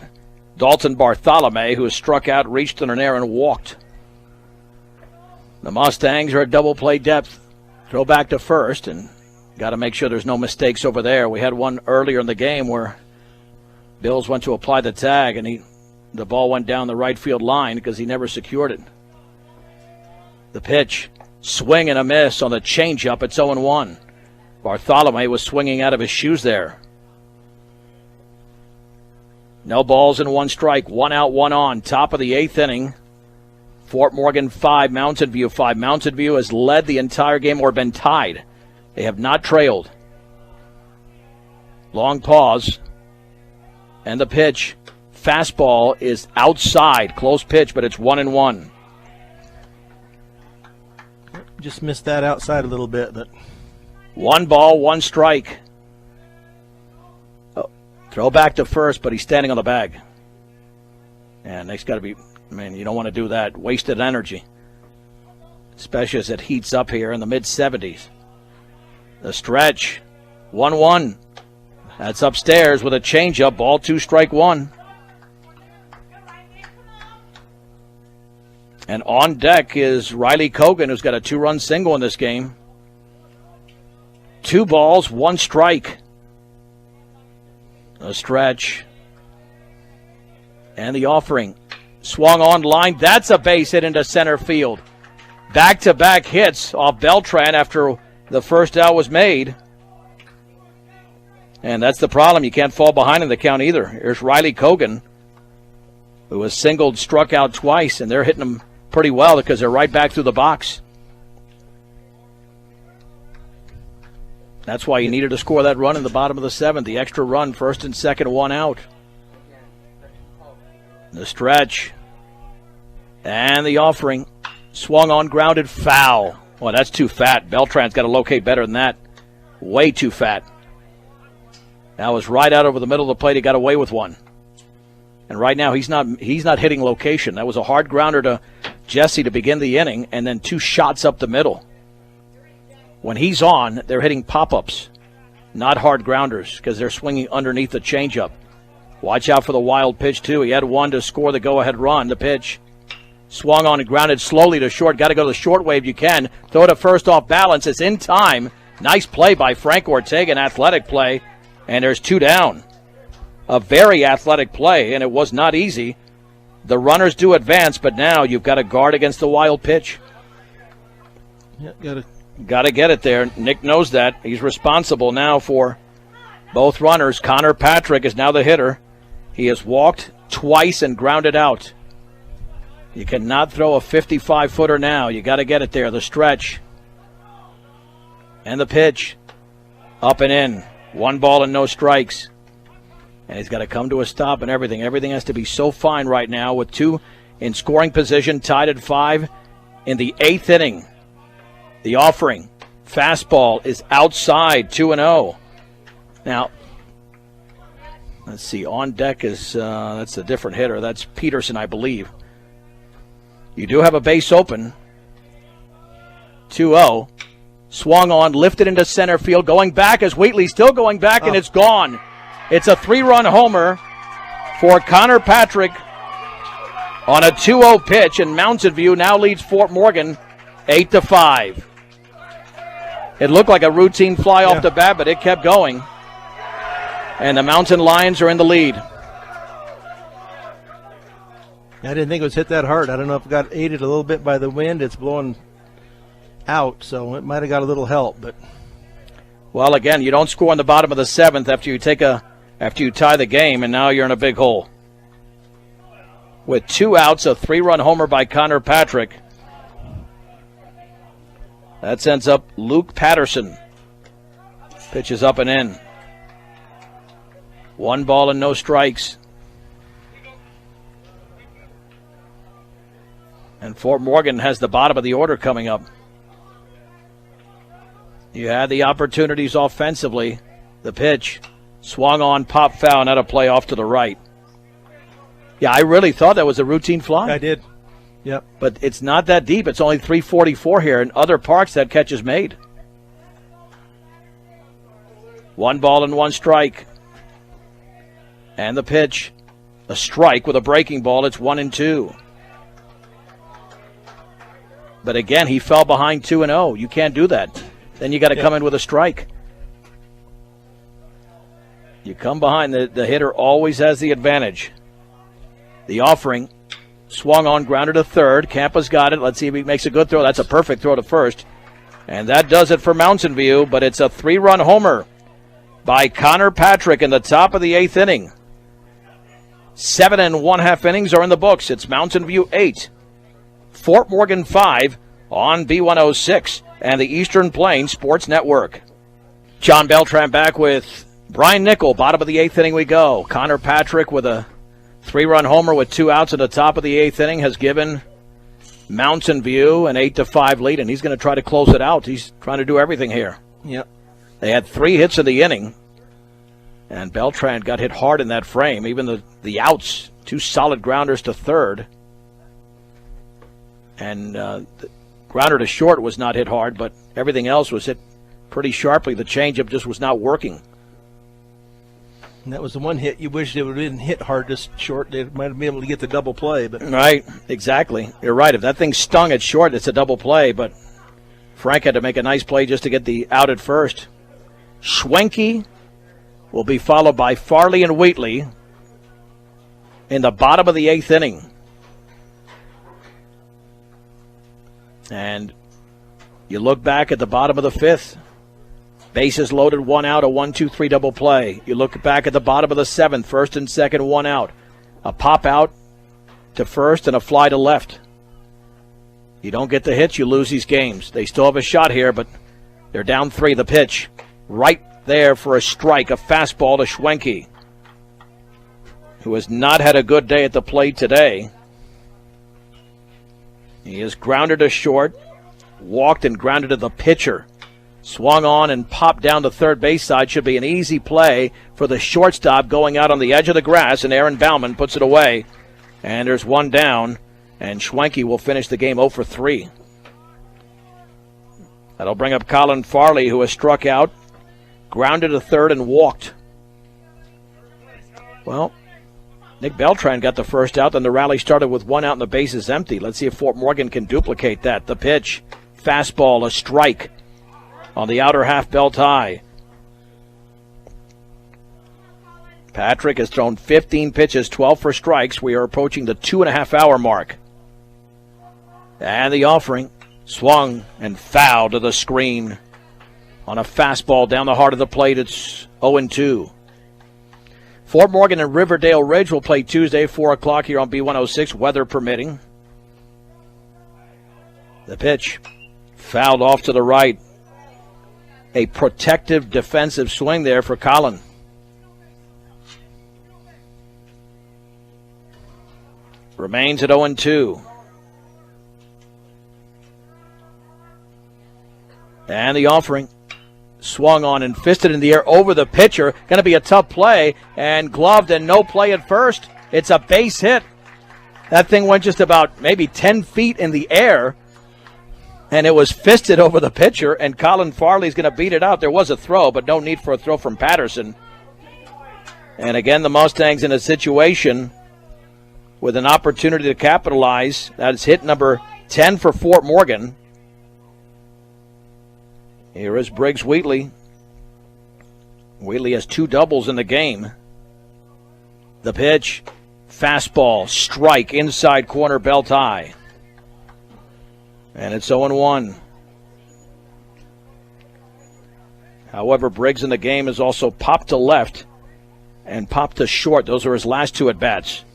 Dalton Bartholomew, who has struck out, reached in an air, and walked. The Mustangs are at double play depth. Throw back to first, and got to make sure there's no mistakes over there. We had one earlier in the game where Bills went to apply the tag, and the ball went down the right field line because he never secured it. The pitch, swing and a miss on the changeup. It's 0-1. Bartholomew was swinging out of his shoes there. No balls and 1 strike. 1 out, 1 on. Top of the 8th inning. Fort Morgan 5, Mountain View 5. Mountain View has led the entire game or been tied. They have not trailed. Long pause. And the pitch. Fastball is outside. Close pitch, but it's 1-1. Just missed that outside a little bit. But 1 ball, 1 strike. Oh, throw back to first, but he's standing on the bag. And that's got to be, you don't want to do that. Wasted energy. Especially as it heats up here in the mid-70s. The stretch. 1-1. That's upstairs with a changeup. Ball 2, strike 1. And on deck is Riley Cogan, who's got a 2-run single in this game. 2 balls, 1 strike. A stretch. And the offering. Swung on line. That's a base hit into center field. Back-to-back hits off Beltran after the first out was made. And that's the problem. You can't fall behind in the count either. Here's Riley Cogan, who was singled, struck out twice, and they're hitting him pretty well because they're right back through the box. That's why you needed to score that run in the bottom of the 7th. The extra run, first and second, 1 out. The stretch. And the offering. Swung on, grounded, foul. Well, that's too fat. Beltran's got to locate better than that. Way too fat. That was right out over the middle of the plate. He got away with one. And right now he's not hitting location. That was a hard grounder to Jesse to begin the inning, and then 2 shots up the middle. When he's on, they're hitting pop-ups, not hard grounders, because they're swinging underneath the changeup. Watch out for the wild pitch, too. He had one to score the go-ahead run. The pitch swung on and grounded slowly to short. Got to go to the short wave. You can. Throw it at first off balance. It's in time. Nice play by Frank Ortega, an athletic play. And there's 2 down. A very athletic play, and it was not easy. The runners do advance, but now you've got to guard against the wild pitch. Yeah, Got to get it there. Nick knows that. He's responsible now for both runners. Connor Patrick is now the hitter. He has walked twice and grounded out. You cannot throw a 55-footer now. You got to get it there. The stretch. And the pitch. Up and in. 1 ball and no strikes. And he's got to come to a stop and everything. Everything has to be so fine right now with 2 in scoring position, tied at 5 in the 8th inning. The offering. Fastball is outside, 2-0. Now, let's see. On deck is, that's a different hitter. That's Peterson, I believe. You do have a base open. 2-0. Swung on, lifted into center field. Going back as Wheatley still going back, and it's gone. It's a 3-run homer for Connor Patrick on a 2-0 pitch, and Mountain View now leads Fort Morgan 8-5. It looked like a routine fly off the bat, but it kept going. And the Mountain Lions are in the lead. I didn't think it was hit that hard. I don't know if it got aided a little bit by the wind. It's blowing out, so it might have got a little help. But well, again, you don't score in the bottom of the 7th after you tie the game, and now you're in a big hole. With 2 outs, a 3-run homer by Connor Patrick. That sends up Luke Patterson. Pitch is up and in. 1 ball and no strikes. And Fort Morgan has the bottom of the order coming up. You had the opportunities offensively. The pitch swung on, pop foul, and had a play off to the right. Yeah, I really thought that was a routine fly. I did. Yep. But it's not that deep. It's only 344 here. In other parks, that catch is made. 1 ball and 1 strike. And the pitch. A strike with a breaking ball. It's 1-2. But again, he fell behind 2-0. You can't do that. Then you got to come in with a strike. You come behind. The hitter always has the advantage. The offering. Swung on, grounded to third. Campa's got it. Let's see if he makes a good throw. That's a perfect throw to first. And that does it for Mountain View, but it's a 3-run homer by Connor Patrick in the top of the 8th inning. 7 1/2 innings are in the books. It's Mountain View 8, Fort Morgan 5 on B106 and the Eastern Plains Sports Network. John Beltran back with Brian Nickel. Bottom of the 8th inning we go. Connor Patrick with a 3-run homer with 2 outs at the top of the 8th inning has given Mountain View an 8-5 lead, and he's going to try to close it out. He's trying to do everything here. Yep. They had 3 hits in the inning, and Beltran got hit hard in that frame. Even the outs, 2 solid grounders to third. And the grounder to short was not hit hard, but everything else was hit pretty sharply. The changeup just was not working. And that was the one hit you wish it would have been hit hard, just short. They might have been able to get the double play. But right, exactly. You're right. If that thing stung at short, it's a double play. But Frank had to make a nice play just to get the out at first. Schwenke will be followed by Farley and Wheatley in the bottom of the 8th inning. And you look back at the bottom of the 5th. Bases loaded, 1 out, a 1-2-3 double play. You look back at the bottom of the 7th, first and second, 1 out. A pop out to first and a fly to left. You don't get the hits, you lose these games. They still have a shot here, but they're down 3. The pitch. right there for a strike, a fastball to Schwenke, who has not had a good day at the plate today. He is grounded to short, walked and grounded to the pitcher. Swung on and popped down the third base side. Should be an easy play for the shortstop going out on the edge of the grass, and Aaron Baumann puts it away. And there's one down, and Schwenke will finish the game 0 for 3. That'll bring up Colin Farley, who has struck out, grounded to third, and walked. Well, Nick Beltran got the first out, then the rally started with one out and the bases empty. Let's see if Fort Morgan can duplicate that. The pitch, fastball, a strike on the outer half, belt high. Patrick has thrown 15 pitches, 12 for strikes. We are approaching the 2.5-hour mark. And the offering, swung and fouled to the screen on a fastball down the heart of the plate. It's 0-2. Fort Morgan and Riverdale Ridge will play Tuesday, 4 o'clock here on B106, weather permitting. The pitch, fouled off to the right. A protective defensive swing there for Colin. Remains at 0-2. And the offering, swung on and fisted in the air over the pitcher. Going to be a tough play, and gloved and no play at first. It's a base hit. That thing went just about maybe 10 feet in the air, and it was fisted over the pitcher, and Colin Farley's going to beat it out. There was a throw, but no need for a throw from Patterson. And again, the Mustangs in a situation with an opportunity to capitalize. That is hit number 10 for Fort Morgan. Here is Briggs Wheatley. Wheatley has 2 doubles in the game. The pitch, fastball, strike, inside corner, belt high. And it's 0-1. However, Briggs in the game has also popped to left and popped to short. Those are his last 2 at-bats.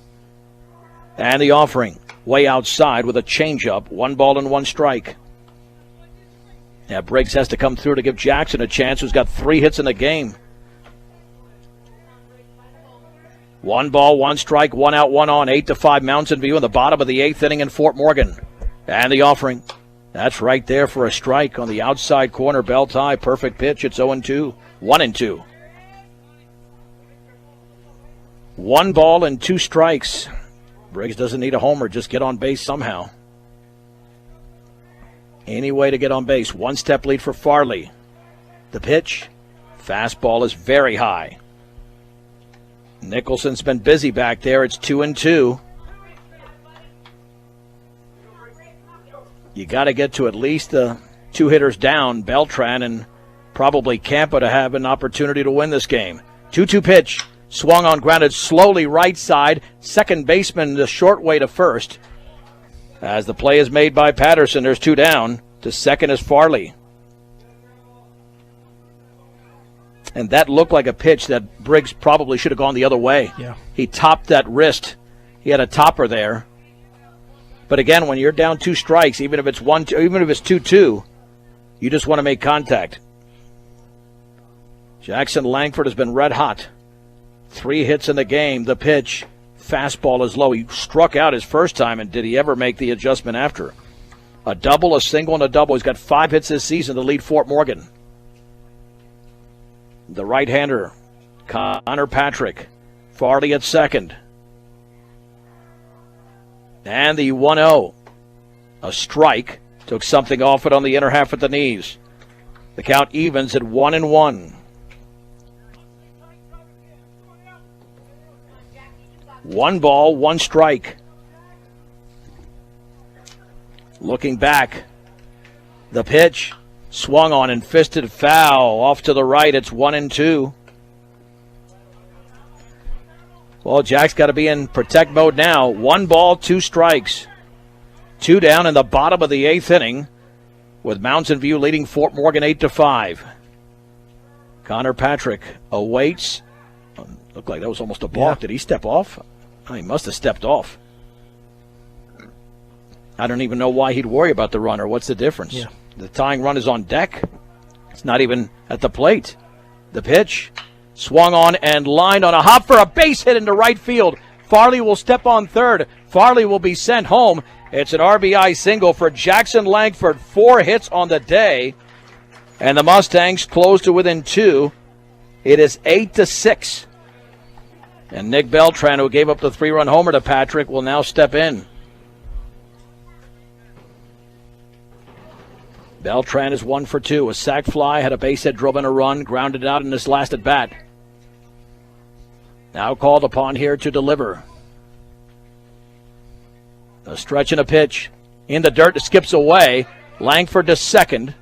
And the offering, way outside with a changeup, 1 ball and 1 strike. Yeah, Briggs has to come through to give Jackson a chance, who's got 3 hits in the game. 1 ball, 1 strike, 1 out, 1 on, 8-5 Mountain View in the bottom of the 8th inning in Fort Morgan. And the offering, that's right there for a strike on the outside corner, belt high, perfect pitch. It's 0-2, 1-2. 1 ball and 2 strikes. Briggs doesn't need a homer, just get on base somehow. Any way to get on base. 1-step lead for Farley. The pitch, fastball is very high. Nicholson's been busy back there. It's 2-2. You got to get to at least the 2 hitters down, Beltran and probably Campa, to have an opportunity to win this game. 2-2 pitch, swung on, grounded slowly right side. Second baseman the short way to first. As the play is made by Patterson, there's 2 down. To second is Farley. And that looked like a pitch that Briggs probably should have gone the other way. Yeah. He topped that wrist. He had a topper there. But again, when you're down 2 strikes, even if it's 1-2, even if it's 2-2, you just want to make contact. Jackson Langford has been red hot. 3 hits in the game. The pitch, fastball is low. He struck out his first time, and did he ever make the adjustment after? A double, a single, and a double. He's got 5 hits this season to lead Fort Morgan. The right-hander, Connor Patrick. Farley at second. And the 1-0. A strike. Took something off it on the inner half at the knees. The count evens at 1-1. 1 ball, 1 strike. Looking back. The pitch. Swung on and fisted foul. Off to the right. It's 1-2. Well, Jack's got to be in protect mode now. 1 ball, 2 strikes. 2 down in the bottom of the 8th inning, with Mountain View leading Fort Morgan 8-5. Connor Patrick awaits. Looked like that was almost a balk. Yeah. Did he step off? Oh, he must have stepped off. I don't even know why he'd worry about the runner. What's the difference? Yeah. The tying run is on deck. It's not even at the plate. The pitch, swung on and lined on a hop for a base hit into right field. Farley will step on third. Farley will be sent home. It's an RBI single for Jackson Langford. 4 hits on the day. And the Mustangs close to within 2. It is 8-6. And Nick Beltran, who gave up the 3-run homer to Patrick, will now step in. Beltran is 1 for 2. A sac fly, had a base hit, drove in a run, grounded out in his last at bat. Now called upon here to deliver. A stretch and a pitch. In the dirt, it skips away. Langford to second.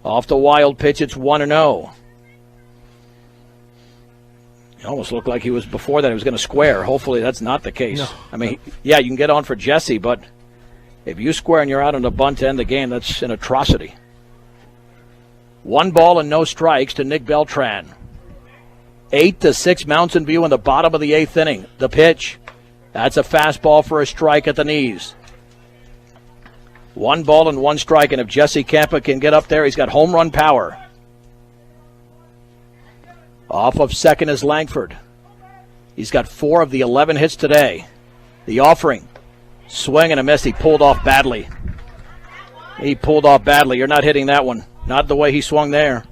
Off the wild pitch, it's 1-0. It almost looked like he was, before that, he was going to square. Hopefully that's not the case. No. I mean, yeah, you can get on for Jesse, but if you square and you're out on the bunt to end the game, that's an atrocity. 1 ball and no strikes to Nick Beltran. 8-6 Mountain View in the bottom of the 8th inning. The pitch. That's a fastball for a strike at the knees. 1 ball and 1 strike, and if Jesse Campa can get up there, he's got home run power. Off of second is Langford. He's got 4 of the 11 hits today. The offering. Swing and a miss. He pulled off badly. You're not hitting that one. Not the way he swung there.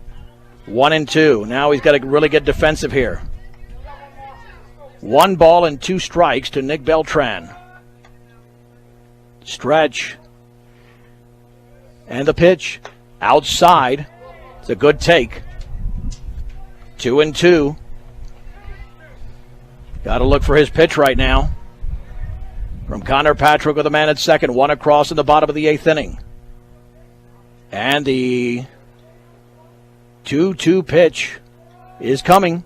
1-2. Now he's got to really get defensive here. 1 ball and 2 strikes to Nick Beltran. Stretch. And the pitch. Outside. It's a good take. 2-2. Got to look for his pitch right now. From Connor Patrick with a man at second. 1 across in the bottom of the 8th inning. And the 2-2 pitch is coming.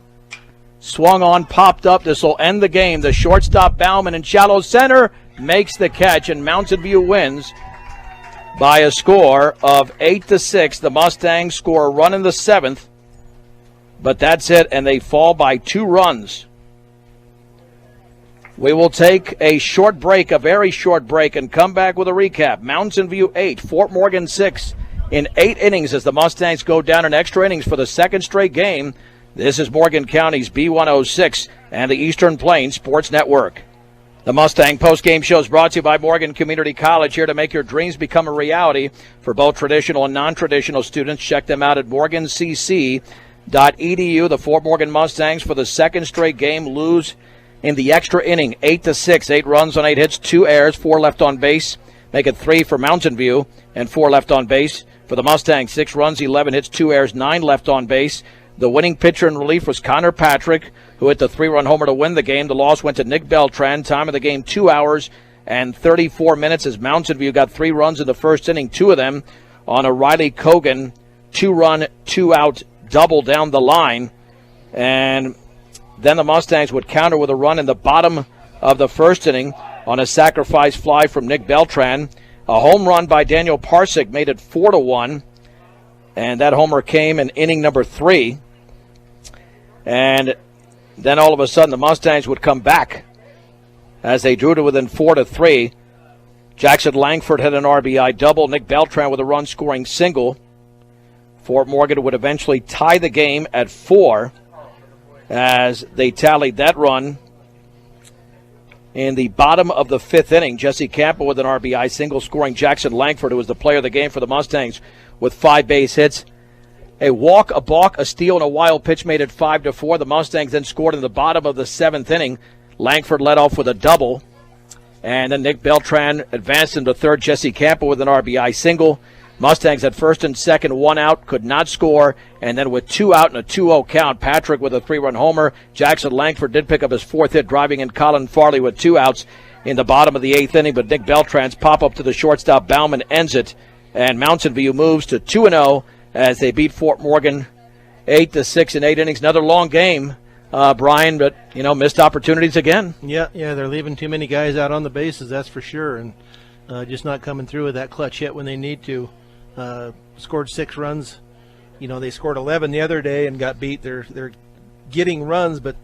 Swung on, popped up. This will end the game. The shortstop Bauman in shallow center makes the catch, and Mountain View wins by a score of 8-6. The Mustangs score a run in the 7th, but that's it, and they fall by 2 runs. We will take a short break, a very short break, and come back with a recap. Mountain View 8, Fort Morgan 6 in 8 innings as the Mustangs go down in extra innings for the 2nd straight game. This is Morgan County's B106 and the Eastern Plains Sports Network. The Mustang postgame show is brought to you by Morgan Community College, here to make your dreams become a reality for both traditional and non-traditional students. Check them out at morgancc.edu. The Fort Morgan Mustangs, for the 2nd straight game, lose in the extra inning, 8-6. 8 runs on 8 hits, 2 errors, 4 left on base. Make it 3 for Mountain View and 4 left on base. For the Mustangs, 6 runs, 11 hits, 2 errors, 9 left on base. The winning pitcher in relief was Connor Patrick, who hit the 3-run homer to win the game. The loss went to Nick Beltran. Time of the game, 2 hours and 34 minutes, as Mountain View got 3 runs in the 1st inning, 2 of them on a Riley Cogan 2-run, 2-out double down the line. And then the Mustangs would counter with a run in the bottom of the 1st inning on a sacrifice fly from Nick Beltran. A home run by Daniel Parsick made it 4-1, and that homer came in inning number 3. And then all of a sudden the Mustangs would come back as they drew to within 4-3. Jackson Langford had an RBI double. Nick Beltran with a run-scoring single. Fort Morgan would eventually tie the game at 4 as they tallied that run in the bottom of the 5th inning. Jesse Campa with an RBI single, scoring Jackson Langford, who was the player of the game for the Mustangs, with 5 base hits. A walk, a balk, a steal, and a wild pitch made it 5-4. The Mustangs then scored in the bottom of the 7th inning. Langford led off with a double. And then Nick Beltran advanced into third. Jesse Campa with an RBI single. Mustangs at first and second, 1 out, could not score. And then with 2 out and a 2-0 count, Patrick with a 3-run homer. Jackson Langford did pick up his 4th hit, driving in Colin Farley with 2 outs in the bottom of the 8th inning. But Nick Beltran's pop-up to the shortstop Bauman ends it. And Mountain View moves to 2-0 as they beat Fort Morgan 8-6 in 8 innings. Another long game, Brian, but, missed opportunities again. Yeah, they're leaving too many guys out on the bases, that's for sure, and just not coming through with that clutch hit when they need to. Scored 6 runs. They scored 11 the other day and got beat. They're getting runs, but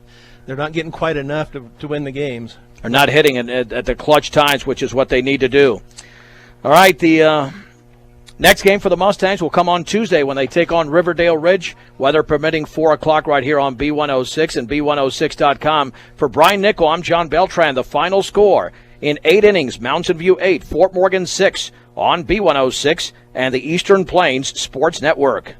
they're not getting quite enough to win the games. They're not hitting at the clutch times, which is what they need to do. All right, the Next game for the Mustangs will come on Tuesday when they take on Riverdale Ridge. Weather permitting, 4 o'clock right here on B106 and B106.com. For Brian Nickel, I'm John Beltran. The final score in 8 innings, Mountain View 8, Fort Morgan 6 on B106 and the Eastern Plains Sports Network.